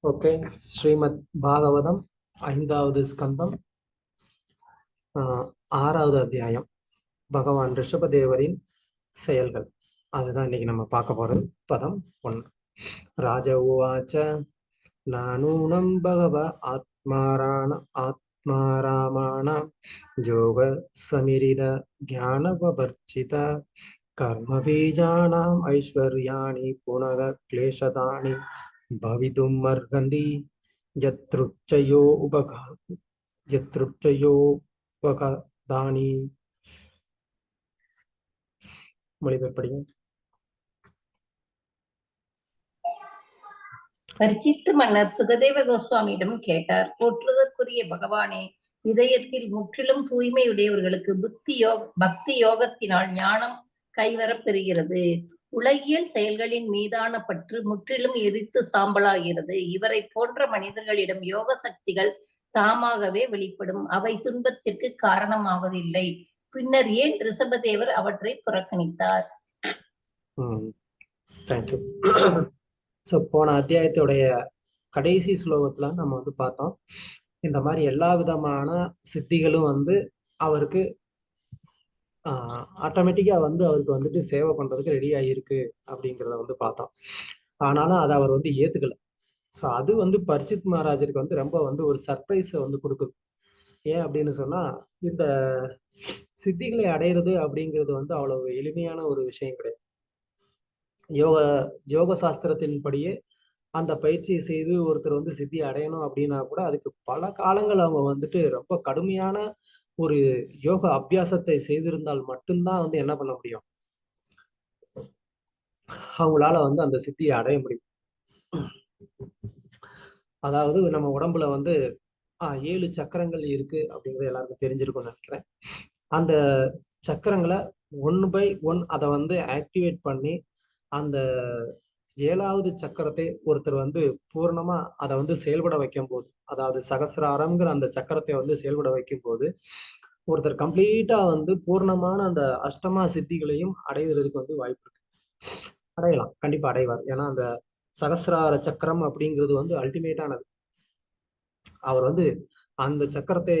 Okay. Srimad Bhagavatam 5வது ஸ்கந்தம் 6வது அத்தியாயம் பகவான் ரிஷபதேவரின் செயல்கள். அதுதான் இன்னைக்கு நம்ம பார்க்க போறது. பதம் 1. ராஜ உவாச்ச நானூனம் பகவ ஆத்மாராமாண யோக சமிரித ஞானவவர்ச்சித கர்ம பீஜானாம் ஐஸ்வர்யாணி புனக கிளேஷதானி பவிதும் அர்ஹந்தி யத்ருச்சயோ உபகதானி. மொழிபெயர்ப்படிங்க. பரிசித்து மன்னர் சுகதேவ கோஸ்வாமியிடம் கேட்டார். போற்றுதற்குரிய பகவானே, இதயத்தில் முற்றிலும் தூய்மையுடையவர்களுக்கு பக்தி யோகத்தினால் ஞானம் கைவரப் பெறுகிறது. உலகியல் செயல்களின் மீதான பற்று முற்றிலும் எரித்து சாம்பலாகிறது. இவரை போன்ற மனிதர்களிடம் யோக சக்திகள் தாமாகவே வெளிப்படும். அவை துன்பத்திற்கு காரணமாவதில்லை. பின்னர் ஏன் ரிஷபதேவர் அவற்றை புறக்கணித்தார்? தேங்க்யூ. ஸோ போன அத்தியாயத்துடைய கடைசி ஸ்லோகத்துல நம்ம பார்த்தோம், இந்த மாதிரி எல்லா விதமான சித்திகளும் அவருக்கு ஆட்டோமேட்டிக்கா அவருக்கு சேவை பண்றதுக்கு ரெடி ஆகியிருக்கு அப்படிங்கிறத பார்த்தோம். ஆனாலும் அதை அவர் ஏத்துக்கல. ஸோ அது பரிசித் மகாராஜருக்கு ரொம்ப ஒரு சர்ப்ரைஸை கொடுக்குது. ஏன் அப்படின்னு சொன்னா, இந்த சித்திகளை அடையிறது அப்படிங்கிறது அவ்வளவு எளிமையான ஒரு விஷயம் கிடையாது. யோக சாஸ்திரத்தின்படியே அந்த பயிற்சியை செய்து ஒருத்தர் சித்தி அடையணும் அப்படின்னா கூட அதுக்கு பல காலங்கள் அவங்க ரொம்ப கடுமையான ஒரு யோக அபியாசத்தை செய்திருந்தால் மட்டும்தான் என்ன பண்ண முடியும், அவங்களால அந்த சித்தியை அடைய முடியும். அதாவது நம்ம உடம்புல 7 சக்கரங்கள் இருக்கு அப்படிங்கிறது எல்லாருக்கும் தெரிஞ்சிருக்கும்னு நினைக்கிறேன். அந்த சக்கரங்களை 1 by 1 அதை ஆக்டிவேட் பண்ணி அந்த 7வது சக்கரத்தை ஒருத்தர் பூர்ணமா அதை செயல்பட வைக்கும் போது, அதாவது சகசிராரம்ங்கிற அந்த சக்கரத்தை செயல்பட வைக்கும் போது ஒருத்தர் கம்ப்ளீட்டா பூர்ணமான அந்த அஷ்டமா சித்திகளையும் அடைவதற்கு வாய்ப்பு இருக்கு. அடையலாம், கண்டிப்பா அடைவார். ஏன்னா அந்த சகசிரார சக்கரம் அப்படிங்கிறது அல்டிமேட்டானது. அவர் அந்த சக்கரத்தை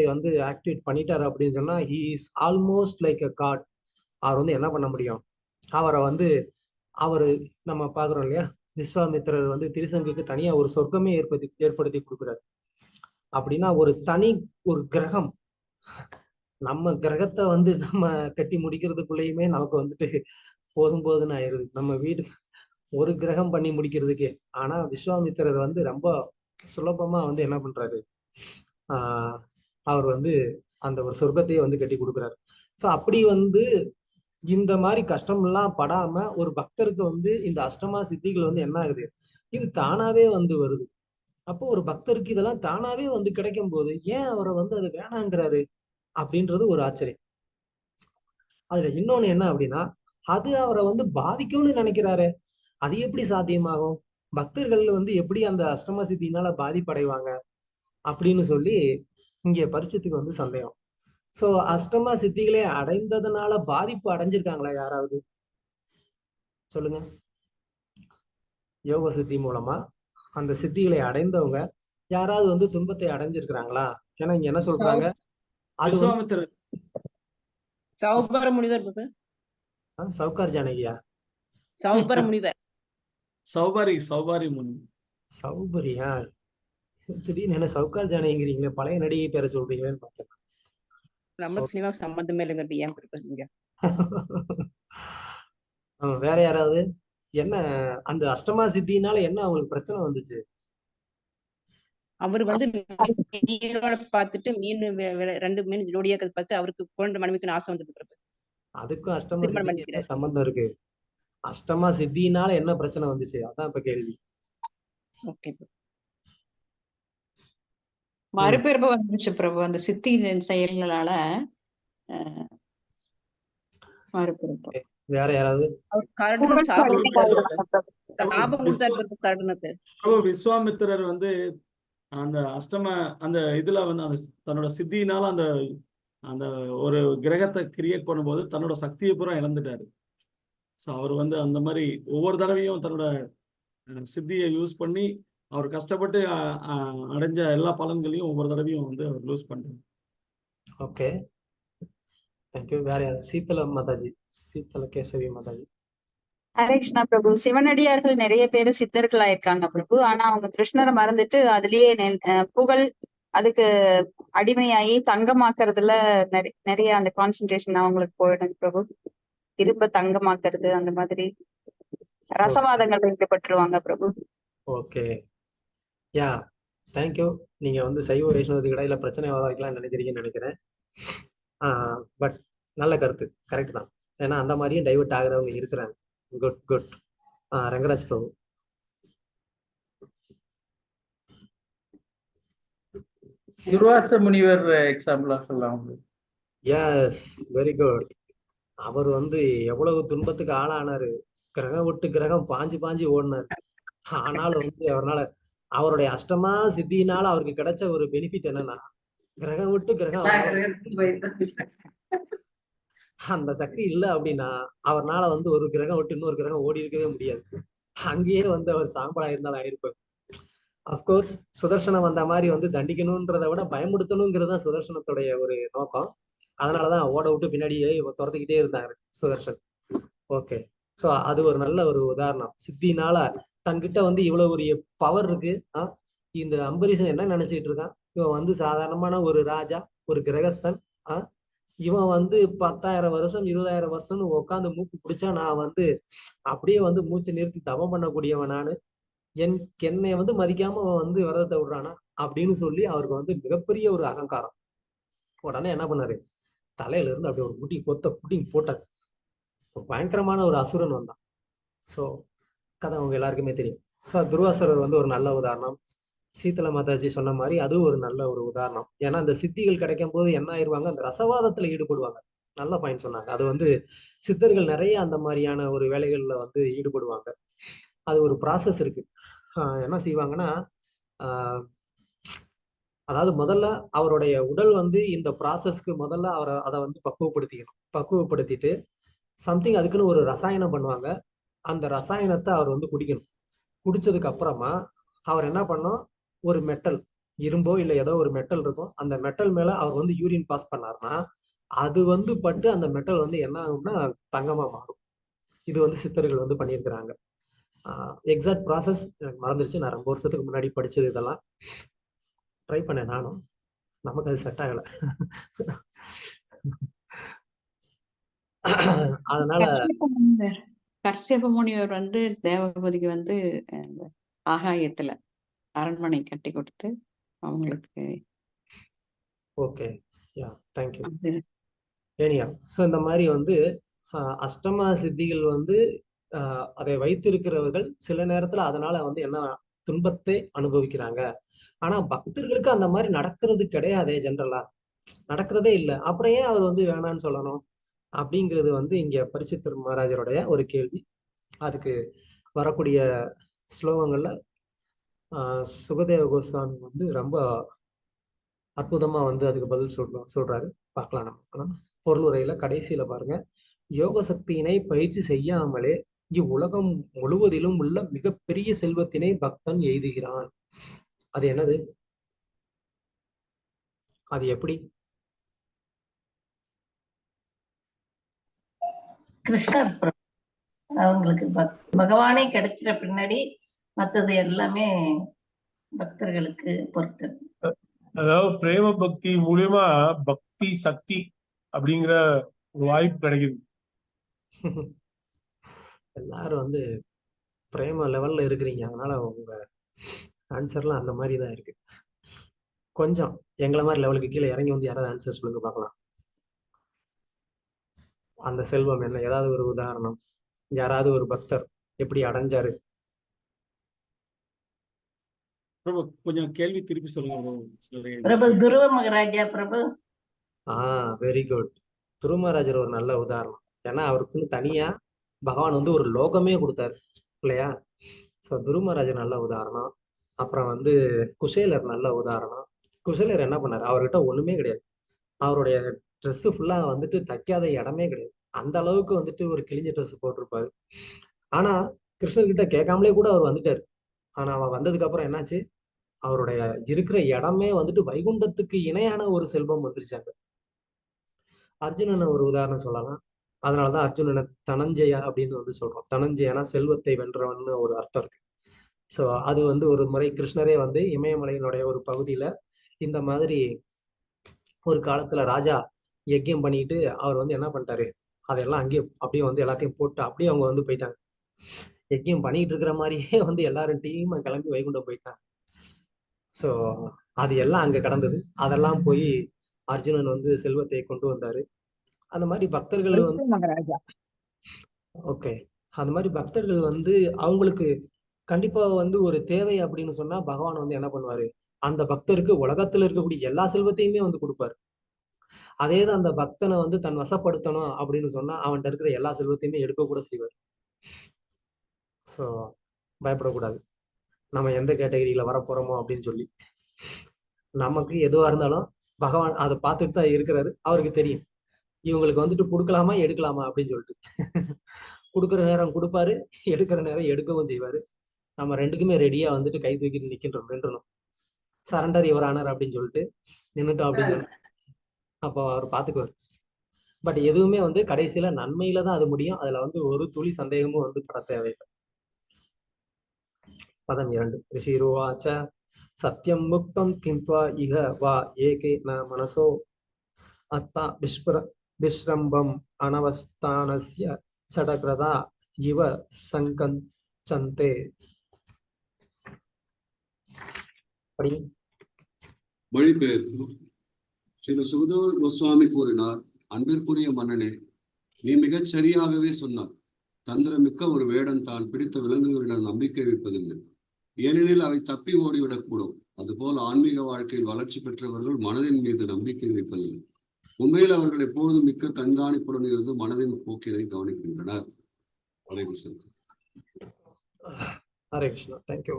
ஆக்டிவேட் பண்ணிட்டாரு அப்படின்னு சொன்னா he is almost like a god. அவர் என்ன பண்ண முடியும், அவரை அவரு நம்ம பாக்குறோம் இல்லையா, விஸ்வாமித்திரர் திரிசங்குக்கு தனியா ஒரு சொர்க்கமே ஏற்படுத்தி கொடுக்குறாரு. அப்படின்னா ஒரு கிரகம், நம்ம கிரகத்தை நம்ம கட்டி முடிக்கிறதுக்குள்ளேயுமே நமக்கு போதும்னு ஆயிருது. நம்ம வீடு ஒரு கிரகம் பண்ணி முடிக்கிறதுக்கே. ஆனா விஸ்வாமித்திரர் ரொம்ப சுலபமா என்ன பண்றாரு, அவர் அந்த ஒரு சொர்க்கத்தையே கட்டி கொடுக்குறாரு. ஸோ அப்படி இந்த மாதிரி கஷ்டம் எல்லாம் படாம ஒரு பக்தருக்கு இந்த அஷ்டமா சித்திகள் என்ன ஆகுது, இது தானாவே வருது. அப்போ ஒரு பக்தருக்கு இதெல்லாம் தானாவே கிடைக்கும் போது ஏன் அவரை அது வேணாங்கிறாரு அப்படின்றது ஒரு ஆச்சரியம். அதுல இன்னொன்னு என்ன அப்படின்னா, அது அவரை பாதிக்கும்னு நினைக்கிறாரு. அது எப்படி சாத்தியமாகும்? பக்தர்கள் எப்படி அந்த அஷ்டம சித்தினால பாதிப்படைவாங்க அப்படின்னு சொல்லி இங்க பரிச்சயத்துக்கு சந்தேகம். சோ அஷ்டமா சித்திகளை அடைந்ததுனால பாதிப்பு அடைஞ்சிருக்காங்களா யாராவது சொல்லுங்க? யோக சித்தி மூலமா அந்த சித்திகளை அடைந்தவங்க யாராவது துன்பத்தை அடைஞ்சிருக்கிறாங்களா? ஏன்னா இங்க என்ன சொல்றாங்க, அது சௌபர முனிவர். சௌகார் ஜானகியா? சௌபர முனிவர். சௌபாரி முனி. சௌபரியா? திடீர்னு என்ன சௌகார் ஜானகிங்கிறீங்களே, பழைய நடிகை பேரை சொல்றீங்களேன்னு பார்த்தேன். நம்ம சினிமா சம்பந்தமே இல்லைங்க, ஏன் கொடுப்பீங்க? வேற யாராவது என்ன அந்த அஷ்டமா சித்தினால என்ன அவங்களுக்கு பிரச்சனை வந்துச்சு? அவரு பார்த்துட்டு மீன் 2 மீன் ஜோடியா பார்த்து அவருக்கு குழந்தை மனைவிக்கு ஆசை வந்தது. அதுக்கும் அஷ்டமா சித்திக்கு என்ன சம்பந்தம் இருக்கு? அஷ்டமா சித்தினால என்ன பிரச்சனை வந்துச்சு, அதான் இப்ப கேள்வி. மறுபிறப்பு வந்துச்சு பிரபு, அந்த சித்தி செயல்களால மறுபிறப்பு. வேற யாராவது? விஸ்வாமித்திரர் அந்த அஷ்டம அந்த இதுல அந்த தன்னோட சித்தினால அந்த அந்த ஒரு கிரகத்தை கிரியேட் பண்ணும்போது தன்னோட சக்தியை பூரா இழந்துட்டாரு. ஸோ அவர் அந்த மாதிரி ஒவ்வொரு தடவையும் தன்னோட சித்தியை யூஸ் பண்ணி அவர் கஷ்டப்பட்டு அடைஞ்ச எல்லா பலன்களையும் ஒவ்வொரு தடவையும் வந்து அவர் லூஸ் பண்றாரு. Okay, thank you. வேற யாரு? சீத்தல மாதாஜி, சீத்தல கேசவி மாதாஜி. ஹரே கிருஷ்ணா பிரபு. சிவனடியார்கள் நிறைய பேரு சித்தர்கள் ஆயிருக்காங்க பிரபு. ஆனா அவங்க கிருஷ்ணரை மறந்துட்டு அதுலயே புகழ் அதுக்கு அடிமையாகி தங்கமாக்குறதுல நிறைய அந்த கான்சென்ட்ரேஷன் அவங்களுக்கு போயிடும் பிரபு. இரும்ப தங்கமாக்குறது அந்த மாதிரி ரசவாதங்கள் ஈடுபட்டுருவாங்க பிரபு. ஓகே, யா, தேங்க்யூ. நீங்க வந்து சைவ வைஷ்ணவத்துக்கு இடையில பிரச்சனை வராதுக்கெல்லாம் நினைக்கிறீங்கன்னு நினைக்கிறேன். பட் நல்ல கருத்து, கரெக்ட் தான். ஏன்னா அந்த மாதிரியும் டைவர்ட் ஆகுறவங்க இருக்கிறாங்க. Good good. ரங்கராஜ் பிரபு. துர்வாச முனிவர் எக்ஸாம்பிளா சொல்லலாம். S, very good. அவர் வந்து எவ்வளவு துன்பத்துக்கு ஆளானாரு. கிரகம் விட்டு கிரகம் பாஞ்சு பாஞ்சு ஓடினாரு. ஆனாலும் வந்து அவரால் அவருடைய அஷ்டமா சித்தியினால அவருக்கு கிடைச்ச ஒரு பெனிஃபிட் என்னன்னா, கிரகம் விட்டு கிரகம் அந்த சக்தி இல்லை அப்படின்னா அவர்னால வந்து ஒரு கிரகம் விட்டு இன்னொரு கிரகம் ஓடி இருக்கவே முடியாது. அங்கேயே வந்து அவர் சாம்பலா இருந்தாலும் ஆயிருப்பார். அப்கோர்ஸ் சுதர்சனம் வந்த மாதிரி வந்து தண்டிக்கணும்ன்றதை விட பயமுடுத்தணுங்கிறது தான் சுதர்சனத்துடைய ஒரு நோக்கம். அதனாலதான் ஓட விட்டு பின்னாடியே துரத்துக்கிட்டே இருந்தாரு சுதர்சன். ஓகே, ஸோ அது ஒரு நல்ல ஒரு உதாரணம். சித்தினால தன்கிட்ட வந்து இவ்வளவு ஒரு பவர் இருக்கு. இந்த அம்பரீஷன் என்ன நினைச்சிட்டு இருக்கான், இவன் வந்து சாதாரணமான ஒரு ராஜா, ஒரு கிரகஸ்தன். இவன் வந்து 10,000 வருஷம் 20,000 வருஷம்னு உட்காந்து மூக்கு பிடிச்சா நான் வந்து அப்படியே வந்து மூச்சு நிறுத்தி தவம் பண்ணக்கூடியவன் நானு. என்னை வந்து மதிக்காம அவன் வந்து விரதத்தை விடுறானா அப்படின்னு சொல்லி அவருக்கு வந்து மிகப்பெரிய ஒரு அகங்காரம். உடனே என்ன பண்ணாரு, தலையில இருந்து அப்படி ஒரு புட்டிங் போட்டார். பயங்கரமான ஒரு அசுரன் வந்தான். ஸோ கதை அவங்க எல்லாருக்குமே தெரியும். ஸோ துர்வாசரர் வந்து ஒரு நல்ல உதாரணம். சீத்தல மாதாஜி சொன்ன மாதிரி அது ஒரு நல்ல ஒரு உதாரணம். ஏன்னா அந்த சித்திகள் கிடைக்கும் போது என்ன ஆயிடுவாங்க, அந்த ரசவாதத்துல ஈடுபடுவாங்க. நல்ல பாயிண்ட் சொன்னாங்க. அது வந்து சித்தர்கள் நிறைய அந்த மாதிரியான ஒரு வேலைகள்ல வந்து ஈடுபடுவாங்க. அது ஒரு ப்ராசஸ் இருக்கு. என்ன செய்வாங்கன்னா, அதாவது முதல்ல அவருடைய உடல் வந்து இந்த ப்ராசஸ்க்கு முதல்ல அதை வந்து பக்குவப்படுத்திட்டு சம்திங் அதுக்குன்னு ஒரு ரசாயனம் பண்ணுவாங்க. அந்த ரசாயனத்தை அவர் வந்து குடிக்கணும். குடிச்சதுக்கு அப்புறமா அவர் என்ன பண்ணோம், ஒரு மெட்டல், இரும்போ இல்லை ஏதோ ஒரு மெட்டல் இருக்கும், அந்த மெட்டல் மேல அவர் வந்து யூரின் பாஸ் பண்ணாருன்னா அது வந்து பட்டு அந்த மெட்டல் வந்து என்ன ஆகும்னா தங்கமா மாறும். இது வந்து சித்தர்கள் வந்து பண்ணியிருக்கிறாங்க. எக்ஸாக்ட் ப்ராசஸ் எனக்கு மறந்துருச்சு. நான் ரொம்ப வருஷத்துக்கு முன்னாடி படிச்சது. இதெல்லாம் ட்ரை பண்ணேன் நானும், நமக்கு அது செட் ஆகல. அதனால கஷ்யப முனிவர் வந்து தேவபதிக்கு வந்து ஆகாயத்துல அரண்மனை கட்டி கொடுத்து அவங்களுக்கு. ஓகே, யா, தேங்க்யூ. ஏனியா, ஸோ இந்த மாதிரி வந்து அஷ்டமா சித்திகள் வந்து அதை வைத்திருக்கிறவர்கள் சில நேரத்துல அதனால வந்து என்ன துன்பத்தை அனுபவிக்கிறாங்க. ஆனா பக்தர்களுக்கு அந்த மாதிரி நடக்கிறது கிடையாதே, ஜென்ரலா நடக்கிறதே இல்லை. அப்புறம் ஏன் அவர் வந்து வேணான்னு சொல்லணும் அப்படிங்கிறது வந்து இங்க பரிசுத்தர் மகாராஜருடைய ஒரு கேள்வி. அதுக்கு வரக்கூடிய ஸ்லோகங்கள்ல சுகதேவ கோஸ்வாமி வந்து ரொம்ப அற்புதமா வந்து அதுக்கு பதில் சொல்றாரு. பார்க்கலாம் நம்ம பொருளுரையில கடைசியில பாருங்க. யோக சக்தியினை பயிற்சி செய்யாமலே இவ்வுலகம் முழுவதிலும் உள்ள மிகப்பெரிய செல்வத்தினை பக்தன் எய்துகிறான். அது என்னது, அது எப்படி? கிருஷ்ணர் அவங்களுக்கு பகவானே கிடைச்சிட்ட பின்னாடி மற்றது எல்லாமே பக்தர்களுக்கு பொறுத்து. அதாவது பிரேம பக்தி மூலியமா பக்தி சக்தி அப்படிங்கிற ஒரு வாய்ப்பு கிடைக்குது. எல்லாரும் வந்து பிரேம லெவல்ல இருக்கிறீங்க, அதனால உங்க ஆன்சர்லாம் அந்த மாதிரி தான் இருக்கு. கொஞ்சம் எங்களை மாதிரி லெவலுக்கு கீழே இறங்கி வந்து யாராவது ஆன்சர் சொல்லுங்க பார்க்கலாம். அந்த செல்வம் என்ன, ஏதாவது ஒரு உதாரணம், யாராவது ஒரு பக்தர் எப்படி அடைஞ்சாரு? கொஞ்சம் கேள்வி திருப்பி சொல்லுங்க பிரபு. துருவ மகாராஜா பிரபு. Very good. துருவ மகாராஜர் ஒரு நல்ல உதாரணம். ஏன்னா அவருக்குன்னு தனியா பகவான் வந்து ஒரு லோகமே கொடுத்தாரு இல்லையா? ஸோ துருவ மகாராஜர் நல்ல உதாரணம். அப்புறம் வந்து குசேலர் நல்ல உதாரணம். குசேலர் என்ன பண்ணாரு, அவர்கிட்ட ஒண்ணுமே கிடையாது. அவருடைய ட்ரெஸ் ஃபுல்லா வந்துட்டு தைக்காத இடமே கிடையாது. அந்த அளவுக்கு வந்துட்டு ஒரு கிழிஞ்ச ட்ரெஸ் போட்டிருப்பாரு. ஆனா கிருஷ்ணர்கிட்ட கேட்காமலே கூட அவர் வந்துட்டாரு. ஆனா அவன் வந்ததுக்கு அப்புறம் என்னாச்சு, அவருடைய இருக்கிற இடமே வந்துட்டு வைகுண்டத்துக்கு இணையான ஒரு செல்வம் வந்துருச்சாங்க. அர்ஜுனனை ஒரு உதாரணம் சொல்லலாம். அதனாலதான் அர்ஜுனனை தனஞ்சயா அப்படின்னு வந்து சொல்றோம். தனஞ்சயனா செல்வத்தை வென்றவன்னு ஒரு அர்த்தம் இருக்கு. ஸோ அது வந்து ஒரு முறை கிருஷ்ணரே வந்து இமயமலையினுடைய ஒரு பகுதியில இந்த மாதிரி ஒரு காலத்துல ராஜா யஜ்யம் பண்ணிட்டு அவர் வந்து என்ன பண்ணிட்டாரு, அதெல்லாம் அங்கேயே அப்படியே வந்து எல்லாத்தையும் போட்டு அப்படியே அவங்க வந்து போயிட்டாங்க. யஜ்யம் பண்ணிட்டு இருக்கிற மாதிரியே வந்து எல்லாரும் டீமா கிளம்பி வைகுண்டம் போயிட்டாங்க. ஸோ அது எல்லாம் அங்க கடந்தது. அதெல்லாம் போய் அர்ஜுனன் வந்து செல்வத்தை கொண்டு வந்தாரு. அந்த மாதிரி பக்தர்கள் வந்து மகாராஜா. ஓகே, அந்த மாதிரி பக்தர்கள் வந்து அவங்களுக்கு கண்டிப்பா வந்து ஒரு தேவை அப்படின்னு சொன்னா பகவான் வந்து என்ன பண்ணுவாரு, அந்த பக்தருக்கு உலகத்துல இருக்கக்கூடிய எல்லா செல்வத்தையுமே வந்து கொடுப்பாரு. அதேதான் அந்த பக்தனை வந்து தன் வசப்படுத்தணும் அப்படின்னு சொன்னா அவன்கிட்ட இருக்கிற எல்லா செல்வத்தையுமே எடுக்க கூட செய்வார். ஸோ பயப்படக்கூடாது நம்ம எந்த கேட்டகரியில வரப்போறோமோ அப்படின்னு சொல்லி. நமக்கு எதுவா இருந்தாலும் பகவான் அதை பார்த்துட்டு தான் இருக்கிறாரு. அவருக்கு தெரியும் இவங்களுக்கு வந்துட்டு கொடுக்கலாமா எடுக்கலாமா அப்படின்னு சொல்லிட்டு. கொடுக்குற நேரம் கொடுப்பாரு, எடுக்கிற நேரம் எடுக்கவும் செய்வாரு. நம்ம ரெண்டுக்குமே ரெடியா வந்துட்டு கை தூக்கிட்டு நின்றணும். சரண்டர் யுவர் ஆனர் அப்படின்னு சொல்லிட்டு நின்னுட்டோம் அப்படின்னு அப்போ அவர் பார்த்துக்குவார். பட் எதுவுமே வந்து கடைசியில நன்மையில தான் அது முடியும். அதுல வந்து ஒரு துளி சந்தேகமும் வந்து பட தேவையில்லை. பதம் 2. ரிஷிரோவாச்ச சத்யம் முக்தம் கிந்த்வா இக வா ஏகே ந மனசோ அத்தா விஸ்ரம்பம் அனவஸ்தானஸ்ய சடக்ரதா இவ சங்கஞ்சந்தே. படி. மொழிபெயர்ப்பு. ஸ்ரீ சுகதேவ கோஸ்வாமி கூறினார், அன்பிற்குரிய மன்னனே, நீ மிகச் சரியாகவே சொன்னார். தந்திரமிக்க ஒரு வேடன் தான் பிடித்த விலங்குகளிடம் நம்பிக்கை வைப்பதில்லை, ஏனெனில் அவை தப்பி ஓடிவிடக்கூடும். அதுபோல் ஆன்மீக வாழ்க்கையில் வளர்ச்சி பெற்றவர்கள் மனதின் மீது நம்பிக்கை வைப்பதில்லை. உண்மையில் அவர்கள் எப்பொழுதும் மிக்க கண்காணிப்புடன் இருந்து மனதின் போக்கினை கவனிக்கின்றனர். ஹரே கிருஷ்ணா. ஹரே கிருஷ்ணா. தேங்க்யூ.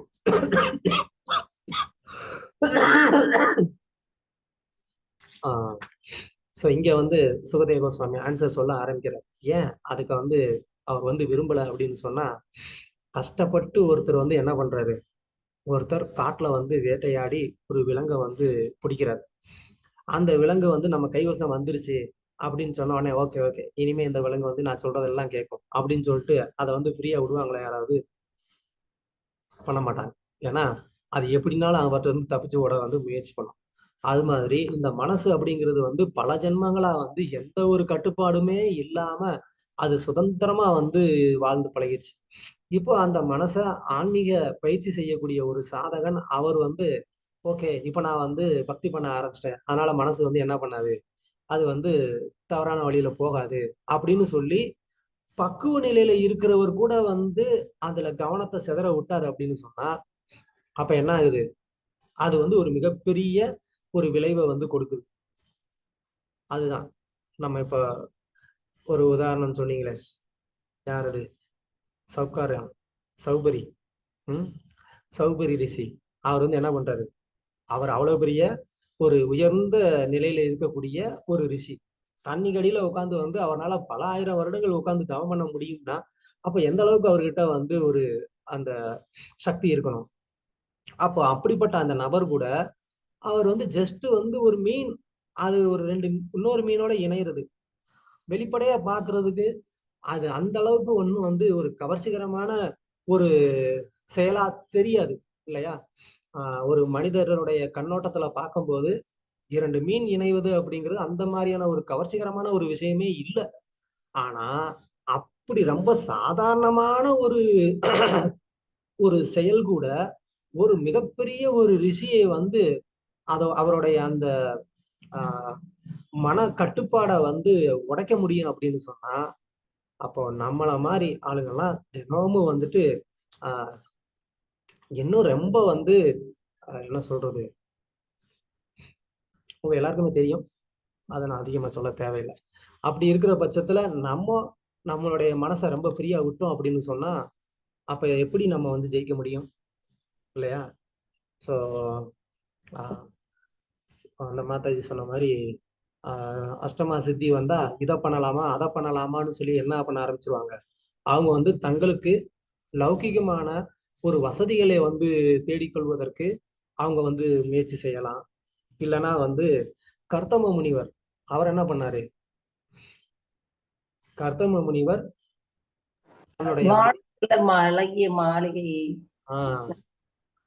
ஸோ இங்க வந்து சுகதேவ கோஸ்வாமி ஆன்சர் சொல்ல ஆரம்பிக்கிறார். ஏன் அதுக்கு வந்து அவர் வந்து விரும்பல அப்படின்னு சொன்னா, கஷ்டப்பட்டு ஒருத்தர் வந்து என்ன பண்றாரு, ஒருத்தர் காட்டுல வந்து வேட்டையாடி ஒரு விலங்கை வந்து பிடிக்கிறார். அந்த விலங்கு வந்து நம்ம கைவசம் வந்துருச்சு அப்படின்னு சொன்ன உடனே ஓகே ஓகே இனிமே இந்த விலங்கு வந்து நான் சொல்றதெல்லாம் கேட்கும் அப்படின்னு சொல்லிட்டு அதை வந்து ஃப்ரீயா விடுவாங்களா? யாராவது பண்ண மாட்டாங்க. ஏன்னா அது எப்படினாலும் அவர்கிட்ட வந்து தப்பிச்சு ஓட வந்து முயற்சி பண்ணும். அது மாதிரி இந்த மனசு அப்படிங்கிறது வந்து பல ஜென்மங்களா வந்து எந்த ஒரு கட்டுப்பாடுமே இல்லாம அது சுதந்திரமா வந்து வாழ்ந்து பழகிடுச்சு. இப்போ அந்த மனசை ஆன்மீக பயிற்சி செய்யக்கூடிய ஒரு சாதகன் அவர் வந்து ஓகே இப்ப நான் வந்து பக்தி பண்ண ஆரம்பிச்சிட்டேன், அதனால மனசு வந்து என்ன பண்ணாது, அது வந்து தவறான வழியில போகாது அப்படின்னு சொல்லி பக்குவ நிலையில இருக்கிறவர் கூட வந்து அதுல கவனத்தை சிதற விட்டாரு அப்படின்னு சொன்னா அப்ப என்ன ஆகுது, அது வந்து ஒரு மிகப்பெரிய ஒரு விளைவை வந்து கொடுக்குது. அதுதான் நம்ம இப்ப ஒரு உதாரணம் சொன்னீங்களே, யாரு சௌபரி சௌபரி ரிஷி. அவர் வந்து என்ன பண்றாரு, அவர் அவ்வளவு பெரிய ஒரு உயர்ந்த நிலையில இருக்கக்கூடிய ஒரு ரிஷி. தண்ணிக்கடியில உட்காந்து வந்து அவரால் பல ஆயிரம் வருடங்கள் உட்காந்து தவம் பண்ண முடியும்னா அப்ப எந்த அளவுக்கு அவர்கிட்ட வந்து ஒரு அந்த சக்தி இருக்கணும். அப்போ அப்படிப்பட்ட அந்த நபர் கூட அவர் வந்து ஜஸ்ட் வந்து ஒரு மீன், அது ஒரு இன்னொரு மீனோட இணையிறது வெளிப்படையா பாக்குறதுக்கு அது அந்த அளவுக்கு ஒன்றும் வந்து ஒரு கவர்ச்சிகரமான ஒரு செயலா தெரியாது இல்லையா? ஒரு மனிதர்களுடைய கண்ணோட்டத்துல பார்க்கும்போது 2 மீன் இணைவது அப்படிங்கிறது அந்த மாதிரியான ஒரு கவர்ச்சிகரமான ஒரு விஷயமே இல்லை. ஆனா அப்படி ரொம்ப சாதாரணமான ஒரு செயல் கூட ஒரு மிகப்பெரிய ஒரு ரிஷியை வந்து அவருடைய அந்த மன கட்டுப்பாடை வந்து உடைக்க முடியும் அப்படின்னு சொன்னா அப்போ நம்மள மாதிரி ஆளுங்கள்லாம் தினமும் வந்துட்டு இன்னும் ரொம்ப வந்து என்ன சொல்றது, உங்க எல்லாருக்குமே தெரியும், அதை நான் அதிகமா சொல்ல தேவையில்லை. அப்படி இருக்கிற பட்சத்துல நம்மளுடைய மனசை ரொம்ப ஃப்ரீயா விட்டோம் அப்படின்னு சொன்னா அப்ப எப்படி நம்ம வந்து ஜெயிக்க முடியும் இல்லையா? ஸோ அந்த மாதாஜி சொன்ன மாதிரி அஷ்டமா சித்தி வந்தா இதை பண்ணலாமா அதை பண்ணலாமான்னு சொல்லி என்ன பண்ண ஆரம்பிச்சிருவாங்க. அவங்க வந்து தங்களுக்கு லௌகிகமான ஒரு வசதிகளை வந்து தேடிக்கொள்வதற்கு அவங்க வந்து முயற்சி செய்யலாம். இல்லைன்னா வந்து கர்தம முனிவர் அவர் என்ன பண்ணாரு? கர்தம முனிவர் தன்னுடைய அழகிய மாளிகையை ஆஹ்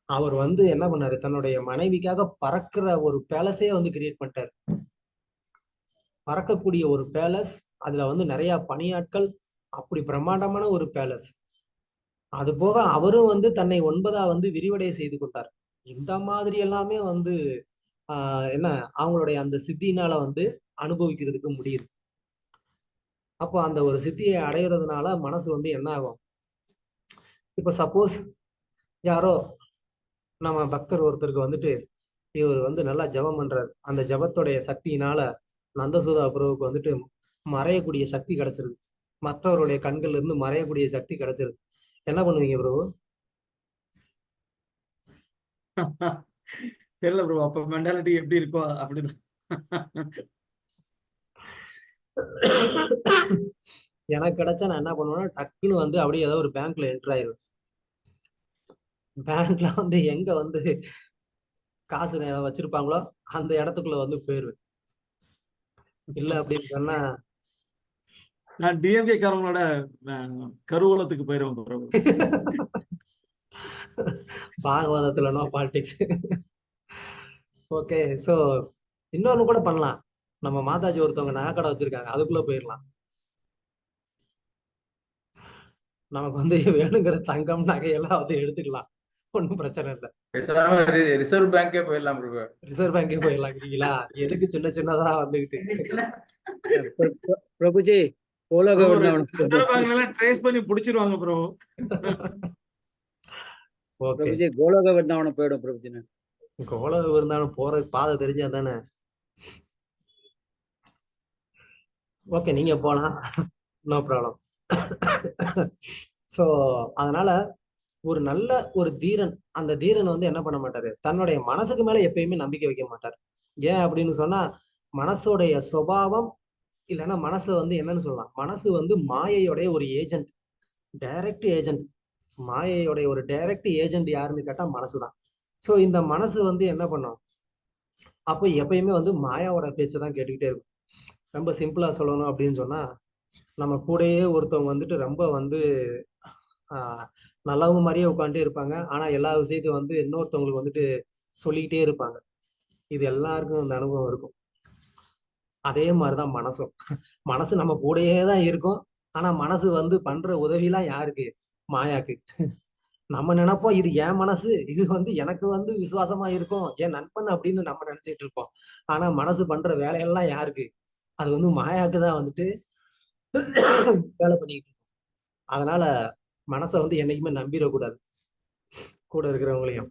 அவர் வந்து என்ன பண்ணாரு? தன்னுடைய மனைவிக்காக பறக்கிற ஒரு பேலஸே வந்து கிரியேட் பண்ணிட்டாரு. பறக்கக்கூடிய ஒரு பேலஸ், அதுல வந்து நிறைய பணியாட்கள், அப்படி பிரம்மாண்டமான ஒரு பேலஸ். அது போக அவரும் வந்து தன்னை 9ஆ வந்து விரிவடைய செய்து கொண்டார். இந்த மாதிரி எல்லாமே வந்து என்ன அவங்களுடைய அந்த சித்தியினால வந்து அனுபவிக்கிறதுக்கு முடியுது. அப்போ அந்த ஒரு சித்தியை அடையிறதுனால மனசு வந்து என்ன ஆகும்? இப்ப சப்போஸ் யாரோ நம்ம பக்தர் ஒருத்தருக்கு வந்துட்டு இவர் வந்து நல்லா ஜெபம் பண்றாரு, அந்த ஜெபத்துடைய சக்தியினால நந்தசூதா பிரபுவுக்கு வந்துட்டு மறையக்கூடிய சக்தி கிடைச்சிருது, மற்றவருடைய கண்கள்ல இருந்து மறையக்கூடிய சக்தி கிடைச்சிருது. என்ன பண்ணுவீங்க பிரபு? தெரியல ப்ரோ, அப்ப மென்டாலிட்டி எப்படி இருக்கோ அப்படிதான். எனக்கு கிடைச்சா நான் என்ன பண்ணுவேன்னா, டக்குன்னு வந்து அப்படியே ஏதோ ஒரு பேங்க்ல என்டர் ஆயிருவேன். பேங்க்ல வந்து எங்க வந்து காசு வச்சிருப்பாங்களோ அந்த இடத்துக்குள்ள வந்து போயிருவேன். இல்ல அப்படின்னு சொன்னா நான் டிஎம்கே காரங்களோட கருவூலத்துக்கு போயிருவேன் பிரபு. பாகவதத்துல நோ பாலிடிக்ஸ். ஓகே, சோ இன்னொன்னு கூட பண்ணலாம். நம்ம மாதாஜி ஒருத்தவங்க நகைக்கடை வச்சிருக்காங்க, அதுக்குள்ள போயிடலாம். நமக்கு வந்து வேணுங்கிற தங்கம் நகையெல்லாம் வந்து எடுத்துக்கலாம், ஒன்றும் பிரச்சனை இல்லை. ரிசர்வ் பேங்கே போயிடலாம் பிரபு. ரிசர்வ் பேங்கே போயிடலாங்கிறீங்களா? எதுக்கு சின்ன சின்னதா வந்துகிட்டு? பிரபுஜி கோலோக ரிசர்வ் பேங்க்ல ட்ரேஸ் பண்ணி புடிச்சிருவாங்க ப்ரோ. ஓகே, பிரபுஜி கோலோக விருந்தாவனம் போயிடும் பிரபுஜி. கோலோக விருந்தாவனம் போற பாதை தெரிஞ்சா தானே. ஓகே, நீங்க போலாம், நோ ப்ராப்ளம். ஸோ அதனால ஒரு நல்ல ஒரு தீரன், அந்த தீரன் வந்து என்ன பண்ண மாட்டாரு? தன்னுடைய மனசுக்கு மேல எப்பயுமே நம்பிக்கை வைக்க மாட்டார். ஏன் அப்படின்னு சொன்னா, மனசோடைய சுபாவம் இல்லைன்னா மனசு வந்து என்னன்னு சொல்லலாம், மனசு வந்து மாயையோடைய ஒரு ஏஜென்ட், டைரக்ட் ஏஜென்ட். மாயையோடைய ஒரு டைரக்ட் ஏஜென்ட் யாருன்னு கேட்டா மனசுதான். ஸோ இந்த மனசு வந்து என்ன பண்ணும்? அப்போ எப்பயுமே வந்து மாயாவோட பேச்சை தான் கேட்டுக்கிட்டே இருக்கும். ரொம்ப சிம்பிளா சொல்லணும் அப்படின்னு சொன்னா, நம்ம கூடயே ஒருத்தவங்க வந்துட்டு ரொம்ப வந்து நல்லவங்க மாதிரியே உட்காந்துட்டே இருப்பாங்க, ஆனா எல்லா விஷயத்தையும் வந்து இன்னொருத்தவங்களுக்கு வந்துட்டு சொல்லிக்கிட்டே இருப்பாங்க. இது எல்லாருக்கும் அந்த அனுபவம் இருக்கும். அதே மாதிரிதான் மனசும். மனசு நம்ம கூடயே தான் இருக்கும், ஆனா மனசு வந்து பண்ற உதவிலாம் யாருக்கு? மாயாக்கு. நம்ம நினைப்போம் இது என் மனசு, இது வந்து எனக்கு வந்து விசுவாசமா இருக்கும், என் நண்பன் அப்படின்னு நம்ம நினைச்சிட்டு இருப்போம். ஆனா மனசு பண்ற வேலையெல்லாம் யாருக்கு? அது வந்து மாயாக்கு தான் வந்துட்டு வேலை பண்ணிக்கிட்டு இருக்கும். அதனால மனசை வந்து என்னைக்குமே நம்பிடக்கூடாது, கூட இருக்கிறவங்களையும்.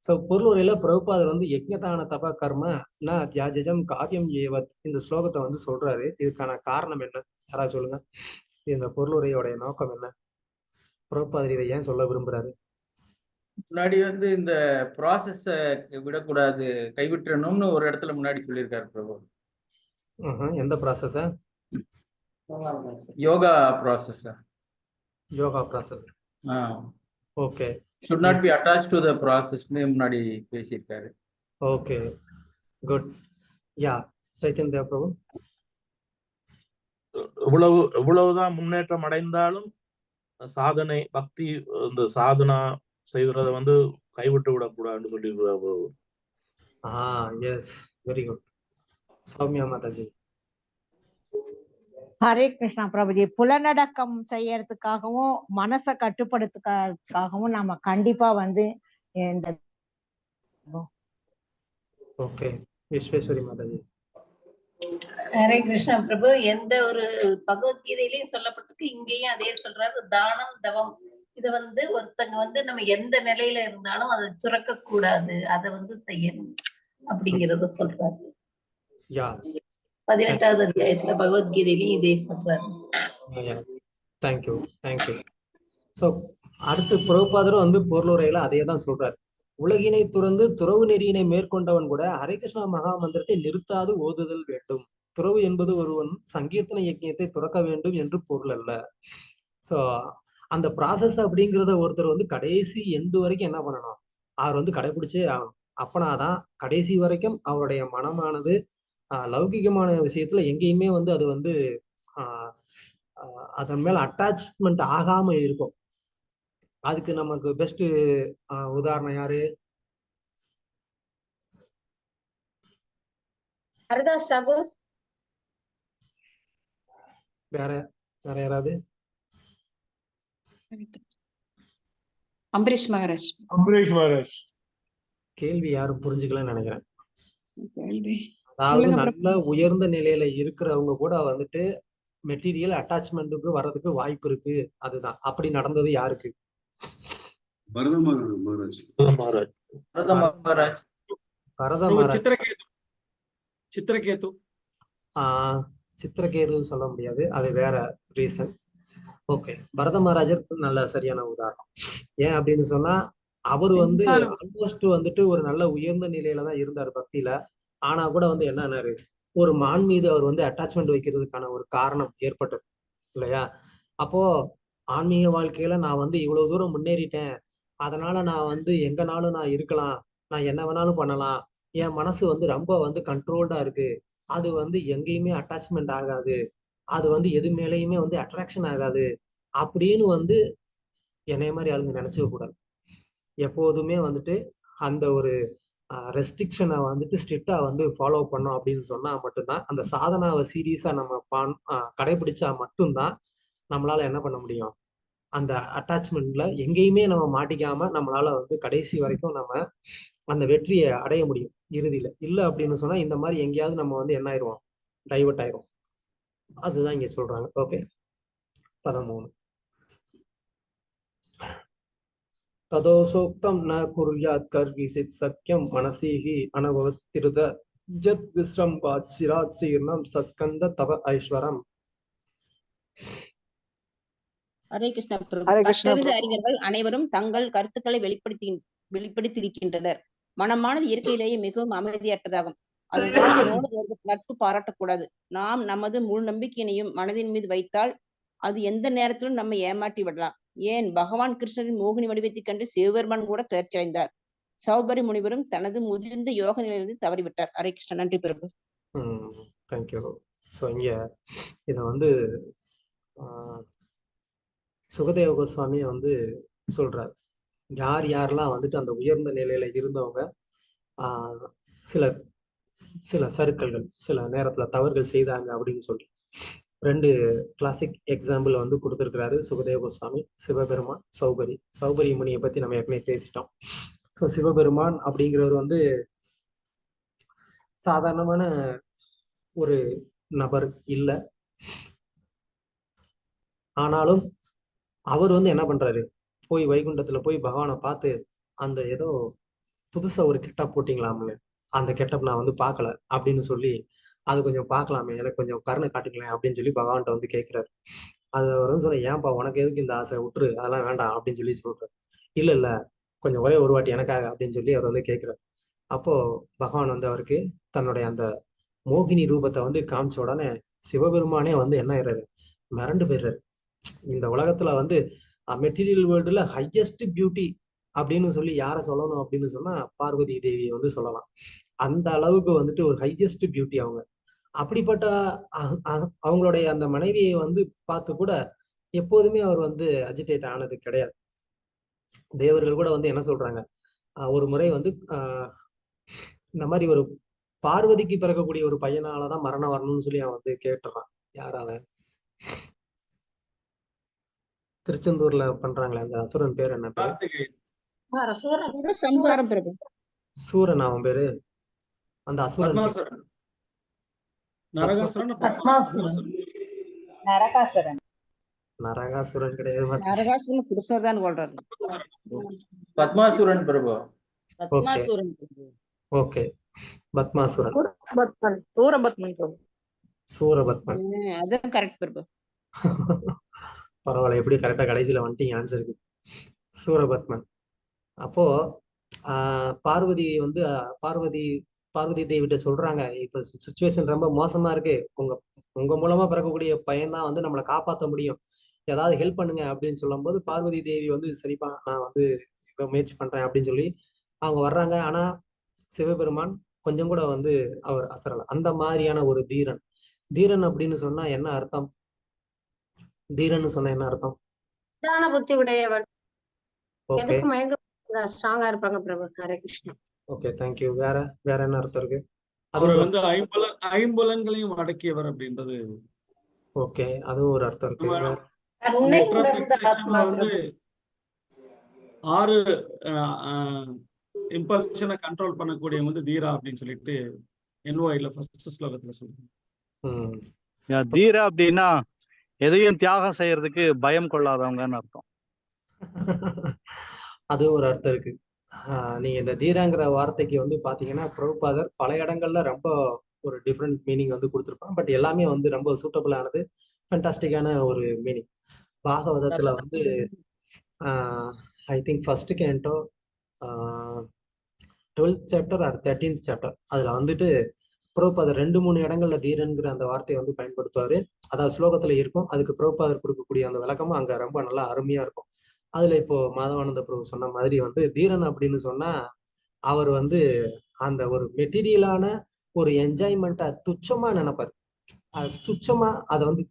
ஸோ பொருளுரையில பிரபுபாதர் வந்து யஜ்ஞதான தப கர்ம ந தியாஜம் காவியம் ஏவத் இந்த ஸ்லோகத்தை வந்து சொல்றாரு. இதுக்கான காரணம் என்ன? யாராவது சொல்லுங்க. இந்த பொருளுரையோடைய நோக்கம் என்ன? பிரபுபாதர் இதை ஏன் சொல்ல விரும்புறாரு? முன்னாடி வந்து இந்த ப்ராசஸ விடக்கூடாது, கைவிட்டணும்னு ஒரு இடத்துல முன்னாடி சொல்லியிருக்காரு பிரபு. எந்த process? Yoga process. Yoga process. Okay, should not be attached to the process னு முன்னாடி பேசியிருக்காரு. Okay, good. Yeah, Chaitanya Prabhu. எவ்வளவுதான் முன்னேற்றம் அடைந்தாலும் சாதனை பக்தி இந்த சாதனா செய்வதை வந்து கைவிட்டு விடக்கூடாதுன்னு சொல்லியிருக்கிறார். Yes, very good. Soumya Mataji. Hare Krishna Prabhuji. புலனடக்கம் செய்யறதுக்காகவும் மனசை கட்டுப்படுத்துக்காகவும் நாம கண்டிப்பா வந்து இந்த ஓகே, விஸ்வேஸ்வரி மாதாஜி. ஹரே கிருஷ்ணா பிரபு. எந்த ஒரு பகவத்கீதையிலையும் சொல்லப்பட்டிருக்கு, இங்கேயும் அதே சொல்றாரு, தானம் தவம். இத வந்து ஒருத்தங்க வந்து நம்ம எந்த நிலையில இருந்தாலும் அதை துறக்க கூடாது, அதை வந்து செய்யணும் அப்படிங்கறத சொல்றாரு. 18வது அத்தியாயத்துல பகவத்கீதையிலையும் இதே சொல்றாரு. Thank you, thank you. ஸோ அடுத்து பிரபுபாதரும் வந்து பொருளுரையில அதே தான் சொல்றாரு. உலகினை துறந்து துறவு நெறியினை மேற்கொண்டவன் கூட ஹரே கிருஷ்ணா மகா மந்திரத்தை நிறுத்தாது ஓதுதல் வேண்டும். துறவு என்பது ஒருவன் சங்கீர்த்தன யஜ்ஞத்தை துறக்க வேண்டும் என்று பொருள் அல்ல. ஸோ அந்த ப்ராசஸ் அப்படிங்கிறத ஒருத்தர் வந்து கடைசி எண்டு வரைக்கும் என்ன பண்ணணும், அவர் வந்து கடைபிடிச்சே ஆகணும். அப்பனாதான் கடைசி வரைக்கும் அவருடைய மனமானது லௌகிகமான விஷயத்துல எங்கேயுமே வந்து அது வந்து அதன் மேல அட்டாச்மெண்ட் ஆகாம இருக்கும். அதுக்கு நமக்கு பெஸ்ட் உதாரணம் யாரு? ஹரிதாஸ் தாகூர். வேற வேற யாராவது? அம்பரீஷ் மகாராஜ். அம்பரீஷ் மகாராஜ். கேள்வி யாரும் புரிஞ்சுக்கலன்னு நினைக்கிறேன். கேள்வி அதாவது சொல்லுங்க நல்ல உயர்ந்த நிலையில இருக்கிறவங்க கூட வந்துட்டு மெட்டீரியல் அட்டாச்மெண்ட்டுக்கு வர்றதுக்கு வாய்ப்பு இருக்கு. அதுதான் அப்படி நடந்தது யாருக்கு? பரத மகாராஜ். பரத மகாராஜ். பரத பிரபு மகாராஜ். சித்திரகேது. சித்திரகேது சொல்ல முடியாது, அது வேற ரீசன். ஓகே, பரத மகாராஜர் நல்ல சரியான உதாரணம். ஏன் அப்படின்னு சொன்னா அவர் வந்து ஆல்மோஸ்ட் வந்துட்டு ஒரு நல்ல உயர்ந்த நிலையில தான் இருந்தார் பக்தியில. ஆனா கூட வந்து என்னன்னாரு, ஒரு மான் மீது அவர் வந்து அட்டாச்மெண்ட் வைக்கிறதுக்கான ஒரு காரணம் ஏற்பட்டது இல்லையா? அப்போ ஆன்மீக வாழ்க்கையில நான் வந்து இவ்வளவு தூரம் முன்னேறிட்டேன், அதனால நான் வந்து எங்கனாலும் நான் இருக்கலாம், நான் என்ன வேணாலும் பண்ணலாம், என் மனசு வந்து ரொம்ப வந்து கண்ட்ரோல்டா இருக்கு, அது வந்து எங்கேயுமே அட்டாச்மெண்ட் ஆகாது, அது வந்து எது மேலேயுமே வந்து அட்ராக்ஷன் ஆகாது அப்படின்னு வந்து என்னைய மாதிரி ஆளுங்க நினைச்சுக்க கூடாது. எப்போதுமே வந்துட்டு அந்த ஒரு ரெஸ்ட்ரிக்ஷனை வந்துட்டு ஸ்ட்ரிக்டா வந்து ஃபாலோ பண்ணோம் அப்படின்னு சொன்னா மட்டும்தான், அந்த சாதனாவை சீரியஸா நம்ம கடைபிடிச்சா மட்டும்தான் நம்மளால என்ன பண்ண முடியும், அந்த அட்டாச்மெண்ட்ல எங்கேயுமே நம்ம மாட்டிக்காம நம்மளால வந்து கடைசி வரைக்கும் நம்ம அந்த வெற்றியை அடைய முடியும் இறுதியில. இல்லை அப்படின்னு சொன்னா இந்த மாதிரி எங்கேயாவது நம்ம வந்து என்ன ஆயிடுவோம், டைவர்ட் ஆயிரும். அதுதான் இங்க சொல்றாங்க. ஓகே, 13. ததோசோக்தம் ந குர்யாத் கர்விசித் சக்கியம் மனசிஹி அனவஸ்திருத ஜத் விஸ்ரம்பாத் சிராத் சீர்ணம் சஸ்கந்த தவ ஐஸ்வரம். ஹரே கிருஷ்ணா பிரபு. கற்றறிந்த அறிஞர்கள் அனைவரும் தங்கள் கருத்துக்களை வெளிப்படுத்தியிருக்கின்றனர். மனமானது இயற்கையிலேயே மிகவும் அமைதியற்றதாகும். அதுதான் அதனோடு நட்பு பாராட்டக்கூடாது. நாம் நமது முழு நம்பிக்கையினையும் மனதின் மீது வைத்தால் அது எந்த நேரத்திலும் நம்மை ஏமாற்றி விடலாம். ஏன் பகவான் கிருஷ்ணரின் மோகினி வடிவத்தைக் கண்டு சிவபெருமான் கூட கிளர்ச்சி அடைந்தார். சௌபரி முனிவரும் தனது முதிர்ந்த யோக நிலையிலிருந்து தவறிவிட்டார். ஹரே கிருஷ்ணா. நன்றி பிரபு. தேங்க்யூ. ஸோ இங்க இதை வந்து சுகதேவ கோஸ்வாமி வந்து சொல்றாரு, யார் யாரெல்லாம் வந்துட்டு அந்த உயர்ந்த நிலையில இருந்தவங்க சில சறுக்கல்கள் சில நேரத்துல தவறுகள் செய்தாங்க அப்படின்னு சொல்லி 2 கிளாசிக் எக்ஸாம்பிள் வந்து கொடுத்துருக்கிறாரு சுகதேவ கோஸ்வாமி. சிவபெருமான், சௌபரி முனியை பத்தி நம்ம ஏற்கனவே பேசிட்டோம். ஸோ சிவபெருமான் அப்படிங்கிறவர் வந்து சாதாரணமான ஒரு நபர் இல்லை. ஆனாலும் அவர் வந்து என்ன பண்றாரு, போய் வைகுண்டத்துல போய் பகவானை பார்த்து, அந்த ஏதோ புதுசா ஒரு கெட்டப் போட்டிங்களாமே, அந்த கெட்டப் நான் வந்து பார்க்கல அப்படின்னு சொல்லி, அது கொஞ்சம் பார்க்கலாமே, எனக்கு கொஞ்சம் கருணை காட்டுங்களேன் அப்படின்னு சொல்லி பகவான்கிட்ட வந்து கேட்கிறாரு. அது அவர் வந்து சொல்ல, ஏன்பா உனக்கு எதுக்கு இந்த ஆசை, விட்டுரு, அதெல்லாம் வேண்டாம் அப்படின்னு சொல்லி சொல்றாரு. இல்ல இல்ல, கொஞ்சம் ஒரே ஒரு வாட்டி எனக்காக அப்படின்னு சொல்லி அவர் வந்து கேட்கிறாரு. அப்போ பகவான் வந்து அவருக்கு தன்னுடைய அந்த மோகினி ரூபத்தை வந்து காமிச்ச உடனே சிவபெருமானே வந்து என்ன ஆயிடுறாரு, மிரண்டு போயிடுறாரு. இந்த உலகத்துல வந்து மெட்டீரியல் வேர்ல்டுல ஹையஸ்ட் பியூட்டி அப்படின்னு சொல்லி யாரை சொல்லணும் அப்படின்னு சொன்னா பார்வதி தேவியை வந்து சொல்லலாம். அந்த அளவுக்கு வந்துட்டு ஒரு ஹையஸ்ட் பியூட்டி அவங்க. அப்படிப்பட்ட அவங்களுடைய அந்த மனைவியை வந்து பார்த்து கூட எப்போதுமே அவர் வந்து அஜிடேட் ஆனது கிடையாது. தேவர்கள் கூட வந்து என்ன சொல்றாங்க, ஒரு முறை வந்து இந்த மாதிரி ஒரு பார்வதிக்கு பிறக்கக்கூடிய ஒரு பையனாலதான் மரணம் வரணும்னு சொல்லி அவன் வந்து கேட்டுறான். யார் அவன்? திருச்செந்தூர்ல பண்றாங்களே அந்த அசுரன் பேர் என்ன பேரு? சூரன் அவன் பேரு. அந்த அசுரன் நரகாசுரன் கிடையாது, நரகாசுரன் கிருஷ்ணர் தான் சொல்றாரு. பத்மாசுரன் பிரபு. ஓகே, பத்மாசுரன், சூரபத்மன். அதான் கரெக்ட் பிரபு. பரவாயில்ல, எப்படி கரெக்டா கடைசியில வந்துட்டீங்க ஆன்சருக்கு. சூரபத்மன். அப்போ பார்வதி வந்து பார்வதி தேவிட்ட சொல்றாங்க, இப்ப சிச்சுவேஷன் ரொம்ப மோசமா இருக்கு, உங்க மூலமா பிறக்கக்கூடிய பையன் தான் வந்து நம்மளை காப்பாற்ற முடியும், ஏதாவது ஹெல்ப் பண்ணுங்க அப்படின்னு சொல்லும்போது பார்வதி தேவி வந்து சரிப்பா நான் வந்து முயற்சி பண்றேன் அப்படின்னு சொல்லி அவங்க வர்றாங்க. ஆனா சிவபெருமான் கொஞ்சம் கூட வந்து அவர் அசரல. அந்த மாதிரியான ஒரு தீரன். தீரன் அப்படின்னு சொன்னா என்ன அர்த்தம்? தீரன்னு சொன்னா என்ன அர்த்தம்? நிதான புத்தி உடையவன், ஓகே எதுக்கு மயங்க ஸ்ட்ராங்கா இருப்பாங்க பிரபு. ஹரே கிருஷ்ணா. Okay, thank you. வேற வேற என்ன அர்த்தம் இருக்கு? அவர் அதுவும் வந்து ஐம்புலன்களையும் அடக்கியவர் அப்படின்றது. ஓகே, அதுவும் ஒரு அர்த்தம் இருக்கு. நம்ம வேற தன்னை லெட்டர் ஆஃப் உணர்ந்த ஆத்மா எக்ஸிக்யூஷன்ல வந்து பிரபு. 6 இம்பல்ஷனை கண்ட்ரோல் பண்ணக்கூடிய வந்து தீரா அப்படின்னு சொல்லிட்டு NOI-ல ஃபர்ஸ்ட் ஸ்லோகத்துல சொல்லுங்க. ம் தீரா அப்படின்னா எதையும் தியாகம் செய்யறதுக்கு பயம் கொள்ளாதவங்கன்னு அர்த்தம். அதுவும் ஒரு அர்த்தம் இருக்கு. நீங்க இந்த தீராங்கிற வார்த்தைக்கு வந்து பாத்தீங்கன்னா பிரபுபாதர் பல இடங்கள்ல ரொம்ப ஒரு டிஃப்ரெண்ட் மீனிங் வந்து கொடுத்துருப்பாங்க. பட் எல்லாமே வந்து ரொம்ப சூட்டபிள் ஆனது, ஃபேண்டாஸ்டிக்கான ஒரு மீனிங். பாகவதத்துல வந்து I think first canto 12th chapter or 13th chapter அதுல வந்துட்டு பிரபுபாதர் 2-3 இடங்கள்ல தீரன்கிற அந்த வார்த்தையை வந்து பயன்படுத்துவாரு. அதாவது ஸ்லோகத்துல இருக்கும். அதுக்கு பிரபுபாதர் கொடுக்கக்கூடிய அந்த விளக்கமும் அங்க ரொம்ப நல்லா அருமையா இருக்கும். அதுல இப்போ மாதவானந்த பிரபு சொன்ன மாதிரி வந்து தீரன் அப்படின்னு சொன்னா அவர் வந்து அந்த ஒரு மெட்டீரியலான ஒரு என்ஜாய்மெண்ட்டை துச்சமா நினைப்பாரு. அது துச்சமா அதை வந்து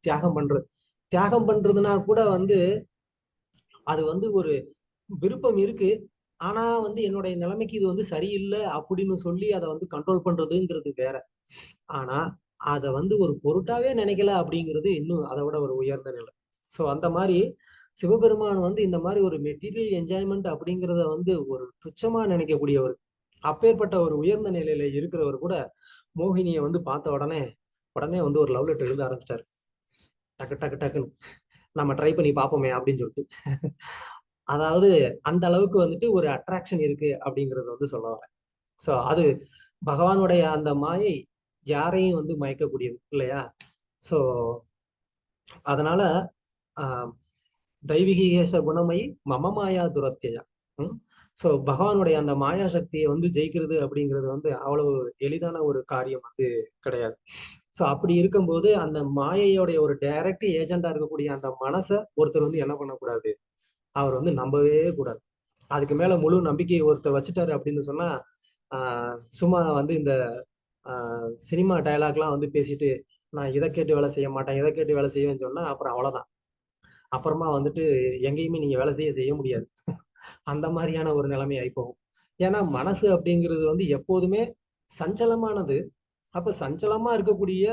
தியாகம் பண்றதுனா கூட வந்து அது வந்து ஒரு விருப்பம் இருக்கு. ஆனா வந்து என்னுடைய நிலைமைக்கு இது வந்து சரியில்லை அப்படின்னு சொல்லி அதை வந்து கண்ட்ரோல் பண்றதுங்கிறது வேற. ஆனா அதை வந்து ஒரு பொருட்டாவே நினைக்கல அப்படிங்கிறது இன்னும் அதை விட ஒரு உயர்ந்த நிலை. ஸோ அந்த மாதிரி சிவபெருமான் வந்து இந்த மாதிரி ஒரு மெட்டீரியல் என்ஜாய்மெண்ட் அப்படிங்கிறத வந்து ஒரு துச்சமா நினைக்கக்கூடியவர். அப்பேற்பட்ட ஒரு உயர்ந்த நிலையில இருக்கிறவர் கூட மோகினியை வந்து பார்த்த உடனே வந்து ஒரு லவ் லெட்டர் எழுத ஆரம்பிச்சிட்டாரு. டக்கு டக்கு டக்குன்னு நம்ம ட்ரை பண்ணி பார்ப்போமே அப்படின்னு சொல்லிட்டு. அதாவது அந்த அளவுக்கு வந்துட்டு ஒரு அட்ராக்ஷன் இருக்கு அப்படிங்கறத வந்து சொல்ல வரேன். ஸோ அது பகவானுடைய அந்த மாயை யாரையும் வந்து மயக்கக்கூடியது இல்லையா? ஸோ அதனால தெய்வீகேச குணமயி மம மாயா துரத்தியா. ஸோ பகவானுடைய அந்த மாயா சக்தியை வந்து ஜெயிக்கிறது அப்படிங்கிறது வந்து அவ்வளவு எளிதான ஒரு காரியம் வந்து கிடையாது. ஸோ அப்படி இருக்கும்போது அந்த மாயையோடைய ஒரு டைரக்ட் ஏஜெண்டா இருக்கக்கூடிய அந்த மனசை ஒருத்தர் வந்து என்ன பண்ணக்கூடாது, அவர் வந்து நம்பவே கூடாது. அதுக்கு மேல முழு நம்பிக்கையை ஒருத்தர் வச்சுட்டாரு அப்படின்னு சொன்னா சும்மா வந்து இந்த சினிமா டயலாக்லாம் வந்து பேசிட்டு நான் இதை கேட்டு வேலை செய்ய மாட்டேன், இதை கேட்டு வேலை செய்வேன்னு சொன்னா அப்புறம் அவ்வளவுதான். அப்புறமா வந்துட்டு எங்கேயுமே நீங்க வேலை செய்ய முடியாது. அந்த மாதிரியான ஒரு நிலைமை ஆயிப்போகும். ஏன்னா மனசு அப்படிங்கிறது வந்து எப்போதுமே சஞ்சலமானது. அப்ப சஞ்சலமா இருக்கக்கூடிய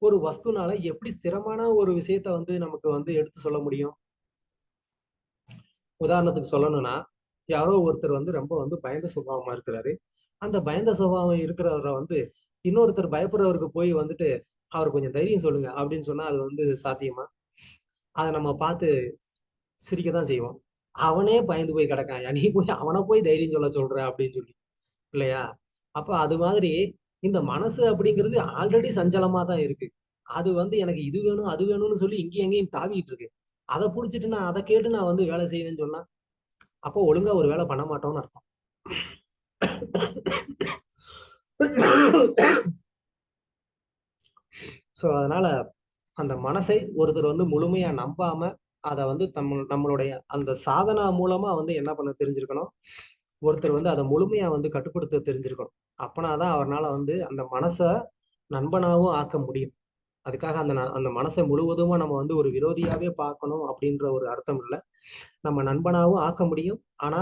ஒரு வஸ்துனால எப்படி ஸ்திரமான ஒரு விஷயத்த வந்து நமக்கு வந்து எடுத்து சொல்ல முடியும்? உதாரணத்துக்கு சொல்லணும்னா, யாரோ ஒருத்தர் வந்து ரொம்ப வந்து பயந்த சுபாவமா இருக்கிறாரு. அந்த பயந்த சுபாவம் இருக்கிறவரை வந்து இன்னொருத்தர் பயப்படுறவருக்கு போய் வந்துட்டு அவர் கொஞ்சம் தைரியம் சொல்லுங்க அப்படின்னு சொன்னா அது வந்து சாத்தியமா? அதை நம்ம பார்த்து சிரிக்கதான் செய்வோம். அவனே பயந்து போய் கிடக்கான், நீ போய் அவனை போய் தைரியம் சொல்ற அப்படின்னு சொல்லி இல்லையா? அப்ப அது மாதிரி இந்த மனசு அப்படிங்கிறது ஆல்ரெடி சஞ்சலமா தான் இருக்கு. அது வந்து எனக்கு இது வேணும் அது வேணும்னு சொல்லி இங்கேயும் எங்கேயும் தாவிட்டு இருக்கு. அதை புடிச்சிட்டு நான் அதை கேட்டு நான் வந்து வேலை செய்வேன்னு சொன்னா அப்போ ஒழுங்கா ஒரு வேலை பண்ண மாட்டோம்னு அர்த்தம். ஸோ அதனால அந்த மனசை ஒருத்தர் வந்து முழுமையா நம்பாம அதை வந்து நம்மளுடைய அந்த சாதனா மூலமா வந்து என்ன பண்ண தெரிஞ்சிருக்கணும், ஒருத்தர் வந்து அதை முழுமையா வந்து கட்டுப்படுத்த தெரிஞ்சிருக்கணும். அப்பனாதான் அவரால் வந்து அந்த மனசை நண்பனாகவும் ஆக்க முடியும். அதுக்காக அந்த மனசை முழுவதுமா நம்ம வந்து ஒரு விரோதியாவே பார்க்கணும் அப்படின்ற ஒரு அர்த்தம் இல்லை. நம்ம நண்பனாகவும் ஆக்க முடியும். ஆனா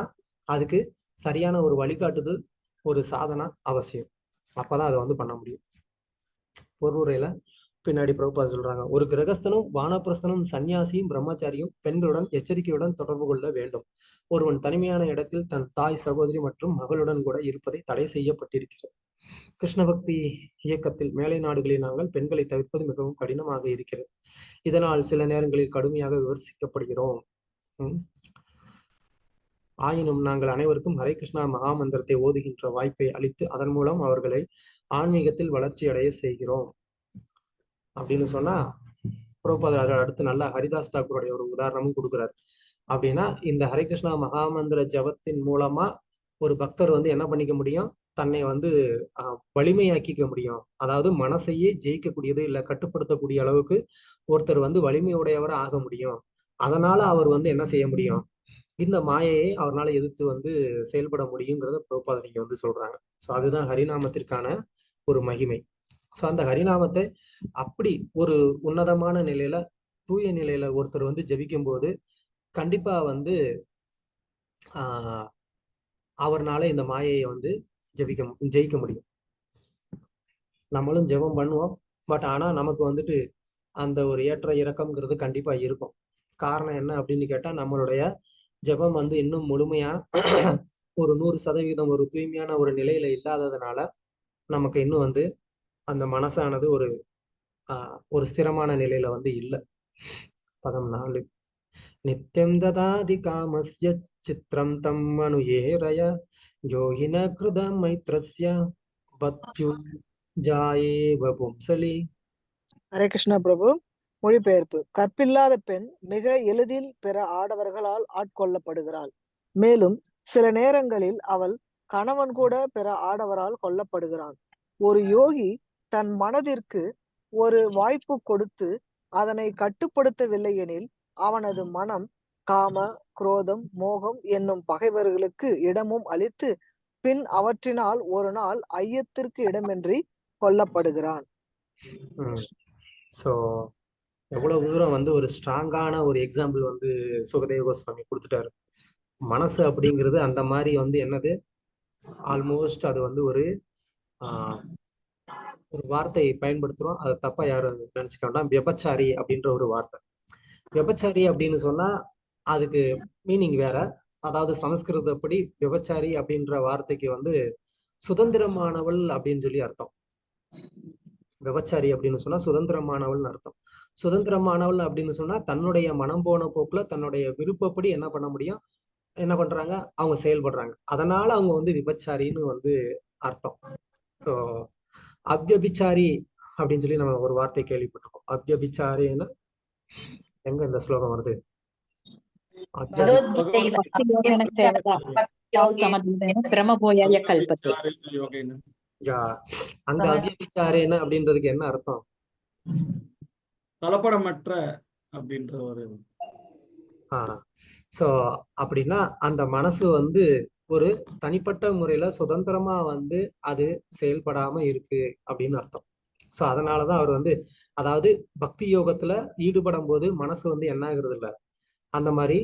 அதுக்கு சரியான ஒரு வழிகாட்டுதல், ஒரு சாதனா அவசியம். அப்பதான் அதை வந்து பண்ண முடியும். பொருளுரையில பின்னாடி பிரபுபாத சொல்றாங்க, ஒரு கிரகஸ்தனும் வானப்பிரஸ்தனும் சன்னியாசியும் பிரம்மச்சாரியும் பெண்களுடன் எச்சரிக்கையுடன் தொடர்பு கொள்ள வேண்டும். ஒருவன் தனிமையான இடத்தில் தன் தாய், சகோதரி மற்றும் மகளுடன் கூட இருப்பதை தடை செய்யப்பட்டிருக்கிறது. கிருஷ்ண பக்தி இயக்கத்தில் மேலை நாடுகளில் நாங்கள் பெண்களை தவிர்ப்பது மிகவும் கடினமாக இருக்கிறது. இதனால் சில நேரங்களில் கடுமையாக விமர்சிக்கப்படுகிறோம். ஆயினும் நாங்கள் அனைவருக்கும் ஹரே கிருஷ்ணா மகாமந்திரத்தை ஓதுகின்ற வாய்ப்பை அளித்து அதன் மூலம் அவர்களை ஆன்மீகத்தில் வளர்ச்சி அடைய செய்கிறோம் அப்படின்னு சொன்னா பிரபுபாதர் அடுத்து நல்லா ஹரிதாஸ் தாக்கூருடைய ஒரு உதாரணமும் கொடுக்குறாரு. அப்படின்னா இந்த ஹரே கிருஷ்ணா மகாமந்திர ஜபத்தின் மூலமா ஒரு பக்தர் வந்து என்ன பண்ணிக்க முடியும், தன்னை வந்து வலிமையாக்கிக்க முடியும். அதாவது மனசையே ஜெயிக்கக்கூடியது இல்லை கட்டுப்படுத்தக்கூடிய அளவுக்கு ஒருத்தர் வந்து வலிமையுடையவரை ஆக முடியும். அதனால அவர் வந்து என்ன செய்ய முடியும், இந்த மாயையை அவரால் எதிர்த்து வந்து செயல்பட முடியுங்கிறத பிரபுபாதர் இங்க வந்து சொல்றாங்க. ஸோ அதுதான் ஹரிநாமத்திற்கான ஒரு மகிமை. ஸோ அந்த ஹரிநாமத்தை அப்படி ஒரு உன்னதமான நிலையில, தூய நிலையில ஒருத்தர் வந்து ஜெபிக்கும் போது கண்டிப்பா வந்து அவர்னால இந்த மாயையை வந்து ஜெயிக்க முடியும். நம்மளும் ஜெபம் பண்ணுவோம், பட் ஆனா நமக்கு வந்துட்டு அந்த ஒரு ஏற்ற இறக்கம்ங்கிறது கண்டிப்பா இருக்கும். காரணம் என்ன அப்படின்னு கேட்டா, நம்மளுடைய ஜெபம் வந்து இன்னும் முழுமையா ஒரு 100% ஒரு தூய்மையான ஒரு நிலையில இல்லாததுனால நமக்கு இன்னும் வந்து அந்த மனசானது ஒரு ஸ்திரமான நிலையில வந்து இல்லை. பதம் 4. நித்யம் ததாதி காமஸ்ய சித்ரம் தம் அனுயேரய யோகின கிருத மைத்ரஸ்ய பத்யு ஜாயேவ பும்சலி. ஹரே கிருஷ்ணா பிரபு. மொழிபெயர்ப்பு. கற்பில்லாத பெண் மிக எளிதில் பிற ஆடவர்களால் ஆட்கொள்ளப்படுகிறாள். மேலும் சில நேரங்களில் அவள் கணவன் கூட பிற ஆடவரால் கொல்லப்படுகிறான். ஒரு யோகி தன் மனதிற்கு ஒரு வாய்ப்பு கொடுத்து அதனை கட்டுப்படுத்தவில்லை எனில் அவனது மனம் காம, குரோதம், மோகம் என்னும் பகைவர்களுக்கு இடமும் அளித்து பின் அவற்றினால் ஒரு நாள் ஐயத்திற்கு இடமின்றி கொல்லப்படுகிறான். ஸோ எவ்வளவு தூரம் வந்து ஒரு ஸ்ட்ராங்கான ஒரு எக்ஸாம்பிள் வந்து சுகதேவ கோஸ்வாமி கொடுத்துட்டாரு. மனசு அப்படிங்கிறது அந்த மாதிரி வந்து என்னது, ஆல்மோஸ்ட் அது வந்து ஒரு வார்த்தை பயன்படுத்துறோம், அதை தப்பா யாரும் நினைச்சுக்க வேண்டாம். விபச்சாரி அப்படின்ற ஒரு வார்த்தை. விபச்சாரி அப்படின்னு சொன்னா அதுக்கு மீனிங் வேற. அதாவது சமஸ்கிருதப்படி விபச்சாரி அப்படின்ற வார்த்தைக்கு வந்து சுதந்திரமானவள் அப்படின்னு சொல்லி அர்த்தம். விபச்சாரி அப்படின்னு சொன்னா சுதந்திரமானவள்னு அர்த்தம். சுதந்திரமானவள் அப்படின்னு சொன்னா தன்னுடைய மனம் போன போக்குல தன்னுடைய விருப்பப்படி என்ன பண்ண முடியும், என்ன பண்றாங்க, அவங்க செயல்படுறாங்க. அதனால அவங்க வந்து விபச்சாரின்னு வந்து அர்த்தம். ஸோ அவ்யபிச்சாரி அப்படின்னு சொல்லி நம்ம ஒரு வார்த்தை கேள்விப்பட்டிருக்கோம். அவ்யபிச்சாரின்னா எங்க இந்த ஸ்லோகம் வருது, அங்க அவ்யபிச்சாரேன அப்படின்றதுக்கு என்ன அர்த்தம்? கலப்படமற்ற அப்படின்ற ஒரு சோ அப்படின்னா அந்த மனசு வந்து ஒரு தனிப்பட்ட முறையில சுதந்திரமா வந்து அது செயல்படாம இருக்கு அப்படின்னு அர்த்தம். சோ அதனாலதான் அவர் வந்து, அதாவது பக்தி யோகத்துல ஈடுபடும் போது மனசு வந்து என்ன ஆகுறது இல்லை, அந்த மாதிரி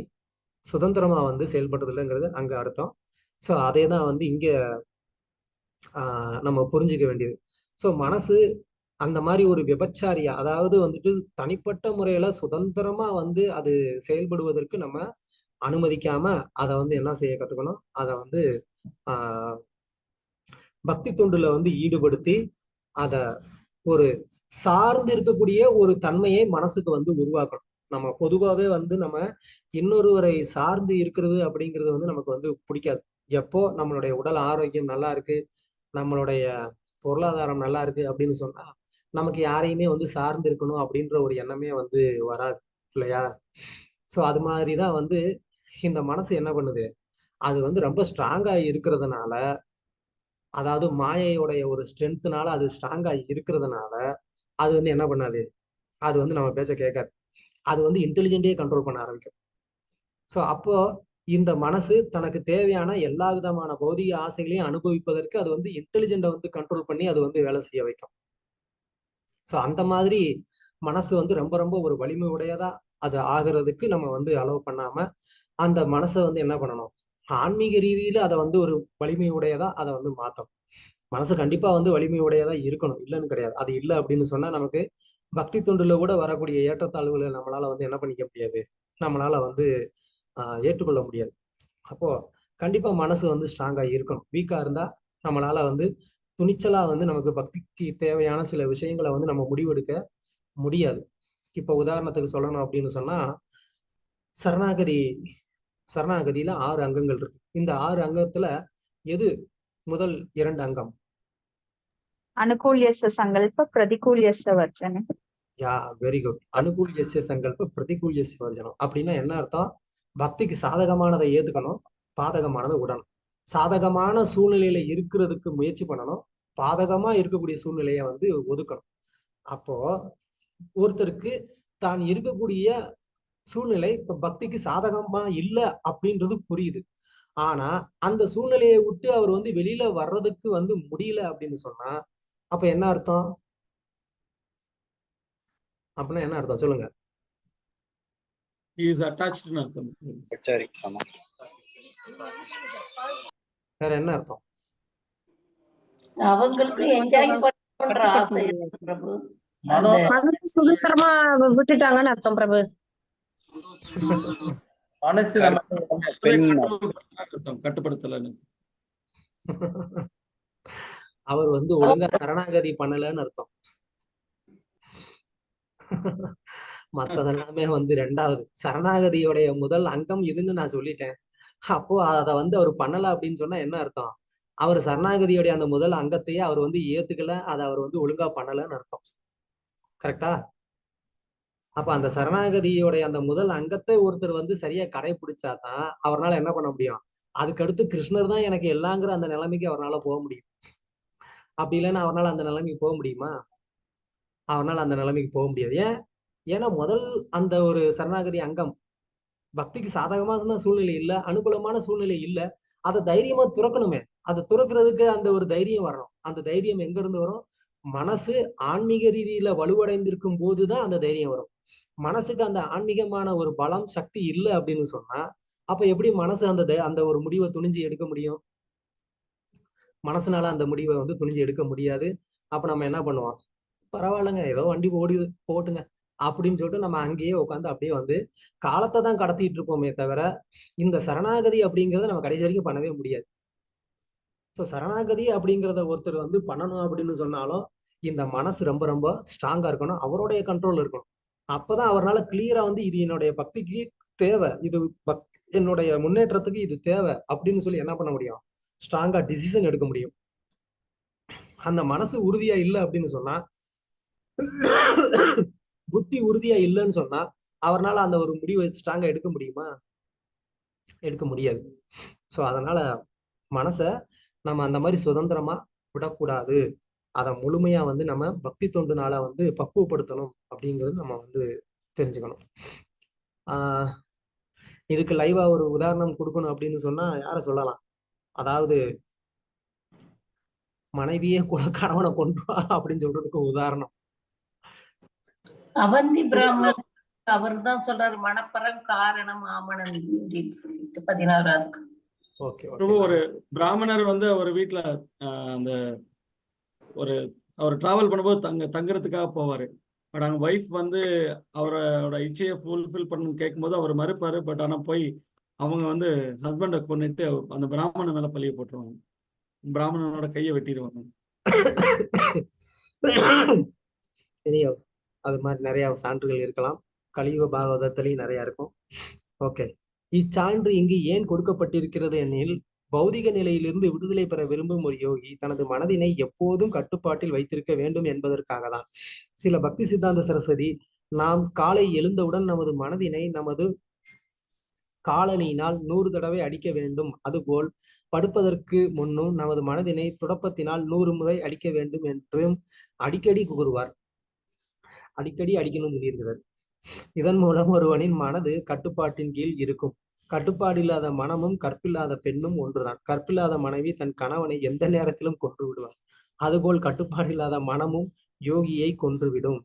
சுதந்திரமா வந்து செயல்படுறது இல்லைங்கிறது அங்க அர்த்தம். சோ அதே தான் வந்து இங்க நம்ம புரிஞ்சுக்க வேண்டியது. சோ மனசு அந்த மாதிரி ஒரு விபச்சாரியா, அதாவது வந்துட்டு தனிப்பட்ட முறையில சுதந்திரமா வந்து அது செயல்படுவதற்கு நம்ம அனுமதிக்காம அதை வந்து என்ன செய்ய கத்துக்கணும், அதை வந்து பக்தி தொண்டுல வந்து ஈடுபடுத்தி அத ஒரு சார்ந்து இருக்கக்கூடிய ஒரு தன்மையை மனசுக்கு வந்து உருவாக்கணும். நம்ம பொதுவாகவே வந்து நம்ம இன்னொருவரை சார்ந்து இருக்கிறது அப்படிங்கிறது வந்து நமக்கு வந்து பிடிக்காது. எப்போ நம்மளுடைய உடல் ஆரோக்கியம் நல்லா இருக்கு, நம்மளுடைய பொருளாதாரம் நல்லா இருக்கு அப்படின்னு சொன்னா நமக்கு யாரையுமே வந்து சார்ந்து இருக்கணும் அப்படின்ற ஒரு எண்ணமே வந்து வராது இல்லையா? ஸோ அது மாதிரிதான் வந்து இந்த மனசு என்ன பண்ணுது, அது வந்து ரொம்ப ஸ்ட்ராங்கா இருக்கிறதுனால, அதாவது மாயையோடைய ஒரு ஸ்ட்ரென்த்னால அது ஸ்ட்ராங்கா இருக்கிறதுனால அது வந்து என்ன பண்ணாது, அது வந்து நம்ம பேச்ச கேட்காது. அது வந்து இன்டெலிஜென்ட்டே கண்ட்ரோல் பண்ண ஆரம்பிக்கும். ஸோ அப்போ இந்த மனசு தனக்கு தேவையான எல்லா விதமான பௌதிக ஆசைகளையும் அனுபவிப்பதற்கு அது வந்து இன்டெலிஜென்ட்டை வந்து கண்ட்ரோல் பண்ணி அது வந்து வேலை செய்ய வைக்கும். ஸோ அந்த மாதிரி மனசு வந்து ரொம்ப ரொம்ப ஒரு வலிமை உடையதா அது ஆகிறதுக்கு நம்ம வந்து அலோவ் பண்ணாம அந்த மனசை வந்து என்ன பண்ணணும், ஆன்மீக ரீதியில அதை வந்து ஒரு வலிமை உடையதா அதை வந்து மாத்தணும். மனசு கண்டிப்பா வந்து வலிமை உடையதா இருக்கணும், இல்லைன்னு கிடையாது. அது இல்லை அப்படின்னு சொன்னா நமக்கு பக்தி தொண்டுல கூட வரக்கூடிய ஏற்றத்தாழ்வுகளை நம்மளால வந்து என்ன பண்ணிக்க முடியாது, நம்மளால வந்து ஏற்றுக்கொள்ள முடியாது. அப்போ கண்டிப்பா மனசு வந்து ஸ்ட்ராங்கா இருக்கணும். வீக்கா இருந்தா நம்மளால வந்து துணிச்சலா வந்து நமக்கு பக்திக்கு தேவையான சில விஷயங்களை வந்து நம்ம முடிவெடுக்க முடியாது. இப்ப உதாரணத்துக்கு சொல்லணும் அப்படின்னு சொன்னா, சரணாகதியில 6 அங்கங்கள் இருக்கு. இந்த 6 அங்கத்துல எது முதல் 2 அங்கம்? அனுகூல்யஸ்ய சங்கல்ப பிரதிகூல்யஸ்ய வர்ஜனம். யா, வெரி குட். அனுகூல்யஸ்ய சங்கல்ப பிரதிகூல்யஸ்ய வர்ஜனம் அப்படின்னா என்ன அர்த்தம்? பக்திக்கு சாதகமானதை ஏத்துக்கணும், பாதகமானதை விடணும். சாதகமான சூழ்நிலையில இருக்கிறதுக்கு முயற்சி பண்ணணும், பாதகமா இருக்கக்கூடிய சூழ்நிலையை வந்து ஒதுக்கணும். அப்போ ஒருத்தருக்கு தான் இருக்கக்கூடிய சூழ்நிலை இப்ப பக்திக்கு சாதகமா இல்ல அப்படின்றது புரியுது. ஆனா அந்த சூழ்நிலையை விட்டு அவர் வந்து வெளியில வர்றதுக்கு வந்து முடியல அப்படின்னு சொன்னா அப்ப என்ன அர்த்தம்? அப்படின்னா என்ன அர்த்தம் சொல்லுங்க. He is attached ன்னு அர்த்தம். சரி சமம். வேற என்ன அர்த்தம்? அவங்களுக்கு என்ஜாய் பண்ற ஆசை இருக்கு பிரபு. அந்த மனசு சுதந்திரமா விட்டுட்டாங்கன்னு அர்த்தம் பிரபு. மனசு நம்ம கட்டுப்படுத்தலன்னு. அவர் வந்து ஒழுங்கா சரணாகதி பண்ணலன்னு அர்த்தம். மத்ததெல்லாமே வந்து ரெண்டாவது. சரணாகதியோடைய முதல் அங்கம் இதுன்னு நான் சொல்லிட்டேன். அப்போ அதை வந்து அவர் பண்ணல அப்படின்னு சொன்னா என்ன அர்த்தம்? அவர் சரணாகதியோடைய அந்த முதல் அங்கத்தையே அவர் வந்து ஏத்துக்கல, அதை அவர் வந்து ஒழுங்கா பண்ணலன்னு அர்த்தம். கரெக்டா? அப்ப அந்த சரணாகதியோடைய அந்த முதல் அங்கத்தை ஒருத்தர் வந்து சரியா கடைபிடிச்சாதான் அவரால் என்ன பண்ண முடியும்? அதுக்கடுத்து கிருஷ்ணர் தான் எனக்கு எல்லாங்கிற அந்த நிலைமைக்கு அவரால் போக முடியும். அப்படி இல்லைன்னா அவரால் அந்த நிலைமைக்கு போக முடியுமா? அவரால் அந்த நிலைமைக்கு போக முடியாது. ஏன்னா முதல் அந்த ஒரு சரணாகதி அங்கம் பக்திக்கு சாதகமான சூழ்நிலை இல்ல, அனுகூலமான சூழ்நிலை இல்ல. அதை தைரியமா துறக்கணுமே. அதை துறக்கிறதுக்கு அந்த ஒரு தைரியம் வரணும். அந்த தைரியம் எங்க இருந்து வரும்? மனசு ஆன்மீக ரீதியில வலுவடைந்திருக்கும் போதுதான் அந்த தைரியம் வரும். மனசுக்கு அந்த ஆன்மீகமான ஒரு பலம் சக்தி இல்ல அப்படின்னு சொன்னா அப்ப எப்படி மனசு அந்த ஒரு முடிவை துணிஞ்சு எடுக்க முடியும்? மனசுனால அந்த முடிவை வந்து துணிஞ்சு எடுக்க முடியாது. அப்ப நம்ம என்ன பண்ணுவோம்? பரவாயில்லைங்க, ஏதோ வண்டி ஓடுது போட்டுங்க அப்படின்னு சொல்லிட்டு நம்ம அங்கேயே உட்காந்து அப்படியே வந்து காலத்தை தான் கடத்திட்டு இருப்போமே தவிர இந்த சரணாகதி அப்படிங்கிறத நம்ம கடைசி வரைக்கும் பண்ணவே முடியாது. ஸோ சரணாகதி அப்படிங்கிறத ஒருத்தர் வந்து பண்ணணும் அப்படின்னு சொன்னாலும் இந்த மனசு ரொம்ப ரொம்ப ஸ்ட்ராங்கா இருக்கணும், அவருடைய கண்ட்ரோல் இருக்கணும். அப்பதான் அவரால் கிளியரா வந்து இது என்னுடைய பக்திக்கு தேவை, இது என்னுடைய முன்னேற்றத்துக்கு இது தேவை அப்படின்னு சொல்லி என்ன பண்ண முடியும்? ஸ்ட்ராங்கா டிசிஷன் எடுக்க முடியும். அந்த மனசு உறுதியா இல்லை அப்படின்னு சொன்னா புத்தி உறுதியா இல்லைன்னு சொன்னா அவரால் அந்த ஒரு முடிவை ஸ்ட்ராங்கா எடுக்க முடியுமா? எடுக்க முடியாது. ஸோ அதனால மனசை நம்ம அந்த மாதிரி சுதந்திரமா விடக்கூடாது. அதை முழுமையா வந்து நம்ம பக்தி தொண்டுனால வந்து பக்குவப்படுத்தணும் அப்படிங்கிறது நம்ம வந்து தெரிஞ்சுக்கணும். இதுக்கு லைவா ஒரு உதாரணம் கொடுக்கணும் அப்படின்னு சொன்னா யார சொல்லலாம்? அதாவது மனைவியே கூட கணவனை கொண்டுவா அப்படின்னு சொல்றதுக்கு உதாரணம் அவந்தி பிராமணர் அவர் தான் சொல்றாரு, மணப்பரன் காரணம் ஆமணன் அப்படின்னு சொல்லிட்டு 16வது. ஒரு பிராமணர் வந்து அவர் வீட்டுல அந்த ஒரு அவர் டிராவல் பண்ணும்போது தங்குறதுக்காக போவாரு. பட் அவங்க ஒய்ஃப் வந்து அவரோட இச்சையை ஃபுல்ஃபில் பண்ணணும்னு கேட்கும்போது அவர் மறுப்பாரு. பட் ஆனா போய் அவங்க வந்து ஹஸ்பண்டை கொண்டுட்டு அந்த பிராமணன் மேல பழிய போட்டுருவாங்க. பிராமணனோட கையை வெட்டிடுவாங்க. அது மாதிரி நிறைய சான்றுகள் இருக்கலாம். கலியுக பாகவதத்திலையும் நிறைய இருக்கும். ஓகே, இச்சான்று இங்கு ஏன் கொடுக்கப்பட்டிருக்கிறது எனில் பௌதிக நிலையிலிருந்து விடுதலை பெற விரும்பும் ஒரு யோகி தனது மனதினை எப்போதும் கட்டுப்பாட்டில் வைத்திருக்க வேண்டும் என்பதற்காக தான். சில பக்தி சித்தாந்த சரஸ்வதி, நாம் காலை எழுந்தவுடன் நமது மனதினை நமது காலணியினால் 100 தடவை அடிக்க வேண்டும். அதுபோல் படுப்பதற்கு முன்னும் நமது மனதினை துடப்பத்தினால் 100 முறை அடிக்க வேண்டும் என்றும் அடிக்கடி கூறுவார். அடிக்கடி அடிக்கணும்னு சொல்லியிருக்கிறார். இதன் மூலம் ஒருவனின் மனது கட்டுப்பாட்டின் கீழ் இருக்கும். கட்டுப்பாடு இல்லாத மனமும் கற்பில்லாத பெண்ணும் ஒன்றுதான். கற்பில்லாத மனைவி தன் கணவனை எந்த நேரத்திலும் கொன்று விடுவார். அதுபோல் கட்டுப்பாடு இல்லாத மனமும் யோகியை கொன்றுவிடும்.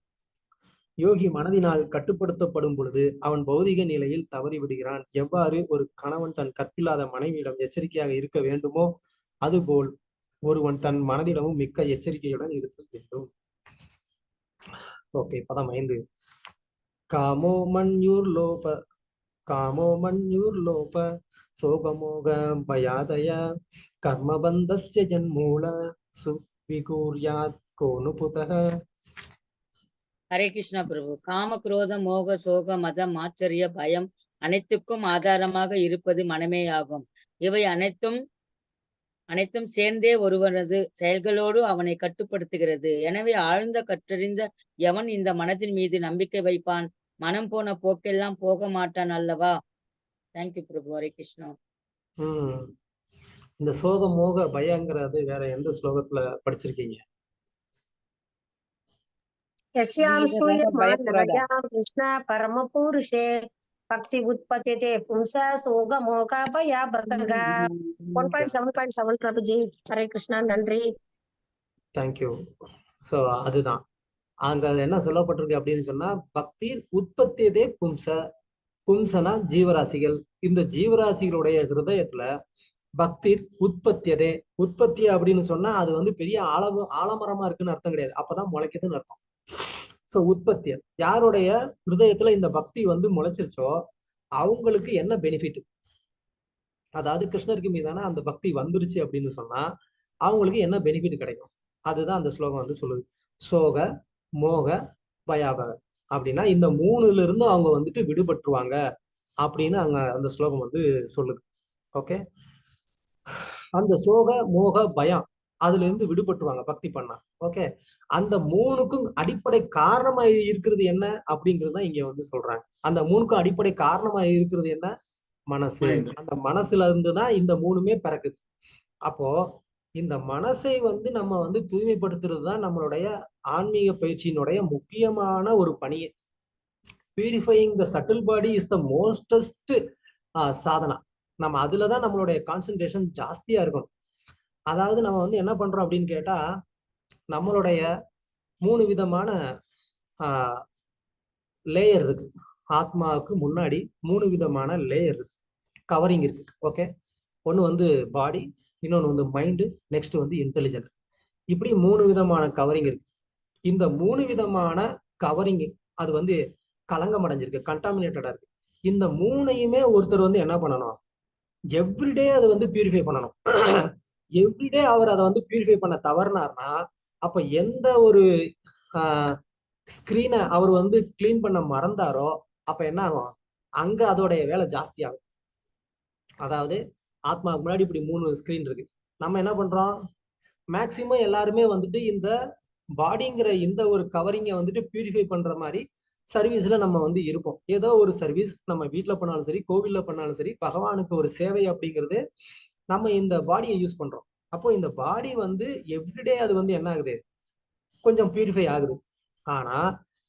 யோகி மனதினால் கட்டுப்படுத்தப்படும் பொழுது அவன் பௌதிக நிலையில் தவறி விடுகிறான். எவ்வாறு ஒரு கணவன் தன் கற்பில்லாத மனைவியிடம் எச்சரிக்கையாக இருக்க வேண்டுமோ அதுபோல் ஒருவன் தன் மனதிடமும் மிக்க எச்சரிக்கையுடன் இருக்க வேண்டும். ஓகே, பதம் 5. காமோ மன்யூர் லோப சோகமோக பயாதய கர்மபந்தஸ்ய ஜன்மூல சுவிகூர்யாத் கோனு புதஹ. ஹரே கிருஷ்ணா பிரபு. காம குரோத மோக சோக மதம் ஆச்சரிய பயம் அனைத்துக்கும் ஆதாரமாக இருப்பது மனமே ஆகும். இவை அனைத்தும் சேர்ந்தே ஒருவனது செயல்களோடு அவனை கட்டுப்படுத்துகிறது. எனவே ஆழ்ந்த கற்றறிந்த எவன் இந்த மனதின் மீது நம்பிக்கை வைப்பான், மனம் போன போக்கெல்லாம் போக மாட்டான் அல்லவா? தேங்க்யூ பிரபு. ஹரே கிருஷ்ணா. இந்த சோக மோக பயங்கிறது வேற எந்த ஸ்லோகத்துல படிச்சிருக்கீங்க? यस्यां श्रूयमाणवयां कृष्ण परमपुरुषे பக்தி உற்பத்தியதே பும்சா சோக மோகா பயா பககா 1.7.7 பிரபுஜி. ஹரே கிருஷ்ணா, நன்றி. தேங்க்யூ. ஸோ அதுதான் அங்க என்ன சொல்லப்பட்டிருக்கு அப்படின்னு சொன்னா, பக்தி உற்பத்தியதே பும்ச. பும்சனா ஜீவராசிகள். இந்த ஜீவராசிகளுடைய ஹிருதயத்துல பக்தி உற்பத்தியதே. உற்பத்தி அப்படின்னு சொன்னா அது வந்து பெரிய ஆலமரமா இருக்குன்னு அர்த்தம் கிடையாது, அப்பதான் முளைக்குதுன்னு அர்த்தம். சோ உற்பத்தி யாருடைய ஹிருதயத்துல இந்த பக்தி வந்து முளைச்சிருச்சோ அவங்களுக்கு என்ன பெனிஃபிட், அதாவது கிருஷ்ணருக்கு மீதான அந்த பக்தி வந்துருச்சு அப்படின்னு சொன்னா அவங்களுக்கு என்ன பெனிஃபிட் கிடைக்கும், அதுதான் அந்த ஸ்லோகம் வந்து சொல்லுது. சோக மோக பயாபக அப்படின்னா இந்த மூணுல இருந்து அவங்க வந்துட்டு விடுபட்டுருவாங்க அப்படின்னு அங்க அந்த ஸ்லோகம் வந்து சொல்லுது. ஓகே, அந்த சோக மோக பயம் அதுல இருந்து விடுபட்டுருவாங்க பக்தி பண்ணா. ஓகே, அந்த மூணுக்கும் அடிப்படை காரணமா இருக்கிறது என்ன அப்படிங்கிறது தான் இங்க வந்து சொல்றாங்க. அந்த மூணுக்கும் அடிப்படை காரணமா இருக்கிறது என்ன, மனசு. அந்த மனசுல இருந்துதான் இந்த மூணுமே பிறக்குது. அப்போ இந்த மனசை வந்து நம்ம வந்து தூய்மைப்படுத்துறது தான் நம்மளுடைய ஆன்மீக பயிற்சியினுடைய முக்கியமான ஒரு பணியே. Purifying the subtle body is the mostest sadhana. நம்ம அதுலதான் நம்மளுடைய கான்சென்ட்ரேஷன் ஜாஸ்தியா இருக்கணும். அதாவது நம்ம வந்து என்ன பண்றோம் அப்படின்னு கேட்டா, நம்மளுடைய 3 விதமான லேயர் இருக்கு. ஆத்மாவுக்கு முன்னாடி 3 விதமான லேயர் இருக்கு, கவரிங் இருக்கு. ஓகே, ஒண்ணு வந்து பாடி, இன்னொன்னு வந்து மைண்டு, நெக்ஸ்ட் வந்து இன்டெலிஜென்ட். இப்படி 3 விதமான கவரிங் இருக்கு. இந்த 3 விதமான கவரிங் அது வந்து களங்கம் அடைஞ்சிருக்கு, கண்டாமினேட்டடா இருக்கு. இந்த 3ஐயுமே ஒருத்தர் வந்து என்ன பண்ணணும், எவ்ரிடே அதை வந்து பியூரிஃபை பண்ணணும். எவ்ரிடே அவர் அதை வந்து பியூரிஃபை பண்ண தவறினார்னா அப்ப எந்த ஒரு ஸ்கிரீனை அவர் வந்து கிளீன் பண்ண மறந்தாரோ அப்ப என்ன ஆகும், அங்க அதோடைய வேலை ஜாஸ்தி ஆகும். அதாவது ஆத்மா முன்னாடி இப்படி 3 ஸ்கிரீன் இருக்கு. நம்ம என்ன பண்றோம், மேக்சிமம் எல்லாருமே வந்துட்டு இந்த பாடிங்கிற இந்த ஒரு கவரிங்கை வந்துட்டு பியூரிஃபை பண்ற மாதிரி சர்வீஸ்ல நம்ம வந்து இருப்போம். ஏதோ ஒரு சர்வீஸ் நம்ம வீட்டுல பண்ணாலும் சரி, கோவில்ல பண்ணாலும் சரி, பகவானுக்கு ஒரு சேவை அப்படிங்கிறது நம்ம இந்த பாடியை யூஸ் பண்றோம். அப்போ இந்த பாடி வந்து எவ்ரிடே அது வந்து என்ன ஆகுது, கொஞ்சம் பியூரிஃபை ஆகுது. ஆனா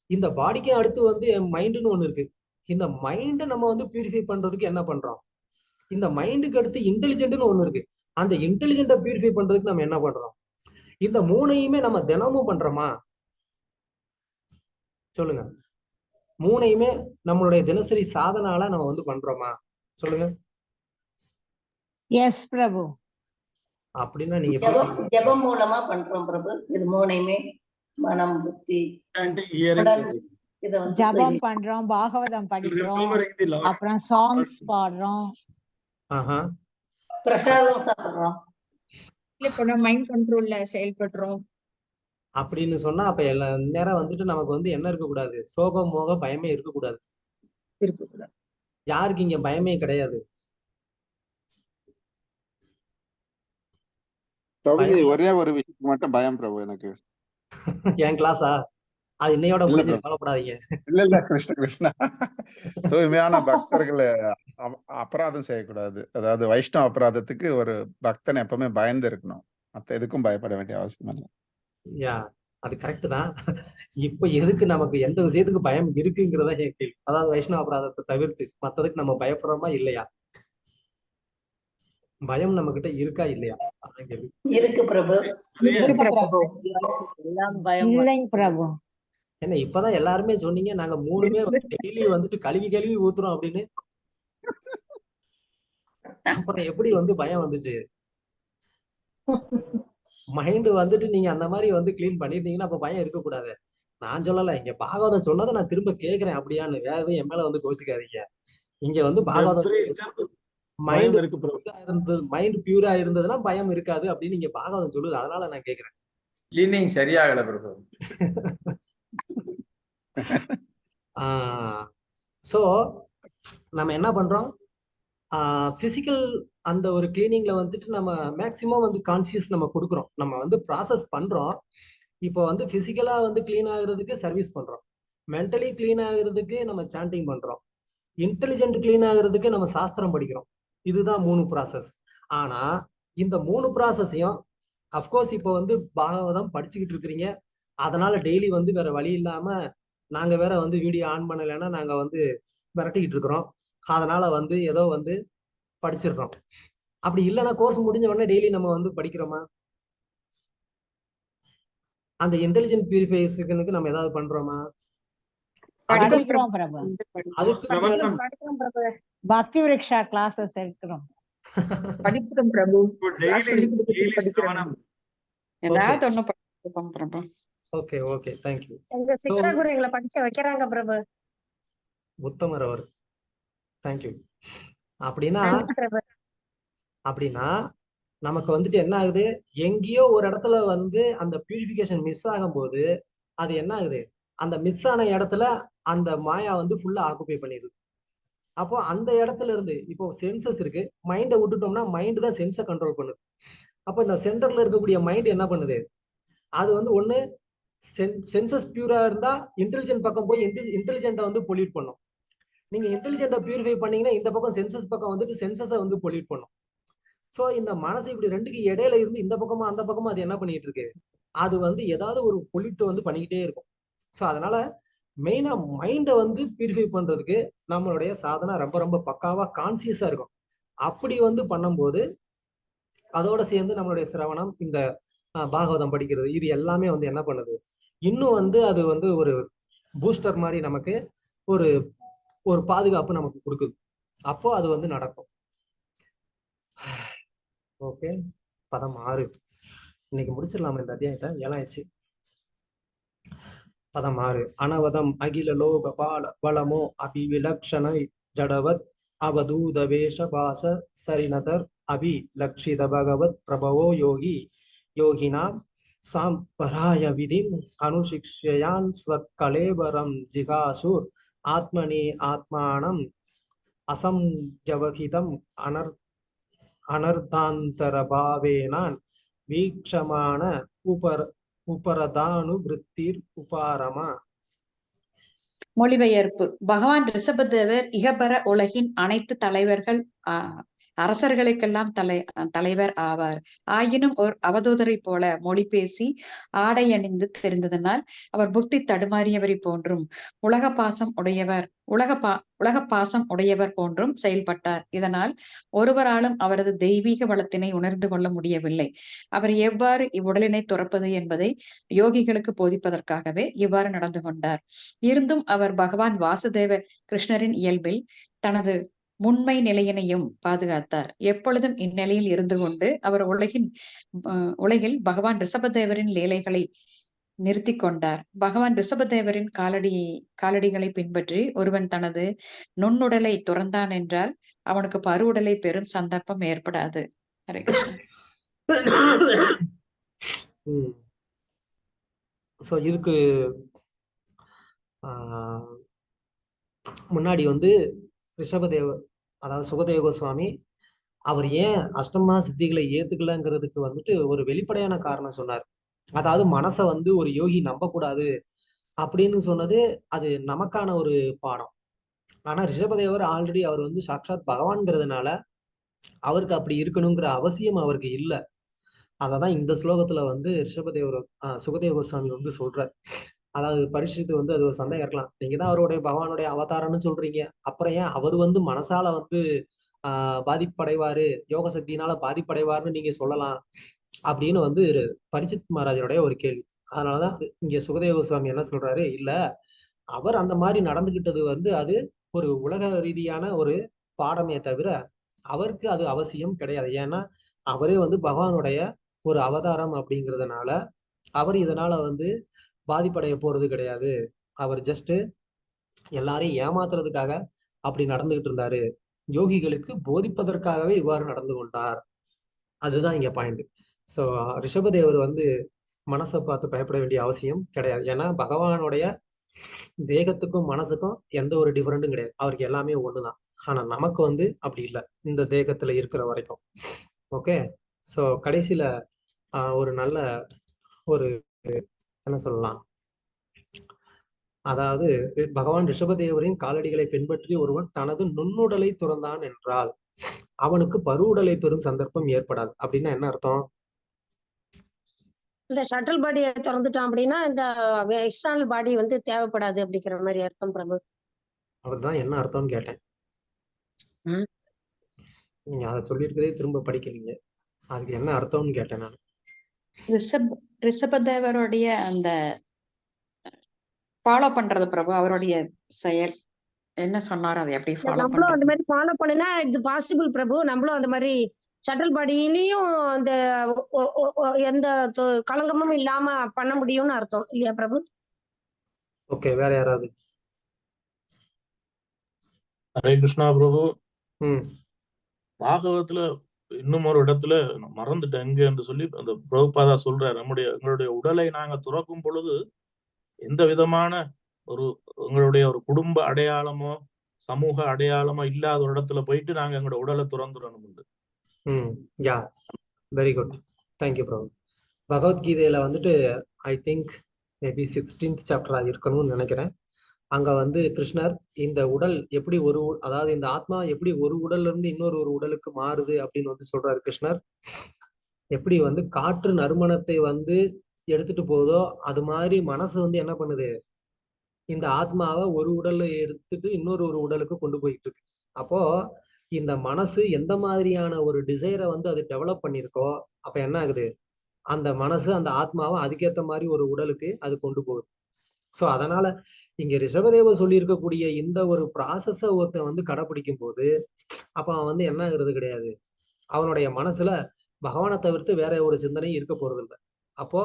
இந்த பாடிக்கு அடுத்து வந்து மைண்டுன்னு ஒண்ணு இருக்கு. இந்த மைண்டை நம்ம வந்து பியூரிஃபை பண்றதுக்கு என்ன பண்றோம், இந்த மைண்டுக்கு அடுத்து இன்டெலிஜென்ட்னு ஒண்ணு இருக்கு. அந்த இன்டெலிஜென்ட்டை பியூரிஃபை பண்றதுக்கு நம்ம என்ன பண்றோம், இந்த 3ஐயுமே நம்ம தினமும் பண்றோமா சொல்லுங்க. 3ஐயுமே நம்மளுடைய தினசரி சாதனால நம்ம வந்து பண்றோமா சொல்லுங்க. எஸ் பிரபு. அப்படின்னா நீங்க ஜெபம் மூலமா பண்றோம் பிரபு. இது 3ஐயுமே மனம், புத்தி, ஜபம் பண்றோம், பாகவதம் படிக்கிறோம், அப்புறம் சாங்ஸ் பாடுறோம், பிரசாதம் சாப்பிடுறோம், மைண்ட் கண்ட்ரோல்ல செயல்படுறோம் அப்படின்னு சொன்னா அப்ப எல்லா நேரம் வந்துட்டு நமக்கு வந்து என்ன இருக்கக்கூடாது, சோகம் மோக பயமே இருக்கக்கூடாது. யாருக்கு இங்க பயமே கிடையாது. ஒரே ஒரு விஷயத்துக்கு மட்டும் பயம் பிரபு எனக்கு. என் கிளாஸா அது இன்னையோட முடிஞ்சு கவலைப்படாதீங்க. இல்ல கிருஷ்ண கிருஷ்ணா, தூய்மையான பக்தர்களை அபராதம் செய்யக்கூடாது. அதாவது வைஷ்ணவ அபராதத்துக்கு ஒரு பக்தன் எப்பவுமே பயந்து இருக்கணும், மத்த எதுக்கும் பயப்பட வேண்டிய அவசியம் இல்லை. யா, அது கரெக்ட் தான். இப்ப எதுக்கு நமக்கு எந்த விஷயத்துக்கு பயம் இருக்குங்கிறதா என் கேள்வி. அதாவது வைஷ்ணவ அபராதத்தை தவிர்த்து மத்ததுக்கு நம்ம பயப்படுறோமா இல்லையா, பயம் நம்ம கிட்ட இருக்கா இல்லையா, அதான் கேள்வி. இருக்கு பிரபு. இல்லைங்க பிரபு. என்ன இப்பதான் எல்லாருமே சொன்னீங்க நாங்க 3மே டெய்லி வந்துட்டு கழுவி கழுவி ஊத்துறோம் அப்படின்னு. அப்புறம் எப்படி வந்து பயம் வந்துச்சு, மைண்ட் வந்துட்டு நீங்க அந்த மாதிரி வந்து கிளீன் பண்ணிருந்தீங்கன்னா அப்ப பயம் இருக்கக்கூடாது. நான் சொல்லல, இங்க பாகவதம் சொன்னதை நான் திரும்ப கேக்குறேன் அப்படியான்னு. வேற எதுவும் என் மேல வந்து கோச்சிக்காதீங்க. இங்க வந்து பாகவதம் மைண்ட் பியூரா இருந்ததுன்னா பயம் இருக்காது அப்படின்னு இங்க பாகவதம் சொல்லுது. அதனால நான் கேக்குறேன். கிளீனிங் சரியாகல பிரபு. சோ நம்ம என்ன பண்றோம், பிசிக்கல் அந்த ஒரு கிளீனிங்ல வந்துட்டு நம்ம மேக்சிமம் வந்து கான்சியஸ் நம்ம கொடுக்குறோம், நம்ம வந்து ப்ராசஸ் பண்றோம். இப்போ வந்து பிசிக்கலா வந்து கிளீன் ஆகுறதுக்கு சர்வீஸ் பண்றோம், மென்டலி கிளீன் ஆகுறதுக்கு நம்ம சாண்டிங் பண்றோம், இன்டெலிஜென்ட் கிளீன் ஆகுறதுக்கு நம்ம சாஸ்திரம் படிக்கிறோம். இதுதான் 3 ப்ராசஸ். ஆனா இந்த 3 ப்ராசஸையும் அப்கோர்ஸ் இப்போ வந்து பாகவதம் படிச்சுக்கிட்டு இருக்கிறீங்க, அதனால டெய்லி வந்து வேற வழி இல்லாம நாங்க வேற வந்து வீடியோ ஆன் பண்ணலைன்னா நாங்க வந்து விரட்டிக்கிட்டு இருக்கிறோம். அதனால வந்து ஏதோ வந்து படிச்சிடுறோம். அப்படி இல்லைன்னா கோர்ஸ் முடிஞ்ச உடனே டெய்லி நம்ம வந்து படிக்கிறோமா? அந்த இன்டெலிஜென்ட் பியூரிஃபிகேஷனுக்கு நம்ம ஏதாவது பண்றோமா? படிக்கிறோம் பிரபு. அதுக்கு படிக்கிறோம் பிரபு. பக்தி விருக்ஷா கிளாஸஸ் எடுக்கிறோம். படிக்கிறோம் பிரபு. கிளாஸ் சொல்லி கொடுத்துட்டு டெய்லி படிக்கிறோம். சிரவணம். ஏதாவது ஒண்ணு படிப்போம் பிரபு. Okay okay, thank you. எங்க சிக்ஷா குரு எங்களை படிக்க வைக்கிறாங்க பிரபு. உத்தமர் அவர், தேங்க்யூ. அப்படின்னா நன்றி பிரபு. அப்படின்னா நமக்கு வந்துட்டு என்ன ஆகுது, எங்கேயோ ஒரு இடத்துல வந்து அந்த பியூரிஃபிகேஷன் மிஸ் ஆகும்போது அது என்ன ஆகுது, அந்த மிஸ் ஆன இடத்துல அந்த மாயா வந்து ஃபுல்லா ஆக்குபை பண்ணிடுது. அப்போ அந்த இடத்துல இருந்து இப்போ சென்சஸ் இருக்கு, மைண்டை விட்டுட்டோம்னா மைண்ட் தான் சென்ஸை கண்ட்ரோல் பண்ணுது. அப்போ இந்த சென்டர்ல இருக்கக்கூடிய மைண்ட் என்ன பண்ணுது, அது வந்து ஒண்ணு சென்சஸ் பியூரா இருந்தா இன்டெலிஜென்ட் பக்கம் போய் இன்டெலிஜென்ட்டை வந்து பொல்யூட் பண்ணும். நீங்க இன்டெலிஜென்ட்டை பியூரிஃபை பண்ணீங்கன்னா இந்த பக்கம் சென்சஸ் பக்கம் வந்துட்டு சென்சஸை வந்து பொல்யூட் பண்ணும். சோ இந்த மனசு இப்படி ரெண்டுக்கு இடையில இருந்து இந்த பக்கமா அந்த பக்கமா அது என்ன பண்ணிட்டு இருக்கு, அது வந்து ஏதாவது ஒரு பொல்யூட் வந்து பண்ணிக்கிட்டே இருக்கும். சோ அதனால மெயினா மைண்டை வந்து பியூரிஃபை பண்றதுக்கு நம்மளுடைய சாதனை ரொம்ப ரொம்ப பக்காவா கான்சியஸா இருக்கும். அப்படி வந்து பண்ணும்போது அதோட சேர்ந்து நம்மளுடைய சிரவணம், இந்த பாகவதம் படிக்கிறது, இது எல்லாமே வந்து என்ன பண்ணுது, இன்னும் வந்து அது வந்து ஒரு பூஸ்டர் மாதிரி நமக்கு ஒரு ஒரு பாதுகாப்பு நமக்கு கொடுக்குது. அப்போ அது வந்து நடக்கும். ஓகே, பதம் 6 இன்னைக்கு முடிச்சிடலாமா இந்த அத்தியாயத்தை? 7 ஆயிடுச்சு. பதம் 6. அனவதம் அகில லோக பால பலமோ அபிவிலக்ஷண ஜடவத் அவதூத வேஷ பாச சரிநதர் அபி லக்ஷித பகவத் பிரபவோ யோகி யோகினாம் சாம்பராய விதிம் அனுசிக்ஷயான் ஸ்வக்கலேபரம் ஜிகாசுர் ஆத்மனி ஆத்மானம் அசம்யவகிதம் அனர்த்தாந்தரபாவேனான் வீக்ஷமான உபரதானுவிருத்திர் உபாரமா. மொழிபெயர்ப்பு. பகவான் ரிஷபதேவர் இகபர உலகின் அனைத்து தலைவர்கள் அரசர்களுக்கெல்லாம் தலைவர் ஆவார். ஆயினும் ஒரு அவதூதரை போல மொழி பேசி ஆடை அணிந்து தெரிந்ததனால் அவர் புத்தி தடுமாறியவரை போன்றும் உலக பாசம் உடையவர் போன்றும் செயல்பட்டார். இதனால் ஒருவராலும் அவரது தெய்வீக வளத்தினை உணர்ந்து கொள்ள முடியவில்லை. அவர் எவ்வாறு இவ்வுடலினை துறப்பது என்பதை யோகிகளுக்கு போதிப்பதற்காகவே இவ்வாறு நடந்து கொண்டார். இருந்தும் அவர் பகவான் வாசுதேவ கிருஷ்ணரின் இயல்பில் தனது உண்மை நிலையினையும் பாதுகாத்தார். எப்பொழுதும் இந்நிலையில் இருந்து கொண்டு அவர் உலகில் பகவான் ரிஷபதேவரின் லீலைகளை நிறுத்தி கொண்டார். பகவான் ரிஷபதேவரின் காலடிகளை பின்பற்றி ஒருவன் தனது நுண்ணுடலை துறந்தான் என்றால் அவனுக்கு பருவுடலை பெறும் சந்தர்ப்பம் ஏற்படாது. ஹரே கிருஷ்ணா. ஸோ இதுக்கு முன்னாடி வந்து ரிஷபதேவர், அதாவது சுகதேவ கோஸ்வாமி, அவர் ஏன் அஷ்டமா சித்திகளை ஏத்துக்கலங்கிறதுக்கு வந்துட்டு ஒரு வெளிப்படையான காரணம் சொன்னார். அதாவது மனசை வந்து ஒரு யோகி நம்பக்கூடாது அப்படின்னு சொன்னது அது நமக்கான ஒரு பாடம். ஆனா ரிஷபதேவர் ஆல்ரெடி அவர் வந்து சாக்ஷாத் பகவான்கிறதுனால அவருக்கு அப்படி இருக்கணுங்கிற அவசியம் அவருக்கு இல்லை. அததான் இந்த ஸ்லோகத்துல வந்து ரிஷபதேவர் சுகதேவ கோஸ்வாமி வந்து சொல்றார். அதாவது பரிசுத்து வந்து அது ஒரு சந்தேகம் இருக்கலாம், நீங்க தான் அவருடைய பகவானுடைய அவதாரம்னு சொல்றீங்க, அப்புறம் ஏன் அவர் வந்து மனசால வந்து பாதிப்படைவாரு, யோக சக்தியினால பாதிப்படைவாருன்னு நீங்க சொல்லலாம் அப்படின்னு வந்து பரிசித் மகாராஜனுடைய ஒரு கேள்வி. அதனாலதான் இங்க சுகதேவ கோஸ்வாமி என்ன சொல்றாரு, இல்ல அவர் அந்த மாதிரி நடந்துகிட்டது வந்து அது ஒரு உலக ரீதியான ஒரு பாடமே தவிர அவருக்கு அது அவசியம் கிடையாது. ஏன்னா அவரே வந்து பகவானுடைய ஒரு அவதாரம் அப்படிங்கிறதுனால அவர் இதனால வந்து பாதிப்படைய போறது கிடையாது. அவர் ஜஸ்ட் எல்லாரையும் ஏமாத்துறதுக்காக அப்படி நடந்துகிட்டு இருந்தாரு, யோகிகளுக்கு போதிப்பதற்காகவே இவ்வாறு நடந்து கொண்டார். அதுதான் இங்க பாயிண்ட். ஸோ ரிஷபதேவர் வந்து மனசை பார்த்து பயப்பட வேண்டிய அவசியம் கிடையாது. ஏன்னா பகவானுடைய தேகத்துக்கும் மனசுக்கும் எந்த ஒரு டிஃபரெண்ட்டும் கிடையாது, அவருக்கு எல்லாமே ஒண்ணுதான். ஆனா நமக்கு வந்து அப்படி இல்லை இந்த தேகத்துல இருக்கிற வரைக்கும். ஓகே, ஸோ கடைசியில ஒரு நல்ல ஒரு என்ன சொல்லலாம், அதாவது பகவான் ரிஷபதேவரின் காலடிகளை பின்பற்றி ஒருவன் தனது நுண்ணுடலை துறந்தான் என்றால் அவனுக்கு பருவுடலை பெறும் சந்தர்ப்பம் ஏற்படாது. அப்படின்னா என்ன அர்த்தம்? இந்த ஷட்டில் பாடியை திறந்துட்டான் அப்படின்னா இந்த எக்ஸ்டர்னல் பாடி வந்து தேவைப்படாது அப்படிங்கிற மாதிரி அர்த்தம் பிரபு. அதுதான் என்ன அர்த்தம்னு கேட்டேன். நீங்க அதை சொல்லியிருக்கிறதே திரும்ப படிக்கிறீங்க, அதுக்கு என்ன அர்த்தம்னு கேட்டேன் நான். ரிஷபதேவருடைய அந்த ஃபாலோ பண்றது பிரபு, அவருடைய செயல் என்ன சொன்னாரோ அதை எப்படி ஃபாலோ நம்மளும் அந்த பண்றது? மாதிரி ஃபாலோ பண்ணினா இது பாசிபிள் பிரபு. நம்மளும் அந்த மாதிரி ஷட்டில் பாடியிலையும் அந்த எந்த களங்கமும் இல்லாம பண்ண முடியும்னு அர்த்தம் இல்லையா பிரபு? ஓகே, வேற யாராவது? ஹரே கிருஷ்ணா பிரபு. ம் பாகவத்துல இன்னும் ஒரு இடத்துல நான் மறந்துட்டேன் எங்க என்று சொல்லி அந்த பிரபுபாதா சொல்றாரு, எங்களுடைய உடலை நாங்க துறக்கும் பொழுது எந்த விதமான எங்களுடைய ஒரு குடும்ப அடையாளமோ சமூக அடையாளமோ இல்லாத ஒரு இடத்துல போயிட்டு நாங்க எங்களோட உடலை துறந்துடணும். யா, வெரி குட், தேங்க்யூ பிரபு. பகவத்கீதையில வந்துட்டு ஐ திங்க் மேபி 16th சாப்டரா இருக்கணும்னு நினைக்கிறேன். அங்க வந்து கிருஷ்ணர் இந்த உடல் எப்படி அதாவது இந்த ஆத்மா எப்படி ஒரு உடல்ல இருந்து இன்னொரு உடலுக்கு மாறுது அப்படின்னு வந்து சொல்றாரு கிருஷ்ணர். எப்படி வந்து காற்று நறுமணத்தை வந்து எடுத்துட்டு போதோ அது மாதிரி மனசு வந்து என்ன பண்ணுது, இந்த ஆத்மாவை ஒரு உடல்ல எடுத்துட்டு இன்னொரு உடலுக்கு கொண்டு போயிட்டு இருக்கு. அப்போ இந்த மனசு எந்த மாதிரியான ஒரு டிசைரை வந்து அது டெவலப் பண்ணிருக்கோ, அப்ப என்ன ஆகுது, அந்த மனசு அந்த ஆத்மாவை அதுக்கேற்ற மாதிரி ஒரு உடலுக்கு அது கொண்டு போகுது. ஸோ அதனால இங்க ரிஷபதேவர் சொல்லி இருக்கக்கூடிய இந்த ஒரு ப்ராசஸ ஒருத்தன் வந்து கடைபிடிக்கும் போது அப்ப அவன் வந்து என்ன ஆகுறது கிடையாது, அவனுடைய மனசுல பகவானை தவிர்த்து வேற ஒரு சிந்தனையும் இருக்க போறது இல்லை. அப்போ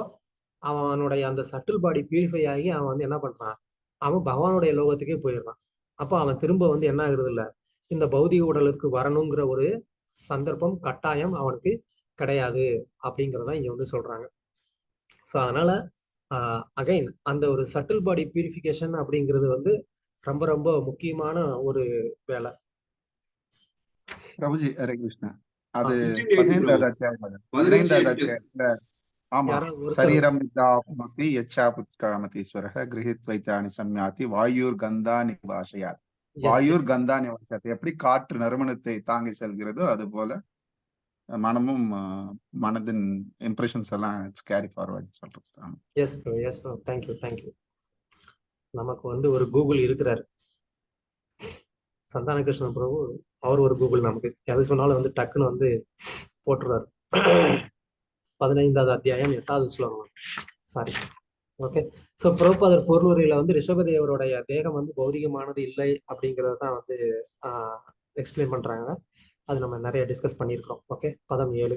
அவனுடைய அந்த சட்டில் பாடி பியூரிஃபை ஆகி அவன் வந்து என்ன பண்றான், அவன் பகவானுடைய லோகத்துக்கே போயிடுறான். அப்போ அவன் திரும்ப வந்து என்ன ஆகுறது இல்லை, இந்த பௌதிக உடலுக்கு வரணுங்கிற ஒரு சந்தர்ப்பம் கட்டாயம் அவனுக்கு கிடையாது அப்படிங்கிறத இங்க வந்து சொல்றாங்க. ஸோ அதனால அகைன் அந்த ஒரு சட்டில் பாடி பியூரிஃபிகேஷன் அப்படிங்கிறது வந்து ரொம்ப ரொம்ப முக்கியமான ஒரு வேலை. பிரபுஜி ஹரே கிருஷ்ணா. அது 15வது அத்தியாயத்துல ஆமா, சரீரம் வித்யாப்னோதி யச்சாபுத்காமதீஸ்வரஹ கிரஹித் வைத்தானி சம்யாதி வாயூர் கந்தா நிவாசயாத். வாயூர் கந்தா நிவாசயாத், எப்படி காற்று நறுமணத்தை தாங்கி செல்கிறதோ அது போல மனமும் மனதின் இம்ப்ரெஷன்ஸ் எல்லாம் கேரி ஃபார்வர்ட் சொல்றது. Yes bro, yes bro, thank you thank you. நமக்கு வந்து ஒரு கூகுள் இருக்கிறாரு, சந்தான கிருஷ்ணன் பிரபு, அவர் ஒரு கூகுள் நமக்கு எது சொன்னாலும் வந்து டக்குன்னு வந்து போட்டுருவாரு. 15வது அத்தியாயம் 8வது ஸ்லோகம். Sorry, okay. ஸோ பிரபுபாதர் பொருளுரையில வந்து ரிஷபதேவருடைய தேகம் வந்து பௌதிகமானது இல்லை அப்படிங்கிறது தான் வந்து எக்ஸ்பிளைன் பண்றாங்க. அது நம்ம நிறைய டிஸ்கஸ் பண்ணியிருக்கோம். ஓகே, பதம் 7.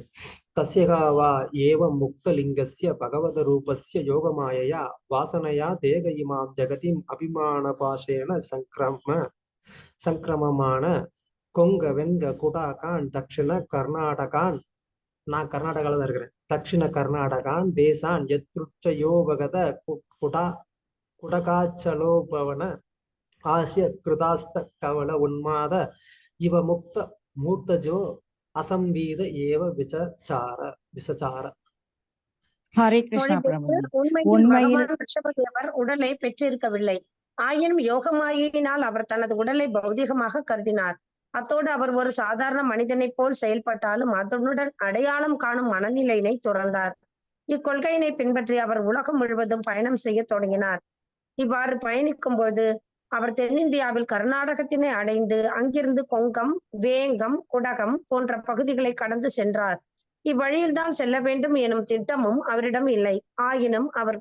தஸ்யகாவா ஏவம் முக்த லிங்கஸ்ய பகவத ரூபஸ்ய யோகமாயையா வாசனையா தேக இமாம் ஜெகதிம் அபிமான பாஷேன சங்கிரமமான கொங்க வெங்க குடாகான் தட்சிண கர்நாடகான், நான் கர்நாடகால தான் இருக்கிறேன், தட்சிண கர்நாடகான் தேசான் யத்ருச்ச யோபகத குடகாச்சலோபவன ஆசிய கிருதாஸ்த கவல உன்மாத இவ முக்த மூர்த்தஜோ அசம்பீத ஏவ விசச்சார. ஹரே கிருஷ்ணா பிரபு. உண்மையில் ரிஷபதேவர் உடலை பெற்றிருக்கவில்லை. ஆயினும் யோகமாயினால் அவர் தனது உடலை பௌதிகமாக கருதினார். அத்தோடு அவர் ஒரு சாதாரண மனிதனை போல் செயல்பட்டாலும் அதனுடன் அடையாளம் காணும் மனநிலையினை துறந்தார். இக்கொள்கையினை பின்பற்றி அவர் உலகம் முழுவதும் பயணம் செய்ய தொடங்கினார். இவ்வாறு பயணிக்கும் போது அவர் தென்னிந்தியாவில் கர்நாடகத்தினை அடைந்து அங்கிருந்து கொங்கம், வேங்கம், குடகம் போன்ற பகுதிகளை கடந்து சென்றார். இவ்வழியில்தான் செல்ல வேண்டும் எனும் திட்டமும் அவரிடம் இல்லை. ஆயினும் அவர்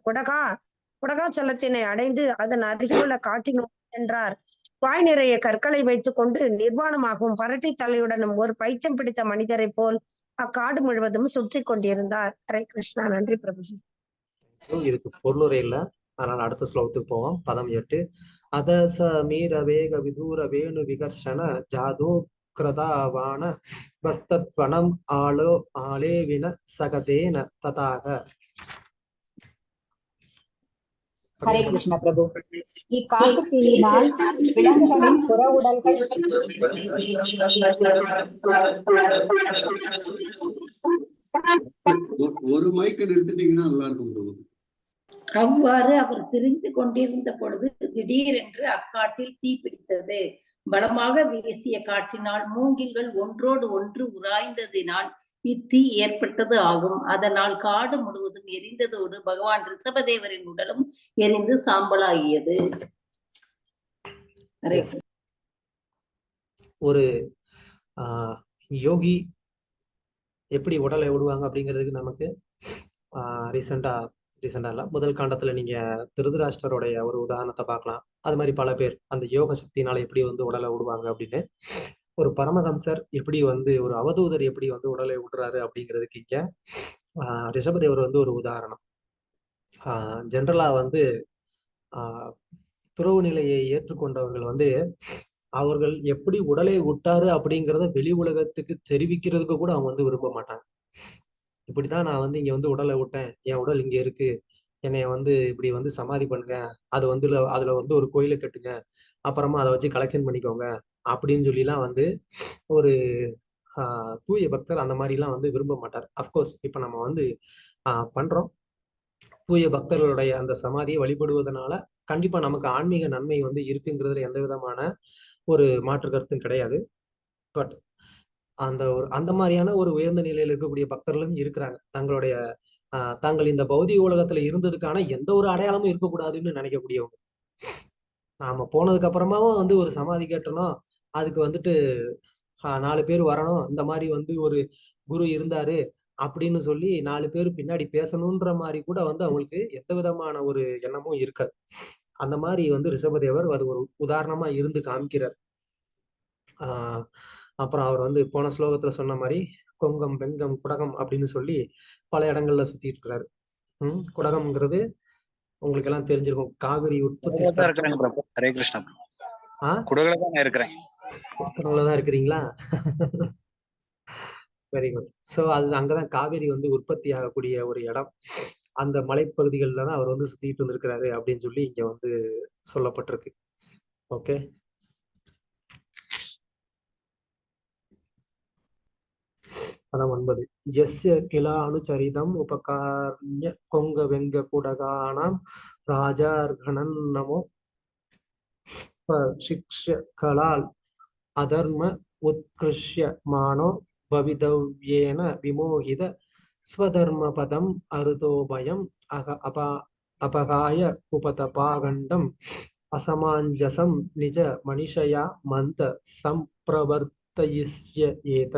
குடகாச்சலத்தினை அடைந்து அதன் அருகிலுள்ள காட்டினும் சென்றார். வாய் நிறைய கற்களை வைத்துக் கொண்டு நிர்வாணமாகவும் பரட்டை தலையுடனும் ஒரு பைத்தியம் பிடித்த மனிதரை போல் அக்காடு முழுவதும் சுற்றி கொண்டிருந்தார். ஹரே கிருஷ்ணா. நன்றி பிரபுஜி. இதுக்கு பொருளுரை இல்ல, அதனால அடுத்த ஸ்லோகத்துக்கு போவோம். பதம் 8. அத ச மீர வேக விதூர வேணு விகர்ஷண ஜாதோ கிரதாவான வஸ்தத்வனம் ஆலேவின சகதேன ததாக. ஹரே கிருஷ்ண பிரபு. இக்காட்டு தீயினால் விலங்குகளின் புற உடல்கள் ஒரு மைக்க நிறுத்திட்டீங்கன்னா நல்லா இருக்கும் பிரபு. அவ்வாறு அவர் திரிந்து கொண்டிருந்த பொழுது திடீரென்று அக்காட்டில் தீ பிடித்தது. பலமாக வீசிய காற்றினால் மூங்கில்கள் ஒன்றோடு ஒன்று உராய்ந்ததினால் இத்தீ ஏற்பட்டது ஆகும். அதனால் காடு முழுவதும் எரிந்ததோடு பகவான் ரிஷபதேவரின் உடலும் எரிந்து சாம்பலாகியது. ஒரு யோகி எப்படி உடலை விடுவாங்க அப்படிங்கிறதுக்கு நமக்கு ரீசெண்டா இல்ல முதல் காண்டத்துல நீங்க திருதராஷ்டருடைய ஒரு உதாரணத்தை பார்க்கலாம். அது மாதிரி பல பேர் அந்த யோக சக்தினால எப்படி உடலை விடுவாங்க அப்படின்னு. ஒரு பரமஹம்சர் எப்படி ஒரு அவதூதர் எப்படி உடலை விடுறாரு அப்படிங்கிறதுக்கு இங்க ரிஷபதேவர் ஒரு உதாரணம். ஜென்ரலா துறவு நிலையை ஏற்றுக்கொண்டவர்கள் அவர்கள் எப்படி உடலை விட்டாரு அப்படிங்கிறத வெளி உலகத்துக்கு தெரிவிக்கிறதுக்கு கூட அவங்க விரும்ப மாட்டாங்க. இப்படிதான் நான் இங்க உடலை விட்டேன், என் உடல் இங்க இருக்கு, என்னைய இப்படி சமாதி பண்ணுங்க, அது அதுல ஒரு கோயிலை கட்டுங்க, அப்புறமா அதை வச்சு கலெக்ஷன் பண்ணிக்கோங்க அப்படின்னு சொல்லிலாம் ஒரு தூய பக்தர் அந்த மாதிரி எல்லாம் விரும்ப மாட்டார். அப்கோர்ஸ் இப்ப நம்ம பண்றோம். தூய பக்தர்களுடைய அந்த சமாதியை வழிபடுவதனால கண்டிப்பா நமக்கு ஆன்மீக நன்மை இருக்குங்கிறதுல எந்த விதமான ஒரு மாற்று கருத்தும் கிடையாது. பட் அந்த மாதிரியான ஒரு உயர்ந்த நிலையில இருக்கக்கூடிய பக்தர்களும் இருக்கிறாங்க. தாங்கள் இந்த பௌதிக உலகத்துல இருந்ததுக்கான எந்த ஒரு அடையாளமும் இருக்கக்கூடாதுன்னு நினைக்கக்கூடியவங்க. நாம போனதுக்கு அப்புறமாவும் ஒரு சமாதி கட்டணும், அதுக்கு 4 பேர் வரணும், இந்த மாதிரி ஒரு குரு இருந்தாரு அப்படின்னு சொல்லி 4 பேர் பின்னாடி பேசணுன்ற மாதிரி கூட அவங்களுக்கு எந்த விதமான ஒரு எண்ணமும் இருக்காது. அந்த மாதிரி ரிஷபதேவர் அது ஒரு உதாரணமா இருந்து காமிக்கிறார். அப்புறம் அவர் போன ஸ்லோகத்துல சொன்ன மாதிரி கொங்கம், வெங்கம், குடகம் அப்படின்னு சொல்லி பல இடங்கள்ல சுத்திட்டு இருக்கிறாரு. குடகம்ங்கிறது உங்களுக்கு எல்லாம் தெரிஞ்சிருக்கும். காவிரி உற்பத்தி ஹரே கிருஷ்ணா. குடகுலதான் இருக்கிறீங்களா? Very good. ஸோ அங்கதான் காவிரி உற்பத்தி ஆகக்கூடிய ஒரு இடம். அந்த மலைப்பகுதிகளில் தான் அவர் சுத்திட்டு வந்திருக்கிறாரு அப்படின்னு சொல்லி இங்க சொல்லப்பட்டிருக்கு. ஓகே, பதம் 9. யஸ்ய கிலா அனுச்சரிதம் உபகார்ய கொங்க வெங்க குடகானாம் ராஜார்கணன் நமோ சிக்ஷகலால் அதர்ம உத்கிருஷ்ய மானோ பவிதவ்யேன விமோகித ஸ்வதர்ம பதம் அருதோபயம் அபகாய குபதபாகண்டம் அசமாஞ்சசம் நிஜ மனிஷயா மந்த சம்பிரவர்த்தயிஸ்ய ஏத.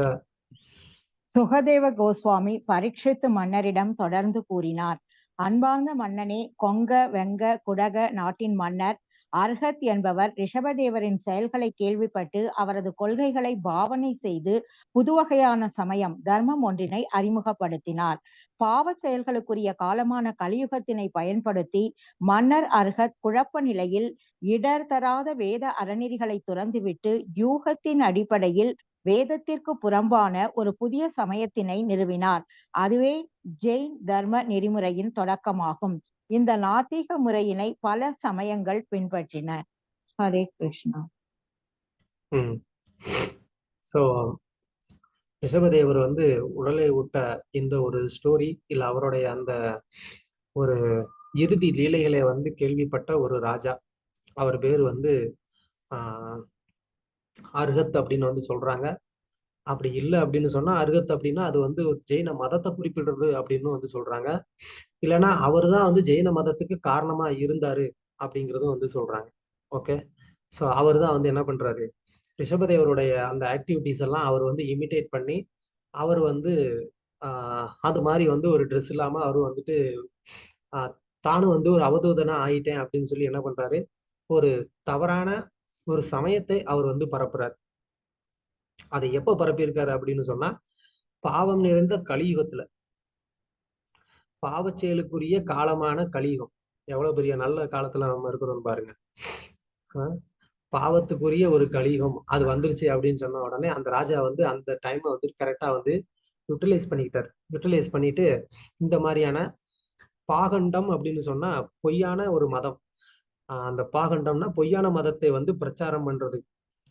சுகதேவ கோஸ்வாமி பரீட்சித்து மன்னரிடம் தொடர்ந்து கூறினார். அன்பார்ந்த மன்னனே, கொங்க வெங்க குடக நாட்டின் மன்னர் அர்ஹத் என்பவர் ரிஷபதேவரின் செயல்களை கேள்விப்பட்டு அவரது கொள்கைகளை பாவனை செய்து புதுவகையான சமயம் தர்மம் ஒன்றினை அறிமுகப்படுத்தினார். பாவ செயல்களுக்குரிய காலமான கலியுகத்தினை பயன்படுத்தி மன்னர் அர்ஹத் குழப்ப நிலையில் இடர் தராத வேத அறநெறிகளை துறந்துவிட்டு யூகத்தின் அடிப்படையில் வேதத்திற்கு புறம்பான ஒரு புதிய சமயத்தினை நிறுவினார். அதுவே ஜெயின் தர்ம நெறிமுறையின் தொடக்கமாகும். இந்த நாத்திக முறையினை பல சமயங்கள் பின்பற்றின. ஹரே கிருஷ்ணா. சோ ரிஷபதேவர் உடலை விட்ட இந்த ஒரு ஸ்டோரி இல்ல அவருடைய அந்த ஒரு இறுதி லீலைகளை கேள்விப்பட்ட ஒரு ராஜா. அவர் பேர் அர்ஹத் அப்படின்னு சொல்றாங்க. அப்படி இல்லை அப்படின்னு சொன்னா அர்ஹத் அப்படின்னா அது ஒரு ஜெயின மதத்தை குறிப்பிடுறது அப்படின்னு சொல்றாங்க. இல்லைன்னா அவர் தான் ஜெயின மதத்துக்கு காரணமா இருந்தாரு அப்படிங்கிறதும் சொல்றாங்க. ஓகே, ஸோ அவர் தான் என்ன பண்றாரு, ரிஷபதேவருடைய அந்த ஆக்டிவிட்டிஸ் எல்லாம் அவர் இமிட்டேட் பண்ணி அவர் அது மாதிரி ஒரு ட்ரெஸ் இல்லாம அவர் தானும் ஒரு அவதூதனா ஆயிட்டேன் அப்படின்னு சொல்லி என்ன பண்றாரு, ஒரு தவறான ஒரு சமயத்தை அவர் பரப்புறாரு. அதை எப்ப பரப்பியிருக்காரு அப்படின்னு சொன்னா பாவம் நிறைந்த கலியுகத்துல, பாவ செயலுக்குரிய காலமான கலியுகம். எவ்வளவு பெரிய நல்ல காலத்துல நம்ம இருக்கிறோம் பாருங்க. பாவத்துக்குரிய ஒரு கலியுகம் அது வந்துருச்சு அப்படின்னு சொன்ன உடனே அந்த ராஜா அந்த டைமை கரெக்டா யூட்டிலைஸ் பண்ணிக்கிட்டார். யூட்டிலைஸ் பண்ணிட்டு இந்த மாதிரியான பாகண்டம் அப்படின்னு சொன்னா பொய்யான ஒரு மதம். அந்த பாகண்டம்னா பொய்யான மதத்தை பிரச்சாரம் பண்றது,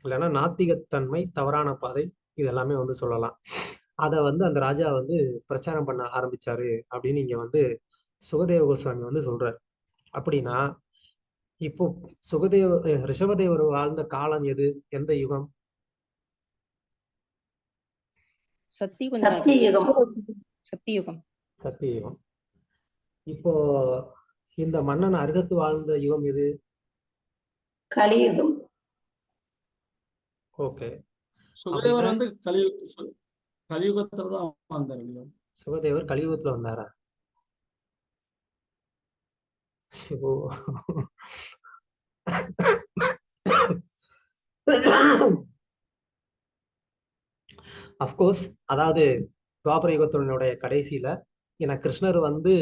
இல்லைன்னா நாத்திகத்தன்மை, தவறான பாதை, இதெல்லாமே சொல்லலாம். அதை அந்த ராஜா பிரச்சாரம் பண்ண ஆரம்பிச்சாரு அப்படின்னு இங்க சுகதேவ கோஸ்வாமி சொல்றாரு. அப்படின்னா இப்போ ரிஷபதேவர் வாழ்ந்த காலம் எது, எந்த யுகம்? சத்தியுகம். இப்போ இந்த மன்னன் அர்ஹத் வாழ்ந்த யுகம் எது? கலியுகம். ஓகே, சுகதேவர் வந்து கலியுகத்துல தான் வந்தார் இல்லையா? சுகதேவர் கலியுகத்துல வந்தாரா? அப்கோர்ஸ், அதாவது துவாபர யுகத்தினுடைய கடைசியில ஏன்னா கிருஷ்ணர் வந்து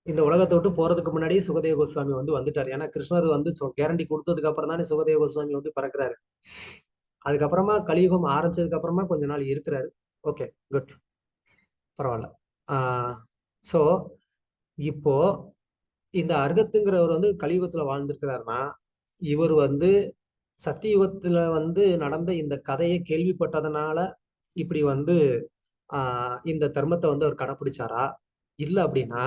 இந்த உலகத்தை விட்டு போறதுக்கு முன்னாடி சுகதேவ கோஸ்வாமி வந்து வந்துட்டாரு. ஏன்னா கிருஷ்ணர் வந்து கேரண்டி கொடுத்ததுக்கு அப்புறம் தானே சுகதேவ கோஸ்வாமி வந்து பிறக்கிறாரு. அதுக்கப்புறமா கலியுகம் ஆரம்பிச்சதுக்கு அப்புறமா கொஞ்ச நாள் இருக்கிறாரு. ஓகே, குட், பரவாயில்ல. ஸோ இப்போ இந்த அர்கத்துங்கிறவர் வந்து கலியுகத்துல வாழ்ந்திருக்கிறாருன்னா, இவர் வந்து சத்தியுகத்துல வந்து நடந்த இந்த கதையை கேள்விப்பட்டதுனால இப்படி வந்து இந்த தர்மத்தை வந்து அவர் கடைப்பிடிச்சாரா? இல்ல அப்படின்னா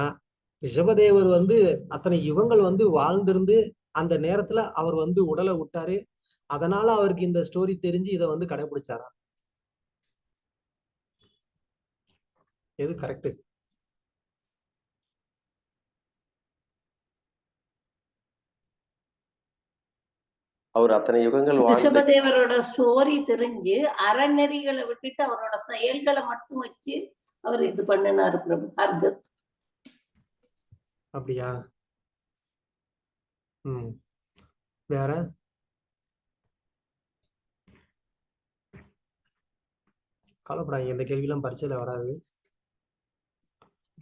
ரிஷபதேவர் வந்து அத்தனை யுகங்கள் வந்து வாழ்ந்திருந்து அந்த நேரத்துல அவர் வந்து உடலை விட்டாரு, அதனால அவருக்கு இந்த ஸ்டோரி தெரிஞ்சு இதை வந்து கடைபிடிச்சாரா? எது கரெக்ட்? அவர் அத்தனை யுகங்கள் ரிஷபதேவரோட ஸ்டோரி தெரிஞ்சு அறநெறிகளை விட்டுட்டு அவரோட செயல்களை மட்டும் வச்சு அவர் இது பண்ணினாரு பிரபு. அர்கத் அப்படியா? வேற கவலைப்படாங்க, இந்த கேள்வி எல்லாம் பரீட்சையில வராது.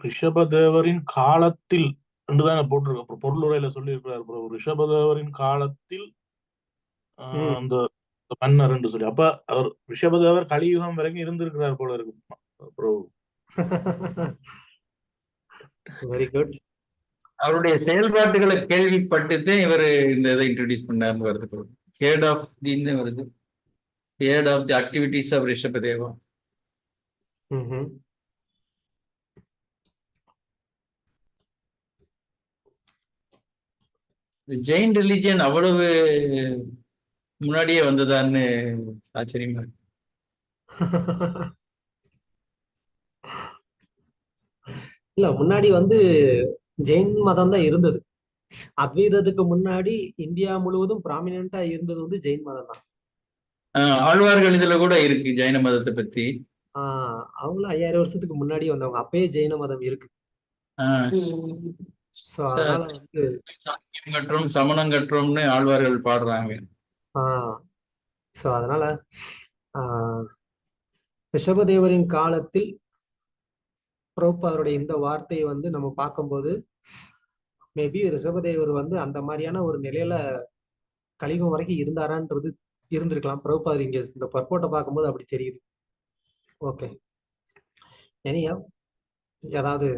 ரிஷபதேவரின் காலத்தில் என்றுதானே போட்டிருக்க பொருளுரையில சொல்லி இருக்கிறார் பிரபு. ரிஷபதேவரின் காலத்தில் அந்த மன்னர் என்று சொல்லி, அப்ப அவர் ரிஷபதேவர் கலியுகம் வரைக்கும் இருந்திருக்கிறார் போல இருக்கு பிரபு. Very good. அவருடைய செயல்பாட்டுகளை கேள்விப்பட்டுட்டு இவர் இந்த இதை இன்ட்ரோடியூஸ் பண்ணாருன்னு வருது. ஹெட் ஆஃப் தி வருது, head of the activities of Rishabhadeva. Jain religion அவ்வளவு முன்னாடியே வந்ததான்னு ஆச்சரியமா இருக்கு. இல்ல, முன்னாடி வந்து ஜெயின் மதம் தான் இருந்தது. அத்வைதத்துக்கு முன்னாடி இந்தியா முழுவதும் ப்ராமினென்டா இருந்தது வந்து ஜெயின் மதம் தான். ஆழ்வார்கள் இதுல கூட இருக்கு ஜெயின மதத்தை பத்தி. அவங்களும் 5000 வருஷத்துக்கு முன்னாடி வந்தவங்க, அப்பயே ஜெயின மதம் இருக்கு. அதனால வந்து கற்றும் சமணம் கற்றோம்னு ஆழ்வார்கள் பாடுறாங்க. சோ அதனால ரிஷபதேவரின் காலத்தில் பிரபுபாதருடைய இந்த வார்த்தையை வந்து நம்ம பார்க்கும்போது மேபி ரிஷபதேவர் வந்து அந்த மாதிரியான ஒரு நிலையில கலியுகம் வரைக்கும் இருந்தாரான்றது இருந்திருக்கலாம். பிரபுபாதர் இங்க இந்த பர்போட்டை பார்க்கும்போது அப்படி தெரியுது. ஓகே, இனியா ஏதாவது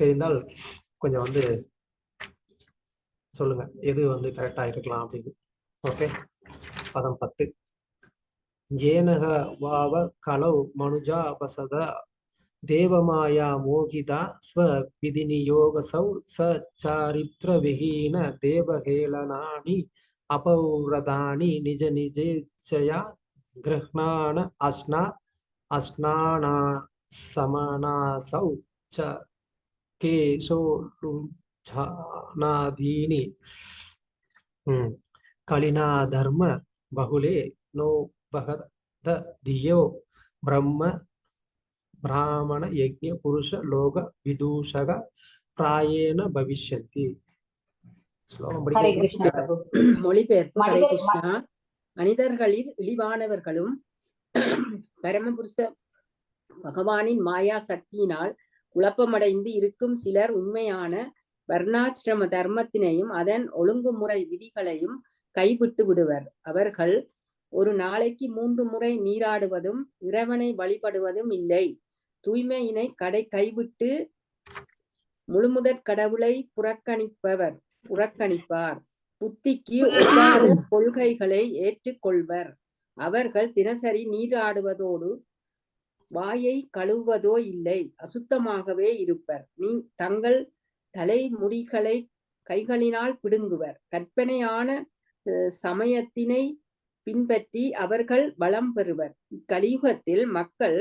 தெரிந்தால் கொஞ்சம் வந்து சொல்லுங்க, எது வந்து கரெக்டா இருக்கலாம் அப்படின்னு. ஓகே, பதம் 10. ஏனக வாவ கலௌ மனுஜா வசத தேவமாயா மோகிதா ஸ்வ விதிநியோகசௌ சச்சாரித்ர விஹீன தேவஹேளனானி அபௌரதானி நிஜ நிஜேச்சயா கிரஹ்ணான அஸ்னானா சமனாசௌ ச கேசோலுஜானாதீனி கலினா தர்ம பகுலே நோ பகத தியோ பிரம்ம பிராமண யஜ்ஞ புருஷ லோக விதூஷக பிராயேன பவிஷ்யந்தி. மொழிபெயர்ப்பு. ஹரே கிருஷ்ணா. மனிதர்களில் இழிவானவர்களும் பரமபுருஷ பகவானின் மாயா சக்தியினால் குழப்பமடைந்து இருக்கும் சிலர் உண்மையான வர்ணாசிரம தர்மத்தினையும் அதன் ஒழுங்குமுறை விதிகளையும் கைவிட்டு விடுவர். அவர்கள் ஒரு நாளைக்கு 3 முறை நீராடுவதும் இறைவனை வழிபடுவதும் இல்லை. தூய்மையினை கைவிட்டு முழுமுதற் கடவுளை புறக்கணிப்பார். புத்திக்கு ஒவ்வாத கொள்கைகளை ஏற்றுக்கொள்வர். அவர்கள் தினசரி நீராடுவதோடு வாயை கழுவுவதோ இல்லை, அசுத்தமாகவே இருப்பர். தங்கள் தலைமுடிகளை கைகளினால் பிடுங்குவர். கற்பனையான சமயத்தினை பின்பற்றி அவர்கள் பலம் பெறுவர். இக்கலியுகத்தில் மக்கள்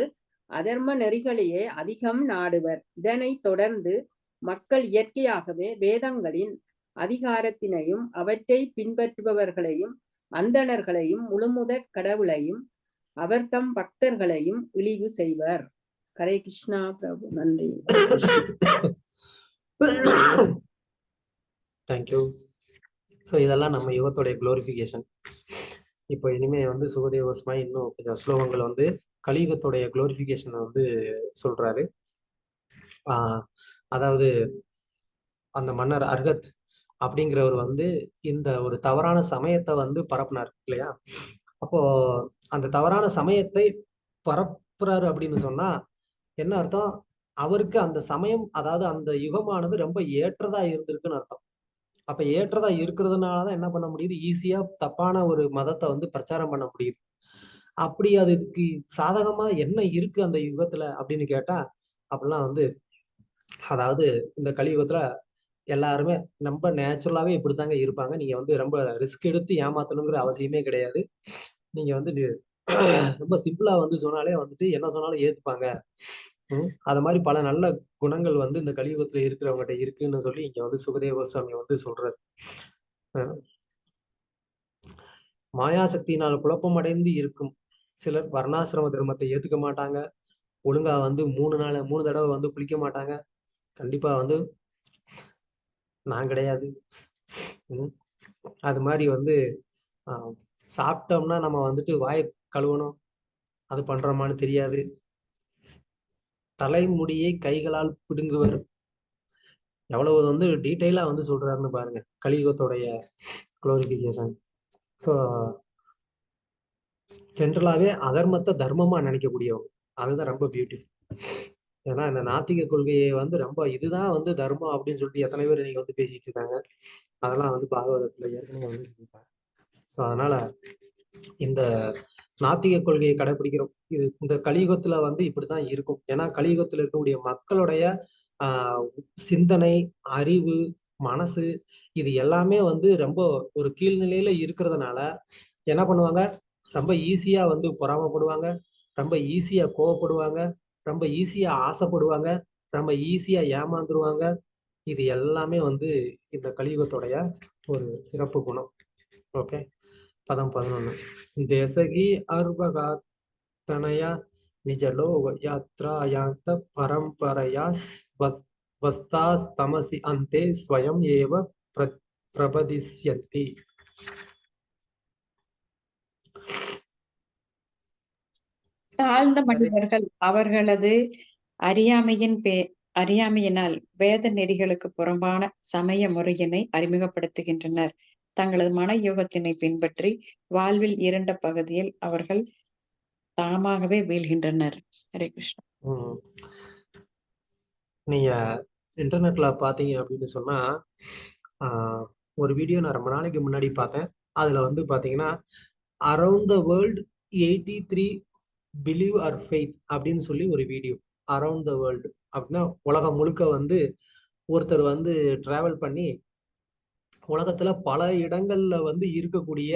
அதர்ம நெறிகளையே அதிகம் நாடுவர். இதனை தொடர்ந்து மக்கள் இயற்கையாகவே வேதங்களின் அதிகாரத்தினையும் அவற்றை பின்பற்றுபவர்களையும் அந்தணர்களையும் முழுமுதற் கடவுளையும் அவர் தம் பக்தர்களையும் இழிவு செய்வர். ஹரே கிருஷ்ணா பிரபு. நன்றி. தேங்க்யூ. ஸோ இதெல்லாம் நம்ம யுகத்தோடைய குளோரிஃபிகேஷன். இப்போ இனிமே வந்து சுகதேவ கோஸ்வாமி இன்னும் கொஞ்சம் ஸ்லோகங்கள் வந்து கலியுகத்துடைய குளோரிஃபிகேஷனை வந்து சொல்றாரு. அதாவது அந்த மன்னர் அர்ஹத் அப்படிங்கிறவர் வந்து இந்த ஒரு தவறான சமயத்தை வந்து பரப்புனார் இல்லையா? அப்போ அந்த தவறான சமயத்தை பரப்புறாரு அப்படின்னு சொன்னா என்ன அர்த்தம்? அவருக்கு அந்த சமயம், அதாவது அந்த யுகமானது ரொம்ப ஏற்றதா இருந்திருக்குன்னு அர்த்தம். அப்ப ஏற்றதா இருக்கிறதுனாலதான் என்ன பண்ண முடியுது, ஈஸியா தப்பான ஒரு மதத்தை வந்து பிரச்சாரம் பண்ண முடியுது. அப்படி அதுக்கு சாதகமா என்ன இருக்கு அந்த யுகத்துல அப்படின்னு கேட்டா, அப்படிலாம் வந்து அதாவது இந்த கலியுகத்துல எல்லாருமே ரொம்ப நேச்சுரலாவே இப்படித்தாங்க இருப்பாங்க. நீங்க வந்து ரொம்ப ரிஸ்க் எடுத்து ஏமாத்தணுங்கிற அவசியமே கிடையாது. நீங்க வந்து ரொம்ப சிம்பிளா வந்து சொன்னாலே வந்துட்டு என்ன சொன்னாலும் ஏத்துப்பாங்க. அது மாதிரி பல நல்ல குணங்கள் வந்து இந்த கலியுகத்துல இருக்கிறவங்ககிட்ட இருக்குன்னு சொல்லி இங்க வந்து சுகதேவ கோஸ்வாமி வந்து சொல்றாரு. மாயாசக்தியினால் குழப்பமடைந்து இருக்கும் சிலர் வர்ணாசிரம தர்மத்தை ஏத்துக்க மாட்டாங்க. ஒழுங்கா வந்து 3 தடவை வந்து குளிக்க மாட்டாங்க. கண்டிப்பா வந்து நான் கிடையாது. அது மாதிரி வந்து சாப்பிட்டோம்னா நம்ம வந்துட்டு வாயை கழுவணும், அது பண்றோமான்னு தெரியாது. தலைமுடியை கைகளால் பிடுங்குவர். எவ்வளவு வந்து டீட்டெயிலா வந்து சொல்றாருன்னு பாருங்க கலியுகத்துடைய குளோரிபிகேஷன். ஸோ ஜென்ரலாவே அதர்மத்தை தர்மமா நினைக்கக்கூடியவங்க, அதுதான் ரொம்ப பியூட்டிஃபுல். ஏன்னா இந்த நாத்திக கொள்கையை வந்து ரொம்ப இதுதான் வந்து தர்மம் அப்படின்னு சொல்லிட்டு எத்தனை பேர் நீங்க வந்து பேசிட்டு இருக்காங்க. அதெல்லாம் வந்து பாகவதத்துல ஏற்கனவே வந்து சொல்லியிருக்காங்க. ஸோ அதனால இந்த நாத்திக கொள்கையை கடைபிடிக்கிறோம். இது இந்த கலியுகத்துல வந்து இப்படித்தான் இருக்கும். ஏன்னா கலியுகத்துல இருக்கக்கூடிய மக்களுடைய சிந்தனை, அறிவு, மனசு இது எல்லாமே வந்து ரொம்ப ஒரு கீழ்நிலையில இருக்கிறதுனால என்ன பண்ணுவாங்க, ரொம்ப ஈஸியா வந்து பொறாமப்படுவாங்க, ரொம்ப ஈஸியா கோவப்படுவாங்க, ரொம்ப ஈஸியா ஆசைப்படுவாங்க, ரொம்ப ஈஸியா ஏமாந்துருவாங்க. இது எல்லாமே வந்து இந்த கலியுகத்துடைய ஒரு சிறப்பு குணம். ஓகே, பதம் 11. தேசகி அர்வகாத்தனயா நிஜலோக யாத்ராயாந்த பரம்பரையா வஸ்தாஸ் தமசி அந்தே ஸ்வயம் ஏவ பிரபதிஷ்யந்தி. தாழ்ந்த மனிதர்கள் அவர்களது அறியாமையினால் வேத நெறிகளுக்கு புறம்பான சமய முறையினை அறிமுகப்படுத்துகின்றனர். தங்களது மன யோகத்தினை பின்பற்றி வாழ்வில் இருண்ட பகுதியில் அவர்கள் தாமாகவே வீழ்கின்றனர். ஹரே கிருஷ்ணா. நீங்க இன்டர்நெட்ல பாத்தீங்க அப்படின்னு சொன்னா ஒரு வீடியோ நான் ரொம்ப நாளைக்கு முன்னாடி பார்த்தேன். அதுல வந்து பாத்தீங்கன்னா around the world 83 believe or faith அப்படின்னு சொல்லி ஒரு வீடியோ. அரவுண்ட் த வேர்ல்டு அப்படின்னா உலகம் முழுக்க வந்து ஒருத்தர் வந்து டிராவல் பண்ணி உலகத்துல பல இடங்கள்ல வந்து இருக்கக்கூடிய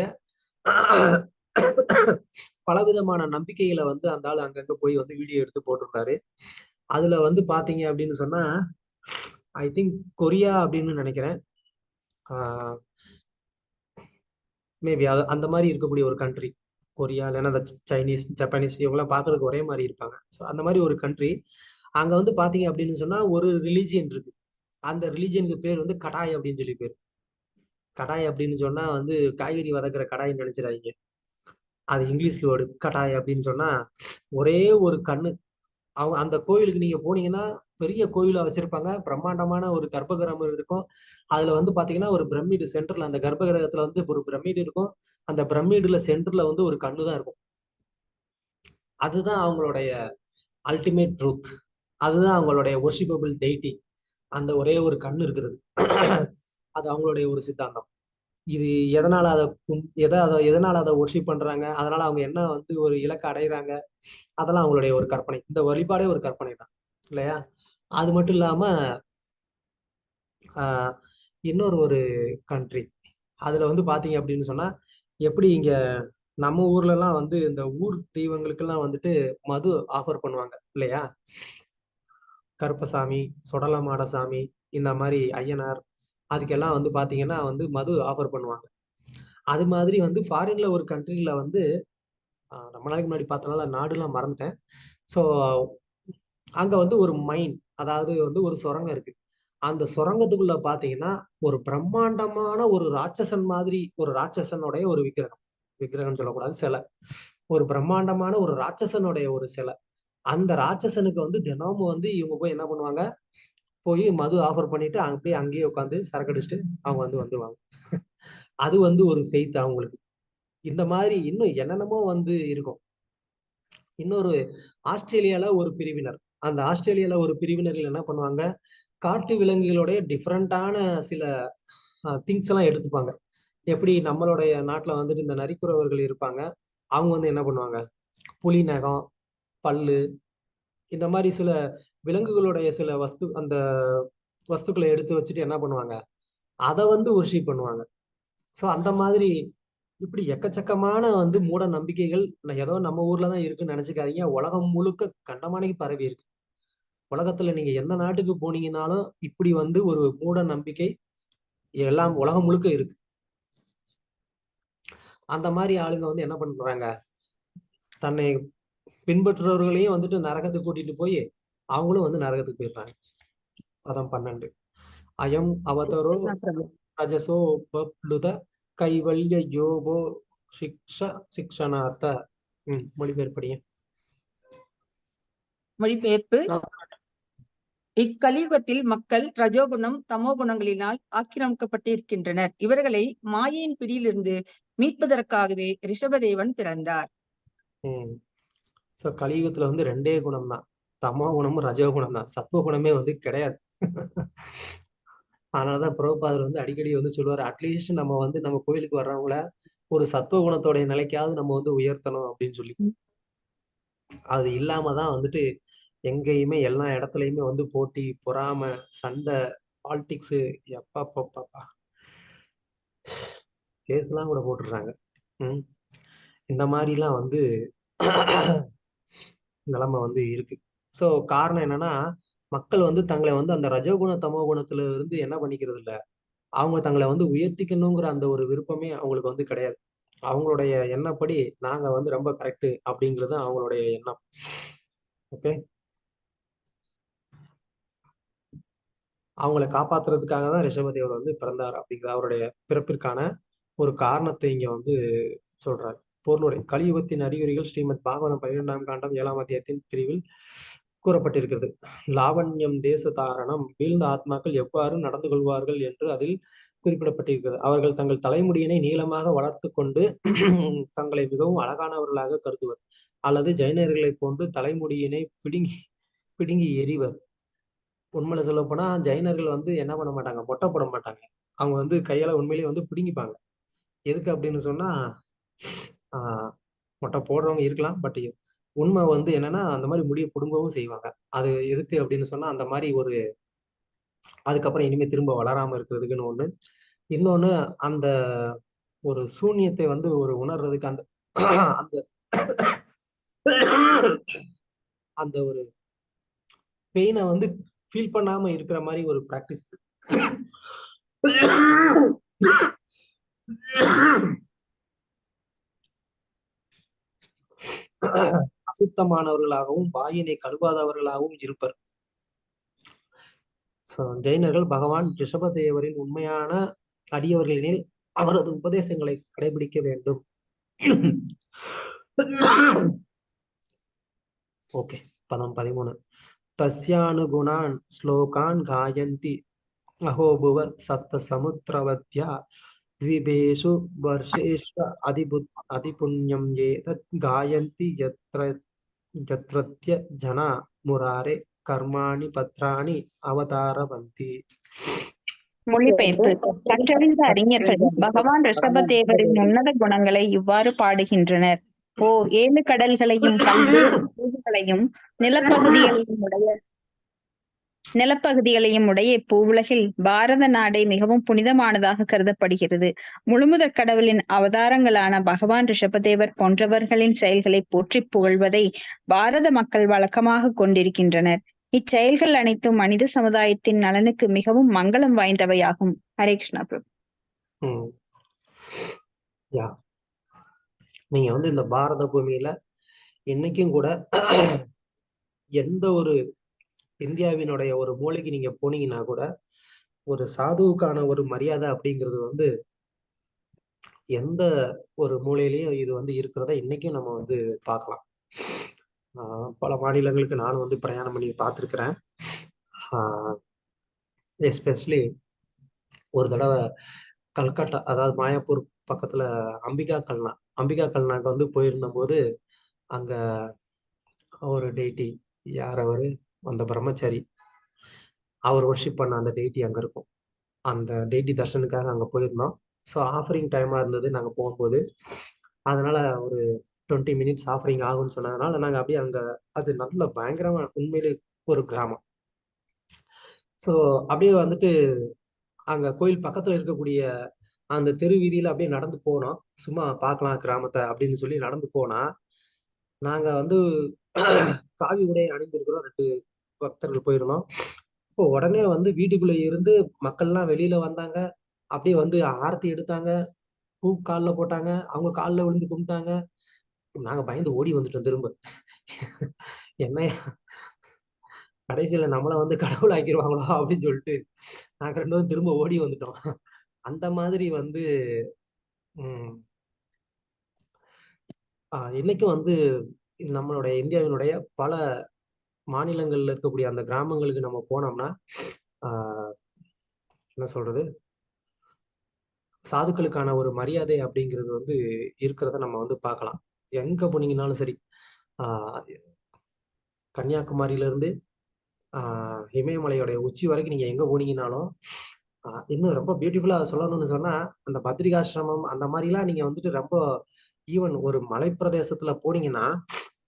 பலவிதமான நம்பிக்கைகளை வந்து அந்த ஆள் அங்கங்க போய் வந்து வீடியோ எடுத்து போட்டிருந்தாரு. அதுல வந்து பாத்தீங்க அப்படின்னு சொன்னா ஐ திங்க் கொரியா அப்படின்னு நினைக்கிறேன், மேபி அந்த மாதிரி இருக்கக்கூடிய ஒரு கண்ட்ரி கொரியா, இல்லைன்னா அந்த சைனீஸ், ஜப்பானீஸ் இவங்கெல்லாம் பார்க்கறதுக்கு ஒரே மாதிரி இருப்பாங்க. ஸோ அந்த மாதிரி ஒரு கண்ட்ரி. அங்க வந்து பாத்தீங்க அப்படின்னு சொன்னா ஒரு ரிலிஜியன் இருக்கு. அந்த ரிலிஜியனுக்கு பேர் வந்து கடாய் அப்படின்னு சொல்லி பேர். கடாய் அப்படின்னு சொன்னா வந்து காய்கறி வதக்குற கடாய்ன்னு நினைச்சிடாதீங்க. அது இங்கிலீஷ்ல வேர்டு. கடாய் அப்படின்னு சொன்னா ஒரே ஒரு கண்ணு. அவங்க அந்த கோயிலுக்கு நீங்க போனீங்கன்னா பெரிய கோயிலா வச்சிருப்பாங்க, பிரம்மாண்டமான ஒரு கர்ப்பகிரகம் இருக்கும். அதுல வந்து பாத்தீங்கன்னா ஒரு பிரமிடு சென்டர்ல, அந்த கர்ப்பகிரகத்துல வந்து ஒரு பிரமிடு இருக்கும். அந்த பிரமிடுல சென்டர்ல வந்து ஒரு கண்ணு தான் இருக்கும். அதுதான் அவங்களுடைய அல்டிமேட் ட்ரூத். அதுதான் அவங்களுடைய வொர்ஷிப்பபிள் டெய்டி. அந்த ஒரே ஒரு கண்ணு இருக்கிறது. அது அவங்களுடைய ஒரு சித்தாந்தம். இது எதனால எதனால அதை வொர்ஷிப் பண்றாங்க, அதனால அவங்க என்ன வந்து ஒரு இலக்கை அடைகிறாங்க, அதெல்லாம் அவங்களுடைய ஒரு கற்பனை. இந்த வழிபாடே ஒரு கற்பனை தான் இல்லையா? அது மட்டும் இல்லாம இன்னொரு ஒரு கண்ட்ரி அதுல வந்து பாத்தீங்க அப்படின்னு சொன்னா, எப்படி இங்க நம்ம ஊர்ல எல்லாம் வந்து இந்த ஊர் தெய்வங்களுக்கெல்லாம் வந்துட்டு மது ஆஃபர் பண்ணுவாங்க இல்லையா? கருப்பசாமி, சுடலமாடசாமி, இந்த மாதிரி ஐயனார், அதுக்கெல்லாம் வந்து பாத்தீங்கன்னா வந்து மது ஆஃபர் பண்ணுவாங்க. அது மாதிரி வந்து ஃபாரின்ல ஒரு கண்ட்ரில வந்து ரொம்ப நாளைக்கு முன்னாடி பார்த்தனால நாடுலாம் மறந்துட்டேன். ஸோ அங்க வந்து ஒரு மைன், அதாவது வந்து ஒரு சுரங்கம் இருக்கு. அந்த சுரங்கத்துக்குள்ள பாத்தீங்கன்னா ஒரு பிரம்மாண்டமான ஒரு ராட்சசன் மாதிரி, ஒரு ராட்சசனுடைய ஒரு விக்கிரகம், விக்கிரகம் சொல்லக்கூடாது, சிலை. ஒரு பிரம்மாண்டமான ஒரு ராட்சசனுடைய ஒரு சிலை. அந்த ராட்சசனுக்கு வந்து தினமும் வந்து இவங்க போய் என்ன பண்ணுவாங்க, போய் மது ஆஃபர் பண்ணிட்டு அப்படியே அங்கேயே உட்காந்து சரக்கு அடிச்சுட்டு அவங்க வந்து வந்துருவாங்க. அது வந்து ஒரு ஃபெய்த் அவங்களுக்கு. இந்த மாதிரி இன்னும் என்னென்னமோ வந்து இருக்கும். இன்னொரு ஆஸ்திரேலியால ஒரு பிரிவினர், அந்த ஆஸ்திரேலியால ஒரு பிரிவினர்கள் என்ன பண்ணுவாங்க, காட்டு விலங்குகளுடைய டிஃப்ரெண்டான சில திங்ஸ் எல்லாம் எடுத்துப்பாங்க. எப்படி நம்மளுடைய நாட்டுல வந்துட்டு இந்த நரிக்குறவர்கள் இருப்பாங்க, அவங்க வந்து என்ன பண்ணுவாங்க, புலி நகம், பல்லு, இந்த மாதிரி சில விலங்குகளுடைய சில அந்த வஸ்துக்களை எடுத்து வச்சுட்டு என்ன பண்ணுவாங்க, அதை வந்து ஒர்ஷிப் பண்ணுவாங்க. ஸோ அந்த மாதிரி இப்படி எக்கச்சக்கமான வந்து மூட நம்பிக்கைகள் ஏதோ நம்ம ஊர்ல தான் இருக்குன்னு நினைச்சுக்காதீங்க. உலகம் முழுக்க கண்டமானைக்கு பரவி இருக்கு. உலகத்துல நீங்க எந்த நாட்டுக்கு போனீங்கன்னாலும் இப்படி வந்து ஒரு மூட நம்பிக்கை எல்லாம் உலகம் முழுக்க இருக்கு. அந்த மாதிரி ஆளுங்க வந்து என்ன பண்றாங்க, தன்னை பின்பற்றுறவர்களையும் வந்துட்டு நரகத்துக்கு கூட்டிட்டு போய் அவங்களும் வந்து நரகத்துக்கு போயிடுறாங்க. பதம் 12. அயம் அவதரோ ரஜசோ பப்ளுத கைவல்ய யோகோ சிக்ஷனார்த்த. மொழிபெயர்ப்படியே. மொழிபெயர்ப்பு. இக்கலியுகத்தில் மக்கள் ரஜோகுணம் தமோ குணங்களினால் ஆக்கிரமிக்கப்பட்டிருக்கின்றனர். இவர்களை மாயையின் பிடியிலிருந்து மீட்பதற்காகவே ரிஷபதேவன் பிறந்தார். சோ கலியுகத்துல வந்து 2 குணம் தான், தமோ குணமும் ரஜோ குணம் தான். சத்துவ குணமே வந்து கிடையாது. அதனாலதான் பிரபுபாதர் வந்து அடிக்கடி வந்து சொல்லுவாரு, அட்லீஸ்ட் நம்ம வந்து நம்ம கோயிலுக்கு வர்றவங்கள ஒரு சத்துவ குணத்தோடைய நிலைக்காவது நம்ம வந்து உயர்த்தணும் அப்படின்னு சொல்லி. அது இல்லாம தான் வந்துட்டு எங்கேயுமே எல்லா இடத்துலயுமே வந்து போட்டி, பொறாமை, சண்டை, பாலிடிக்ஸ், எப்பப்பா கேஸ் எல்லாம் கூட போட்டுடுறாங்க. இந்த மாதிரிலாம் வந்து நிலைமை வந்து இருக்கு. ஸோ காரணம் என்னன்னா, மக்கள் வந்து தங்களை வந்து அந்த ரஜோகுண தமோ குணத்துல இருந்து என்ன பண்ணிக்கிறது இல்ல, அவங்க தங்களை வந்து உயர்த்திக்கணுங்கிற அந்த ஒரு விருப்பமே அவங்களுக்கு வந்து கிடையாது. அவங்களுடைய எண்ணப்படி நாங்க வந்து ரொம்ப கரெக்ட் அப்படிங்கிறது அவங்களுடைய எண்ணம். ஓகே, அவங்களை காப்பாத்துறதுக்காக தான் ரிஷபதேவர் வந்து பிறந்தார் அப்படிங்கிற அவருடைய பிறப்பிற்கான ஒரு காரணத்தை இங்க வந்து சொல்றாரு. பொருளுரை. கலியுகத்தின் அறிகுறிகள் ஸ்ரீமத் பாகவதம் 12ஆம் காண்டம் 7ஆம் அத்தியாயத்தின் பிரிவில் கூறப்பட்டிருக்கிறது. லாவண்யம் தேச தாரணம், வீழ்ந்த ஆத்மாக்கள் எவ்வாறு நடந்து கொள்வார்கள் என்று அதில் குறிப்பிடப்பட்டிருக்கிறது. அவர்கள் தங்கள் தலைமுடியினை நீளமாக வளர்த்து கொண்டு தங்களை மிகவும் அழகானவர்களாக கருதுவர், அல்லது ஜைனர்களை போன்று தலைமுடியினை பிடுங்கி எறிவர். உண்மையில சொல்ல போனா ஜைனர்கள் வந்து என்ன பண்ண மாட்டாங்க, மொட்டை போட மாட்டாங்க. அவங்க வந்து கையால உண்மையிலேயே வந்து பிடுங்கிப்பாங்க. எதுக்கு அப்படின்னு சொன்னா, மொட்டை போடுறவங்க இருக்கலாம், பட் உண்மை வந்து என்னன்னா அந்த மாதிரி முடியை பிடுங்கவும் செய்வாங்க. அது எதுக்கு அப்படின்னு சொன்னா, அந்த மாதிரி ஒரு அதுக்கப்புறம் இனிமே திரும்ப வளராம இருக்கிறதுக்குன்னு ஒண்ணு. இன்னொன்னு, அந்த ஒரு சூன்யத்தை வந்து ஒரு உணர்றதுக்கு அந்த அந்த அந்த ஒரு பெயினை வந்து ஃபீல் பண்ணாம இருக்கிற மாதிரி ஒரு பிராக்டிஸ். அசுத்தமானவர்களாகவும் வாயினை கழுவாதவர்களாகவும் இருப்பர். ஜெயினர்கள் பகவான் ரிஷபதேவரின் உண்மையான அடியவர்களில் அவரது உபதேசங்களை கடைபிடிக்க வேண்டும். ஓகே, பதம் 13. தஸ்யானுகுணான் ஸ்லோகான் காயந்தி அஹோபுவ சப்த சமுத்திரவத்யா த்விபேஷு வர்ஷேஷு அதிபுண்யம் ஏதத் காயந்தி யத்ரத்ய ஜனா முராரே கர்மாணி பத்ராணி அவதாரவந்தி. மொழிபெயர்ப்பு. கற்றறிந்த அறிஞர்கள் பகவான் ரிஷபதேவரின் உன்னத குணங்களை இவ்வாறு பாடுகின்றனர். ஓ 7 கடல்களையும் பல்வேறு தீவுகளையும் நிலப்பகுதிகளையும் உடைய பூவுலகில் பாரத நாடே மிகவும் புனிதமானதாக கருதப்படுகிறது. முழுமுதற் கடவுளின் அவதாரங்களான பகவான் ரிஷபதேவர் போன்றவர்களின் செயல்களை போற்றி புகழ்வதை பாரத மக்கள் வழக்கமாக கொண்டிருக்கின்றனர். இச்செயல்கள் அனைத்தும் மனித சமுதாயத்தின் நலனுக்கு மிகவும் மங்களம் வாய்ந்தவையாகும். ஹரே கிருஷ்ணா பிரபு. யா நீங்க வந்து இந்த பாரத பூமியில இன்னைக்கும் கூட எந்த ஒரு இந்தியாவினுடைய ஒரு மூலைக்கு நீங்க போனீங்கன்னா கூட ஒரு சாதுவுக்கான ஒரு மரியாதை அப்படிங்கிறது வந்து எந்த ஒரு மூலையிலையும் இது வந்து இருக்கிறத இன்னைக்கும் நம்ம வந்து பார்க்கலாம். பல மாநிலங்களுக்கு நானும் வந்து பிரயாணம் பண்ணி பார்த்துருக்கிறேன். எஸ்பெஷலி ஒரு தடவை கல்கட்டா, அதாவது மாயாப்பூர் பக்கத்துல அம்பிகா கல்னாக்கு வந்து போயிருந்தபோது அங்க ஒரு டெய்டி, யார் அவரு, அந்த பிரம்மச்சாரி, அவர் ஒர்ஷிப் பண்ண அந்த டெய்டி அங்க இருக்கும். அந்த டெய்டி தர்ஷனுக்காக அங்க போயிருந்தோம். ஸோ ஆஃபரிங் டைமா இருந்தது நாங்க போகும்போது. அதனால ஒரு 20 மினிட்ஸ் ஆஃபரிங் ஆகும்னு சொன்னதுனால நாங்க அப்படியே அங்க, அது நல்ல பயங்கரமா உண்மையிலே ஒரு கிராமம். ஸோ அப்படியே வந்துட்டு அங்க கோயில் பக்கத்துல இருக்கக்கூடிய அந்த தெரு வீதியில அப்படியே நடந்து போனோம். சும்மா பார்க்கலாம் கிராமத்தை அப்படின்னு சொல்லி நடந்து போனா, நாங்க வந்து காவி உடை அணிந்திருக்கிறோம். 2 பக்தர்கள் போயிருந்தோம். இப்போ உடனே வந்து வீட்டுக்குள்ள இருந்து மக்கள்லாம் வெளியில வந்தாங்க. அப்படியே வந்து ஆரத்தி எடுத்தாங்க, பூ கால்ல போட்டாங்க, அவங்க கால்ல விழுந்து கும்பிட்டாங்க. நாங்க பயந்து ஓடி வந்துட்டோம் திரும்ப. என்ன கடைசியில நம்மள வந்து கடவுள் ஆக்கிடுவாங்களோ அப்படின்னு சொல்லிட்டு நாங்க 2 பேரும் திரும்ப ஓடி வந்துட்டோம். அந்த மாதிரி வந்து இன்னைக்கும் வந்து நம்மளுடைய இந்தியாவினுடைய பல மாநிலங்கள்ல இருக்கக்கூடிய அந்த கிராமங்களுக்கு நம்ம போனோம்னா என்ன சொல்றது, சாதுக்களுக்கான ஒரு மரியாதை அப்படிங்கிறது வந்து இருக்கிறத நம்ம வந்து பார்க்கலாம். எங்க போனீங்கன்னாலும் சரி, கன்னியாகுமரியில இருந்து இமயமலையோடைய உச்சி வரைக்கும் நீங்க எங்க போனீங்கன்னாலும் இன்னும் ரொம்ப பியூட்டிஃபுல்லா சொல்லணும்னு சொன்னா, அந்த பத்ரிகாசிரமம் அந்த மாதிரிலாம் நீங்க வந்துட்டு ரொம்ப ஈவன் ஒரு மலைப்பிரதேசத்துல போனீங்கன்னா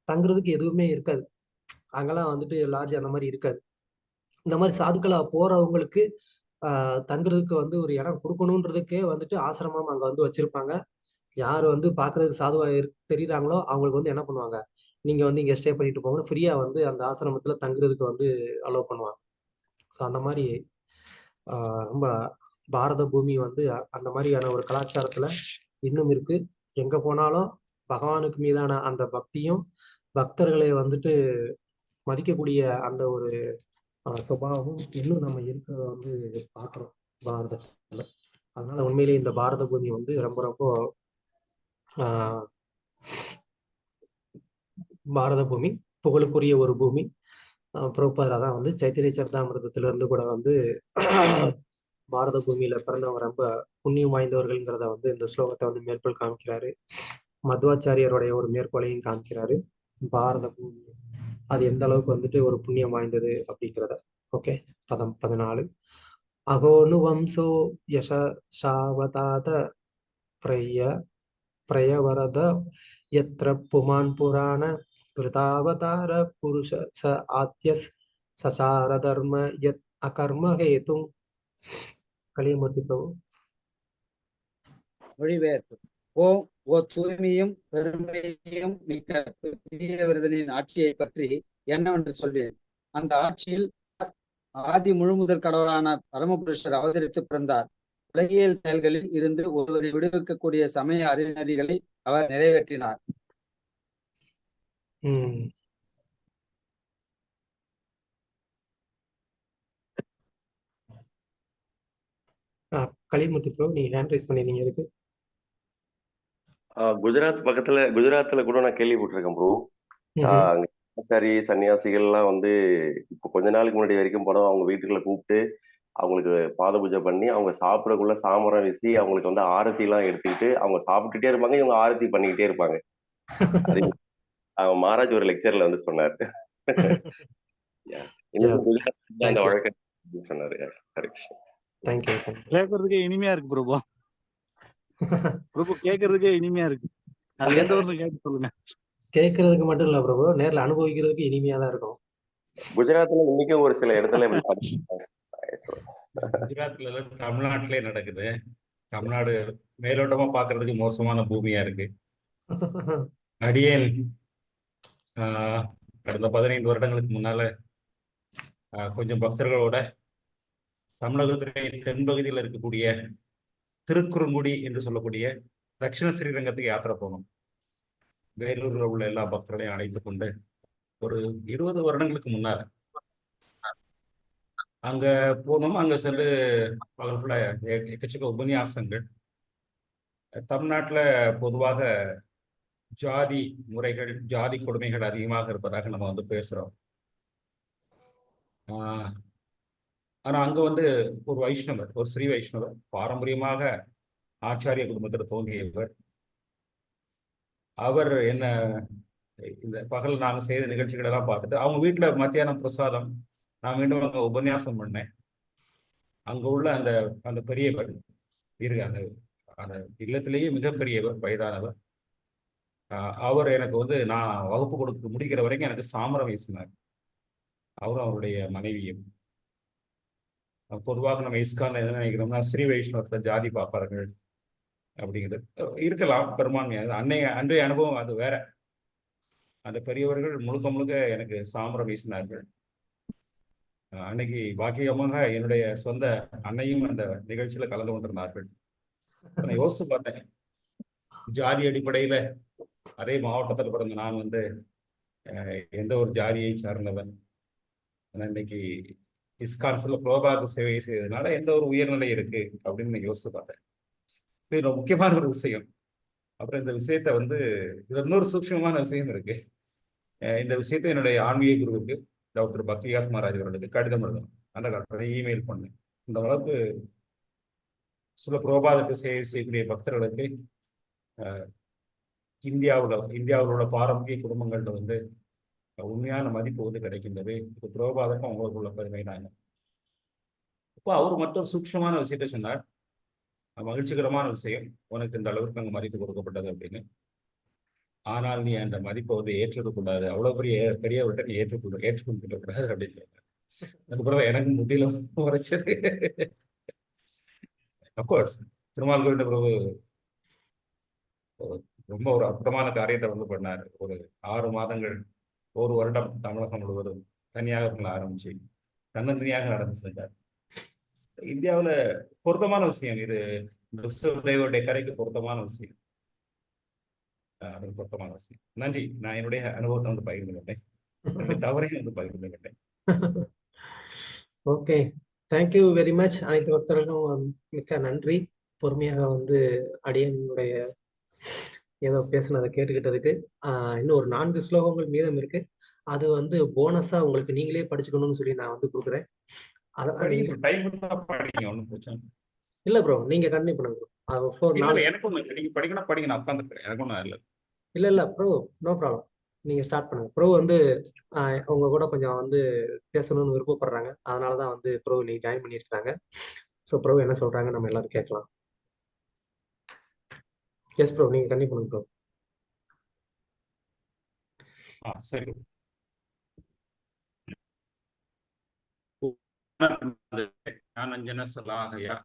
தங்குறதுக்கு எதுவுமே இருக்காது. அங்கெல்லாம் வந்துட்டு லாட்ஜ் அந்த மாதிரி இருக்காது. இந்த மாதிரி சாதுக்களா போறவங்களுக்கு தங்குறதுக்கு வந்து ஒரு இடம் கொடுக்கணுன்றதுக்கே வந்துட்டு ஆசிரமம் அங்க வந்து வச்சிருப்பாங்க. யாரு வந்து பாக்குறதுக்கு சாதுவா தெரியுறாங்களோ அவங்களுக்கு வந்து என்ன பண்ணுவாங்க, நீங்க வந்து இங்க ஸ்டே பண்ணிட்டு போங்கன்னு ஃப்ரீயா வந்து அந்த ஆசிரமத்துல தங்குறதுக்கு வந்து அலோவ் பண்ணுவாங்க. ஸோ அந்த மாதிரி ரொம்ப பாரத பூமி வந்து அந்த மாதிரியான ஒரு கலாச்சாரத்துல இன்னும் இருக்கு. எங்க போனாலும் பகவானுக்கு மீதான அந்த பக்தியும் பக்தர்களை வந்துட்டு மதிக்கக்கூடிய அந்த ஒரு சுபாவமும் இன்னும் நம்ம இருக்கிறத வந்து பார்க்கிறோம் பாரதத்துல. அதனால உண்மையிலேயே இந்த பாரத பூமி வந்து ரொம்ப ரொம்ப பாரத பூமி புகழுக்குரிய ஒரு பூமி. பிரபுபாதா தான் வந்து சைத்தன்ய சரிதாமிர்தத்துல இருந்து கூட வந்து பாரத பூமியில பிறந்தவங்க ரொம்ப புண்ணியம் வாய்ந்தவர்கள்ங்கிறத வந்து இந்த ஸ்லோகத்தை வந்து மேற்கோள் காமிக்கிறாரு. மத்வாச்சாரியருடைய ஒரு மேற்கோளையும் காமிக்கிறாரு. பாரத பூமி அது எந்த அளவுக்கு வந்துட்டு ஒரு புண்ணியம் வாய்ந்தது அப்படிங்கிறத. ஓகே, பதம் 14. அகோனு வம்சோ யசாவதாத பிரயவரத யத்ர புமான் புராண கிருதாவதார புருஷ ச ஆத்யஸ் சசார தர்ம யத் அகர்ம ஹேதும். கலியமூர்த்தி பிரபு. மொழிபெயர்ப்பு. ஓ தூய்மையும் பெருமையும் மிக்க பிரியவிரதனின் ஆட்சியை பற்றி என்னவென்று சொல்வேன். அந்த ஆட்சியில் ஆதி முழுமுதற் கடவுளான பரமபுருஷர் அவதரித்து பிறந்தார். உலகியல் செயல்களில் இருந்து ஒருவரை விடுவிக்கக்கூடிய சமய அறிநெறிகளை அவர் நிறைவேற்றினார். கலிமூர்த்தி ப்ரோ, நீங்க ஹேண்ட் ரைஸ் பண்ணிருந்தீங்க இருக்கு. குஜராத்ல கூட நான் கேள்விப்பட்டிருக்கேன் ப்ரோ. ஆச்சாரி சன்னியாசிகள்லாம் வந்து இப்போ கொஞ்ச நாளுக்கு முன்னாடி வரைக்கும் போனோம், அவங்க வீட்டுக்குள்ள கூப்பிட்டு அவங்களுக்கு பாத பூஜை பண்ணி அவங்க சாப்பிடக்குள்ள சாமரம் வீசி அவங்களுக்கு வந்து ஆரத்தி எல்லாம் எடுத்துக்கிட்டு அவங்க சாப்பிட்டுட்டே இருப்பாங்க, இவங்க ஆரத்தி பண்ணிக்கிட்டே இருப்பாங்க. அது அவங்க மகாராஜ் ஒரு லெக்சர்ல வந்து சொன்னாரு. அந்த வழக்கம் சொன்னாரு. கேட்கறதுக்கே இனிமையா இருக்கு பிரபு. பிரபு கேட்கறதுக்கே இனிமையா இருக்கு. அது எந்த ஊர்ல கேட்டு சொல்லுங்க. கேட்கறதுக்கு மட்டும் இல்ல பிரபு, நேர்ல அனுபவிக்கிறதுக்கு இனிமையா தான் இருக்கும். குஜராத்ல இன்னைக்கு ஒரு சில இடத்துல குஜராத்ல தமிழ்நாட்டிலே நடக்குது. தமிழ்நாடு மேலோட்டமா பாக்குறதுக்கு மோசமான பூமியா இருக்கு. அடியேன் கடந்த 15 வருடங்களுக்கு முன்னால கொஞ்சம் பக்தர்களோட தமிழகத்துடைய தென்பகுதியில் இருக்கக்கூடிய திருக்குறுங்குடி என்று சொல்லக்கூடிய தட்சிண ஸ்ரீரங்கத்துக்கு யாத்திரை போனோம். வேலூரில் உள்ள எல்லா பக்தர்களையும் அழைத்து கொண்டு ஒரு 20 வருடங்களுக்கு முன்னால அங்க போனோம். அங்க சென்று பகல் ஃபுல்லா எக்கச்சக்க உபன்யாசங்கள். தமிழ்நாட்டில் பொதுவாக ஜாதி முறைகள், ஜாதி கொடுமைகள் அதிகமாக இருப்பதாக நம்ம வந்து பேசுறோம். ஆனா அங்க வந்து ஒரு வைஷ்ணவர், ஒரு ஸ்ரீ வைஷ்ணவர், பாரம்பரியமாக ஆச்சாரிய குடும்பத்தில் தோன்றியவர். அவர் என்ன இந்த பகல் நாங்கள் செய்த நிகழ்ச்சிகள் எல்லாம் பார்த்துட்டு அவங்க வீட்டில் மத்தியானம் பிரசாதம், நான் மீண்டும் அங்கே உபன்யாசம் பண்ணேன். அங்கே உள்ள அந்த அந்த பெரியவர் அந்த அந்த இல்லத்திலேயே மிகப்பெரியவர், வயதானவர். அவர் எனக்கு வந்து நான் வகுப்பு முடிக்கிற வரைக்கும் எனக்கு சாமரம் வீசினார், அவரும் அவருடைய மனைவியும். பொதுவாக நம்ம இஸ்கான்ல என்ன நினைக்கிறோம்னா ஸ்ரீ வைஷ்ணவத்தில் ஜாதி பார்ப்பார்கள் அப்படிங்கிறது இருக்கலாம் பெரும்பான்மையாக. அன்றைய அனுபவம் அது வேற. அந்த பெரியவர்கள் முழுக்க முழுக்க எனக்கு சாமரம் வீசினார்கள். அன்னைக்கு பாக்கியமாக என்னுடைய சொந்த அன்னையும் அந்த நிகழ்ச்சியில கலந்து கொண்டிருந்தார்கள். நான் யோசிச்சு பார்த்தேன், ஜாதி அடிப்படையில அதே மாவட்டத்தில் பிறந்த நான் வந்து எந்த ஒரு ஜாதியை சார்ந்தவன், இன்னைக்கு இஸ்கான்ஸ்ல புரோபாத சேவை செய்ததுனால எந்த ஒரு உயர்நிலை இருக்கு அப்படின்னு யோசிச்சு பார்த்தேன். இது ரொம்ப முக்கியமான ஒரு விஷயம். அப்புறம் இந்த விஷயத்த வந்து இன்னொரு சூக்ஷ்மமான விஷயம் இருக்கு. இந்த விஷயத்தை என்னுடைய ஆன்மீக குருவுக்கு டாக்டர் பக்தியாஸ் மகாராஜ் அவர்களுக்கு கடிதம் எழுதணும். அந்த காலத்தில் இமெயில் பண்ணேன். இந்த அளவுக்கு சில புரோபாதத்தை செய்யக்கூடிய பக்தர்களுக்கு இந்தியாவில் உள்ள பாரம்பரிய குடும்பங்கள்ல வந்து உண்மையான மதிப்பு வந்து கிடைக்கின்றது. இது புரோபாதக்கும் அவங்களுக்கு உள்ள பெருமை நாங்க. இப்போ அவர் மற்றொரு சூக்ஷ்மமான விஷயத்த சொன்னார், மகிழ்ச்சிகரமான விஷயம், உனக்கு இந்த அளவுக்கு அங்கே மதிப்பு கொடுக்கப்பட்டது அப்படின்னு. ஆனால் நீ அந்த மதிப்பை வந்து ஏற்றுக்கூடாது, அவ்வளவு பெரியவர்கிட்ட நீ ஏற்றுக்கொண்டு கூடாது அப்படின்னு சொல்றாரு. அதுக்கப்புறம் எனக்கு முத்தியில உரைச்சது. அப்கோர்ஸ் திருமால் கோவிந்த பிரபு ரொம்ப ஒரு அற்புதமான காரியத்தை வந்து பண்ணார். ஒரு 6 மாதங்கள், 1 வருடம் தமிழகம் முழுவதும் தனியாக ஆரம்பிச்சு தன்னந்தனியாக நடந்து சென்றார். இந்தியாவில் பொருத்தமான விஷயம் இது, தேவருடைய கரைக்கு பொருத்தமான விஷயம், பொருத்தமான விஷயம். நன்றி. நான் என்னுடைய அனுபவத்தை வந்து பகிர்ந்து கொண்டேன், என்னுடைய தவறையும் வந்து பகிர்ந்து கொண்டேன். Okay, thank you very much. அனைத்து பக்தர்களும் மிக்க நன்றி. பொறுமையாக வந்து அடியனுடைய ஏதோ பேசுனதை கேட்டுக்கிட்டதுக்கு. இன்னும் ஒரு 4 ஸ்லோகங்கள் மீதம் இருக்கு. அது வந்து போனஸா உங்களுக்கு நீங்களே படிச்சுக்கணும்னு சொல்லி நான் வந்து கொடுக்குறேன். இல்ல ப்ரோ, நீங்க கண்டினியூ பண்ணுங்க. நீங்க படிக்கணும், படிங்க, நான் உட்காந்துருக்கேன், எனக்கும் இல்லை. இல்ல ப்ரோ, நோ ப்ராப்ளம், நீங்க ஸ்டார்ட் பண்ணுங்க. ப்ரோ வந்து உங்க கூட கொஞ்சம் வந்து பேசணும்னு விருப்பப்படுறாங்க, அதனாலதான் வந்து ப்ரோ நீங்க ஜாயின் பண்ணியிருக்காங்க. ஸோ ப்ரோ என்ன சொல்றாங்க நம்ம எல்லாரும் கேட்கலாம். எஸ் ப்ரோ, நீங்க கண்டினியூ பண்ணுங்க ப்ரோ. சரி. ஞானஞ்சன சலாகயா